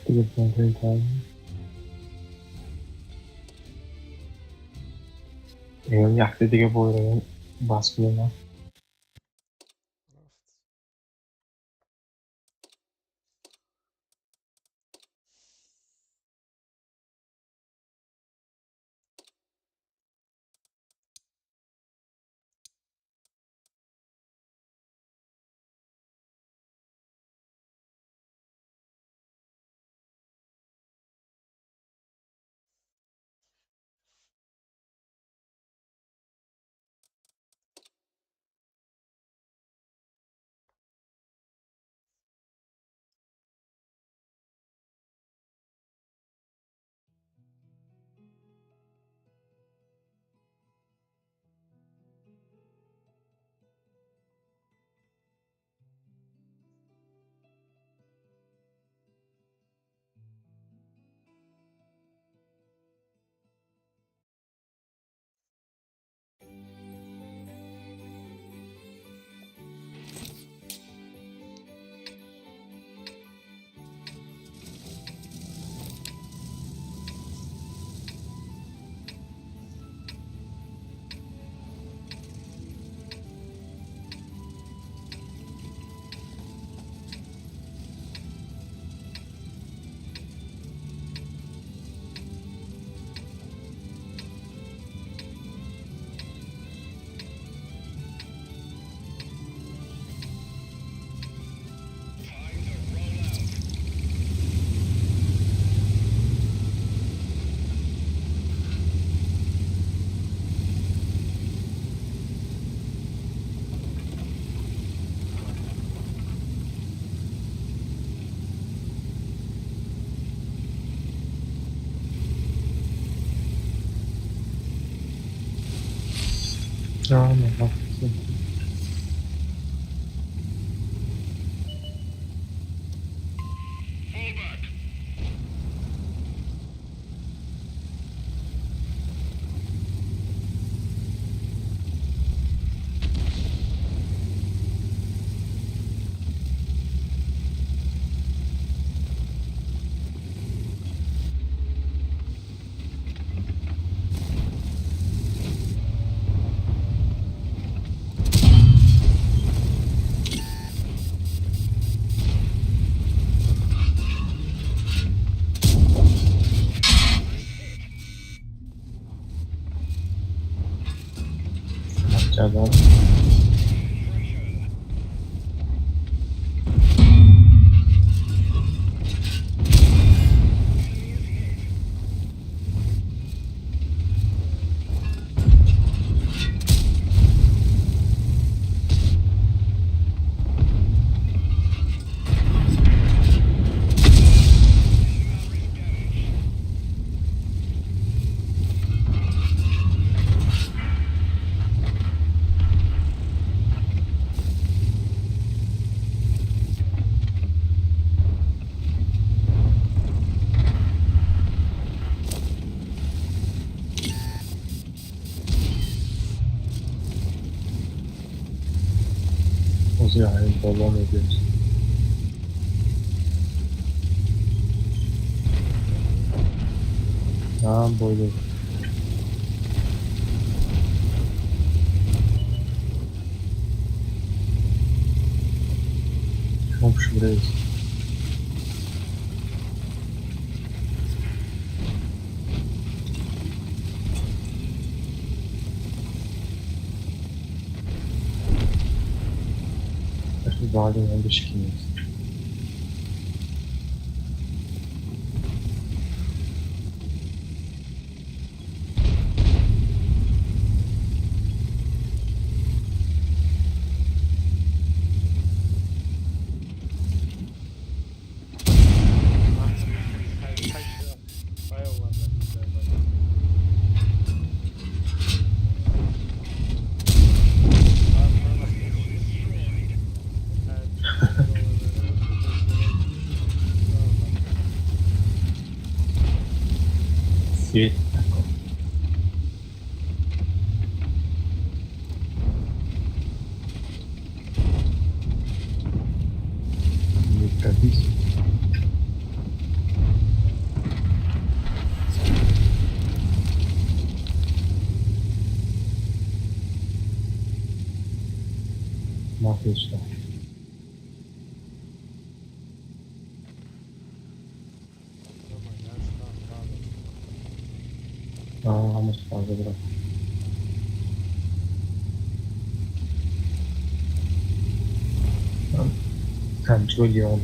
دیگه بازی کردیم این یختی دیگه بایدیم بس کنیم نه جواب Yani devam ediyoruz. Ha böyle. Şurayız. Zaten önde çıkıyoruz. Свет такой. Не пробись. Отлично. Vamos fazer bro. Control your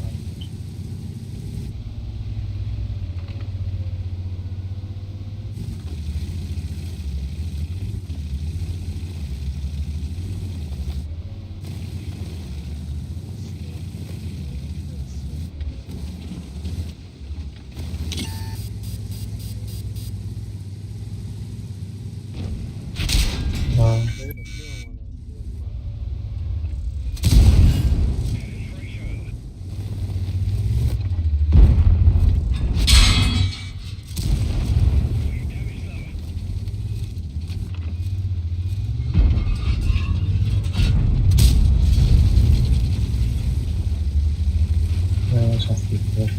şanslıklar.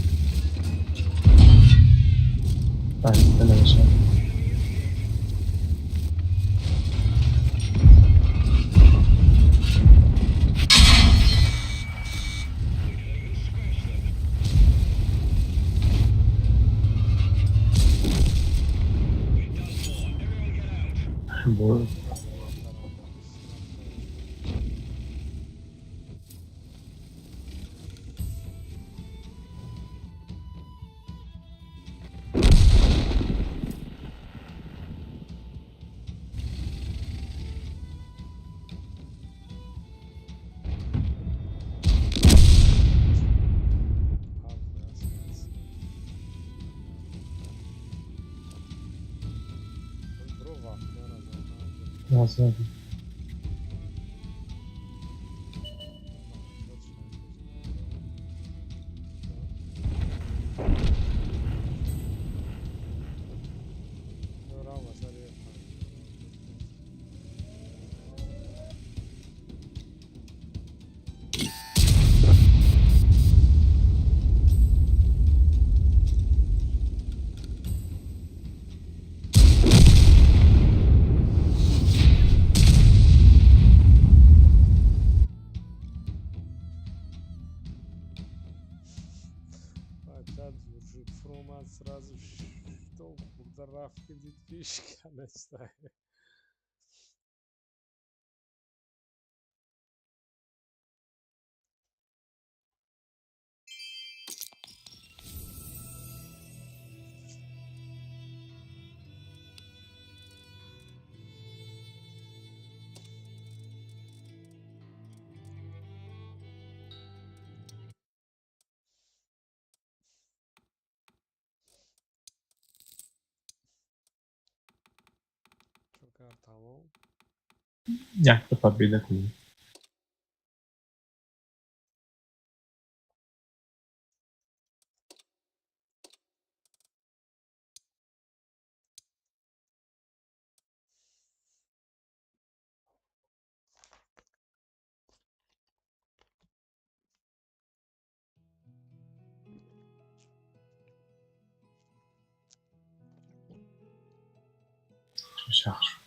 Ben de aşağı. Bu lazım.
Сразу что фотографии детишки начинают. Tamam.
Yaktı победа kulu. Charge.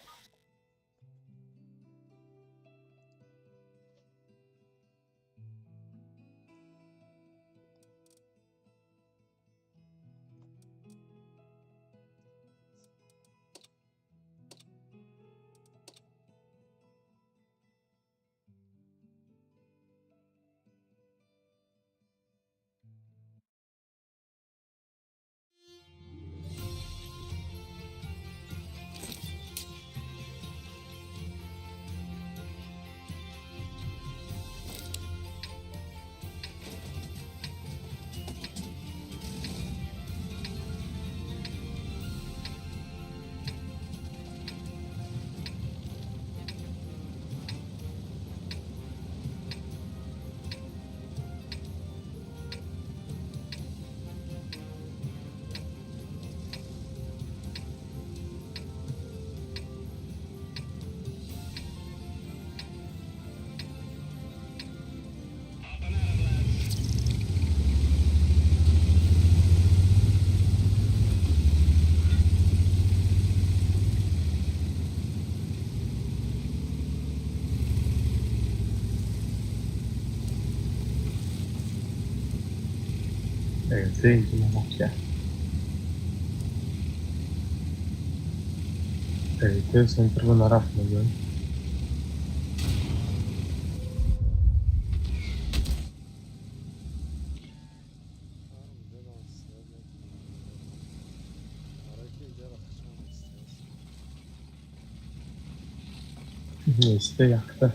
这已经往下。这sempre lo narra fuori. Neyse yaktı.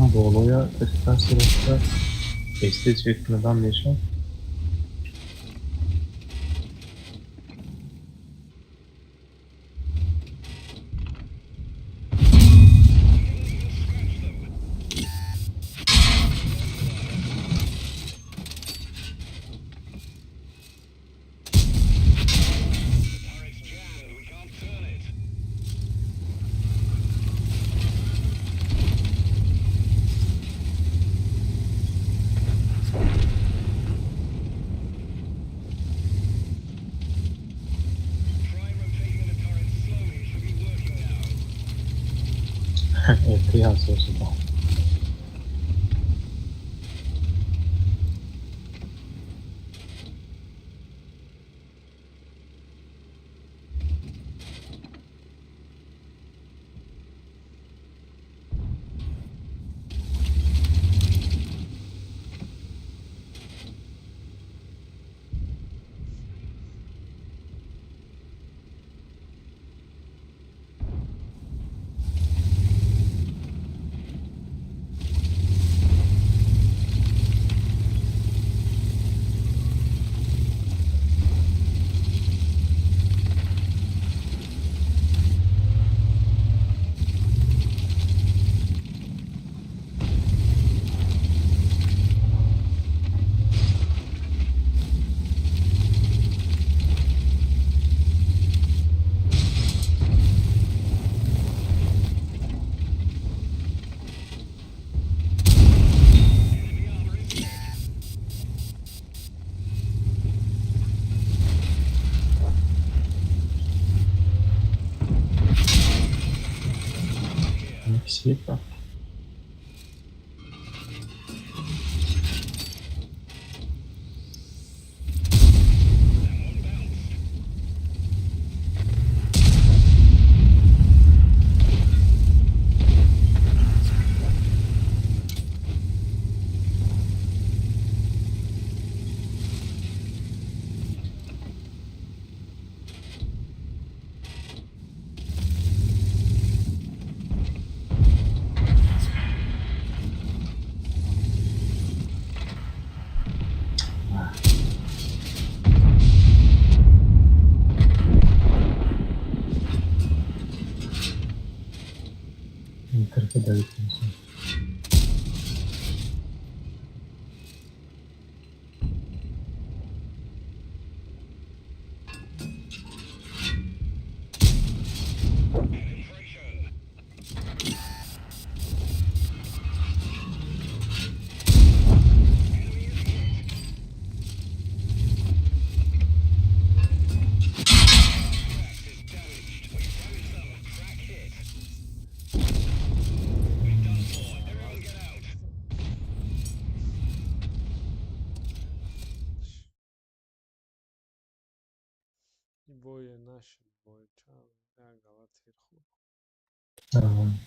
Ama bu olaya eskiden sırasında desteği çekmeden yaşam. Kıyas olsun da. Спасибо. Terk edebilirsin.
Boje naše, boje čau, ja galat virhu.
Tamam.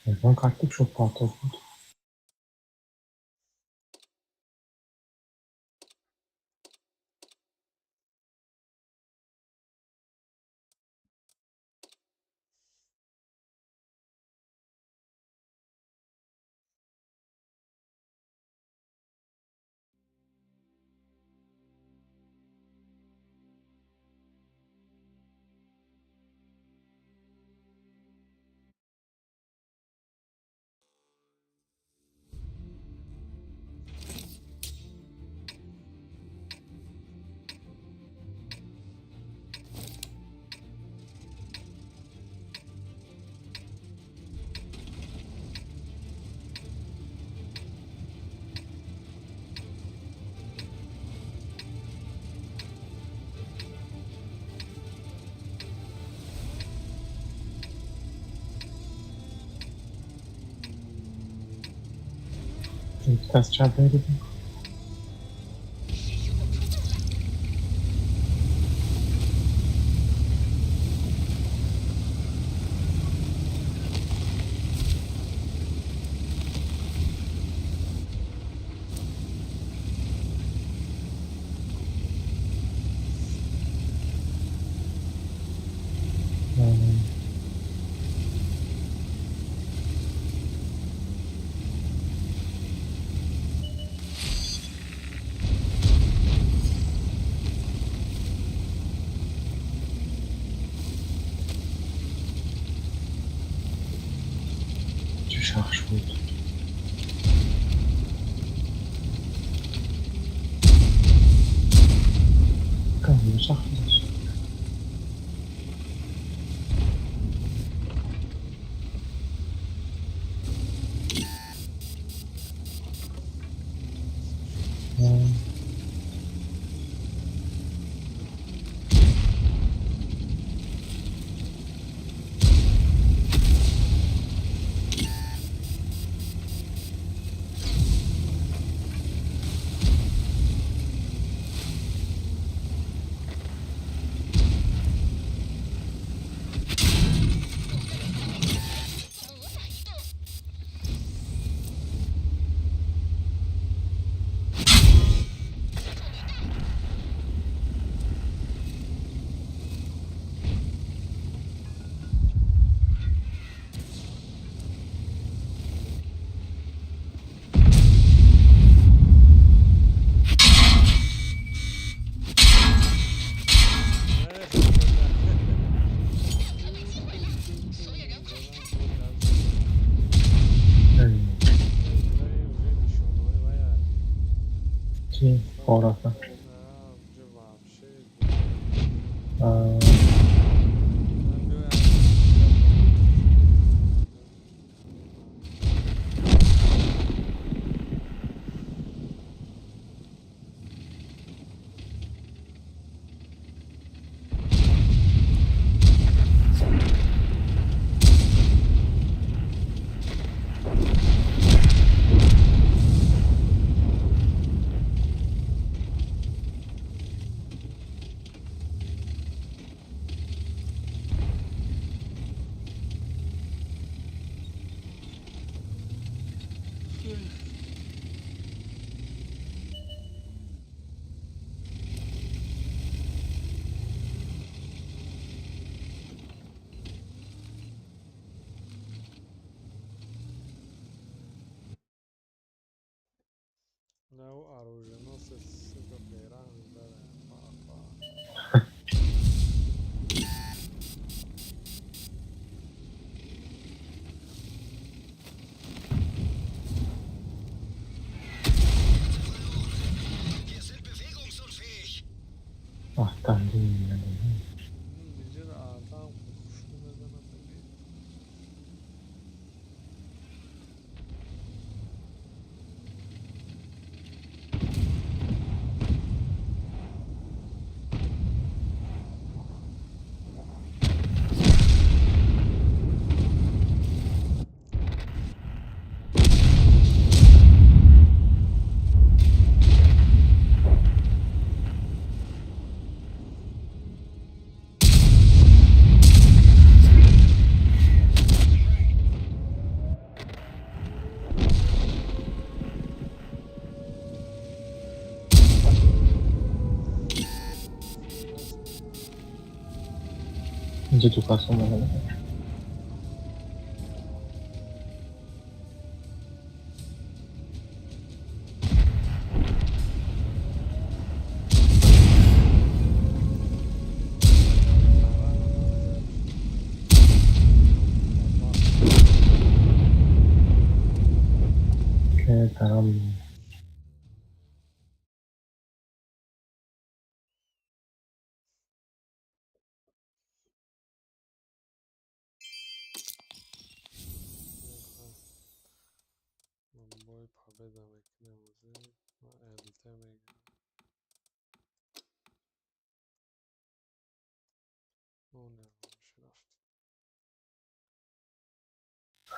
من کارتیک شد پاتوق بود. دست چپ بریدیم. چه شخص بود. کامل شخص بود. Orası.
No оружие, сука, Иран,
Ach, dann die. اینجا تو کاسه اومده. که تمام
Бой победа мекнемузе элте мегам. اون نمیشه رفت.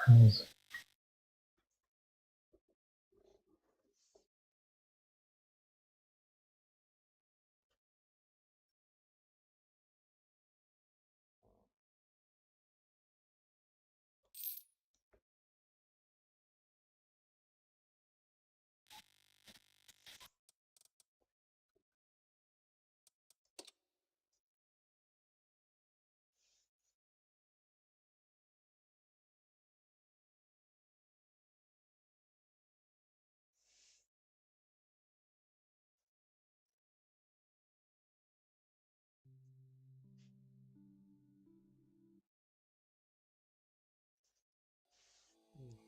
هنوز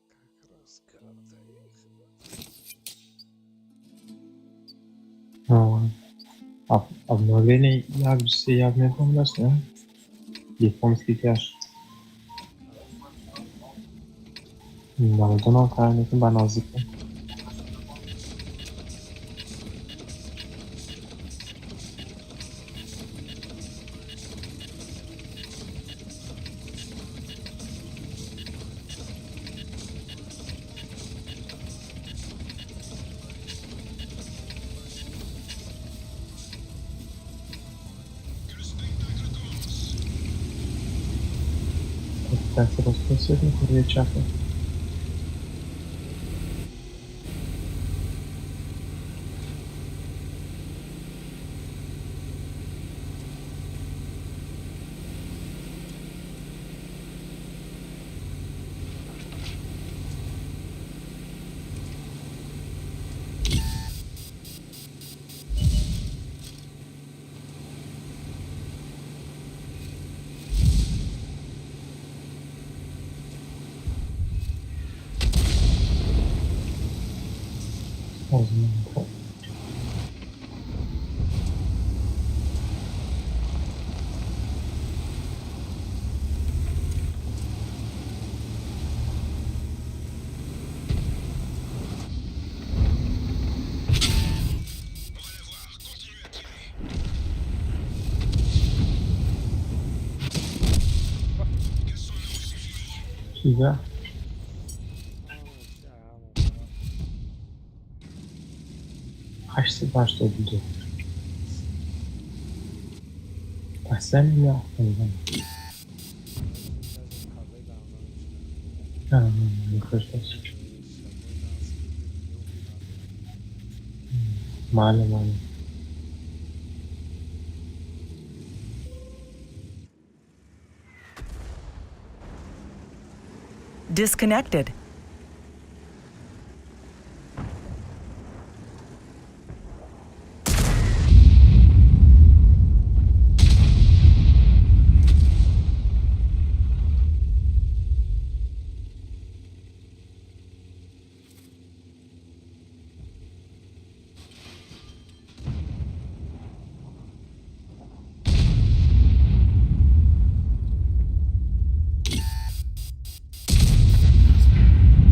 Как раз карта их.
обновление я не помню, да? Японский тяж. Наверное, правильно, баназика. Так, просто сегодня две чаты. Güzel. Kaçtı başladı. Sen mi yaptın? Malum.
Disconnected.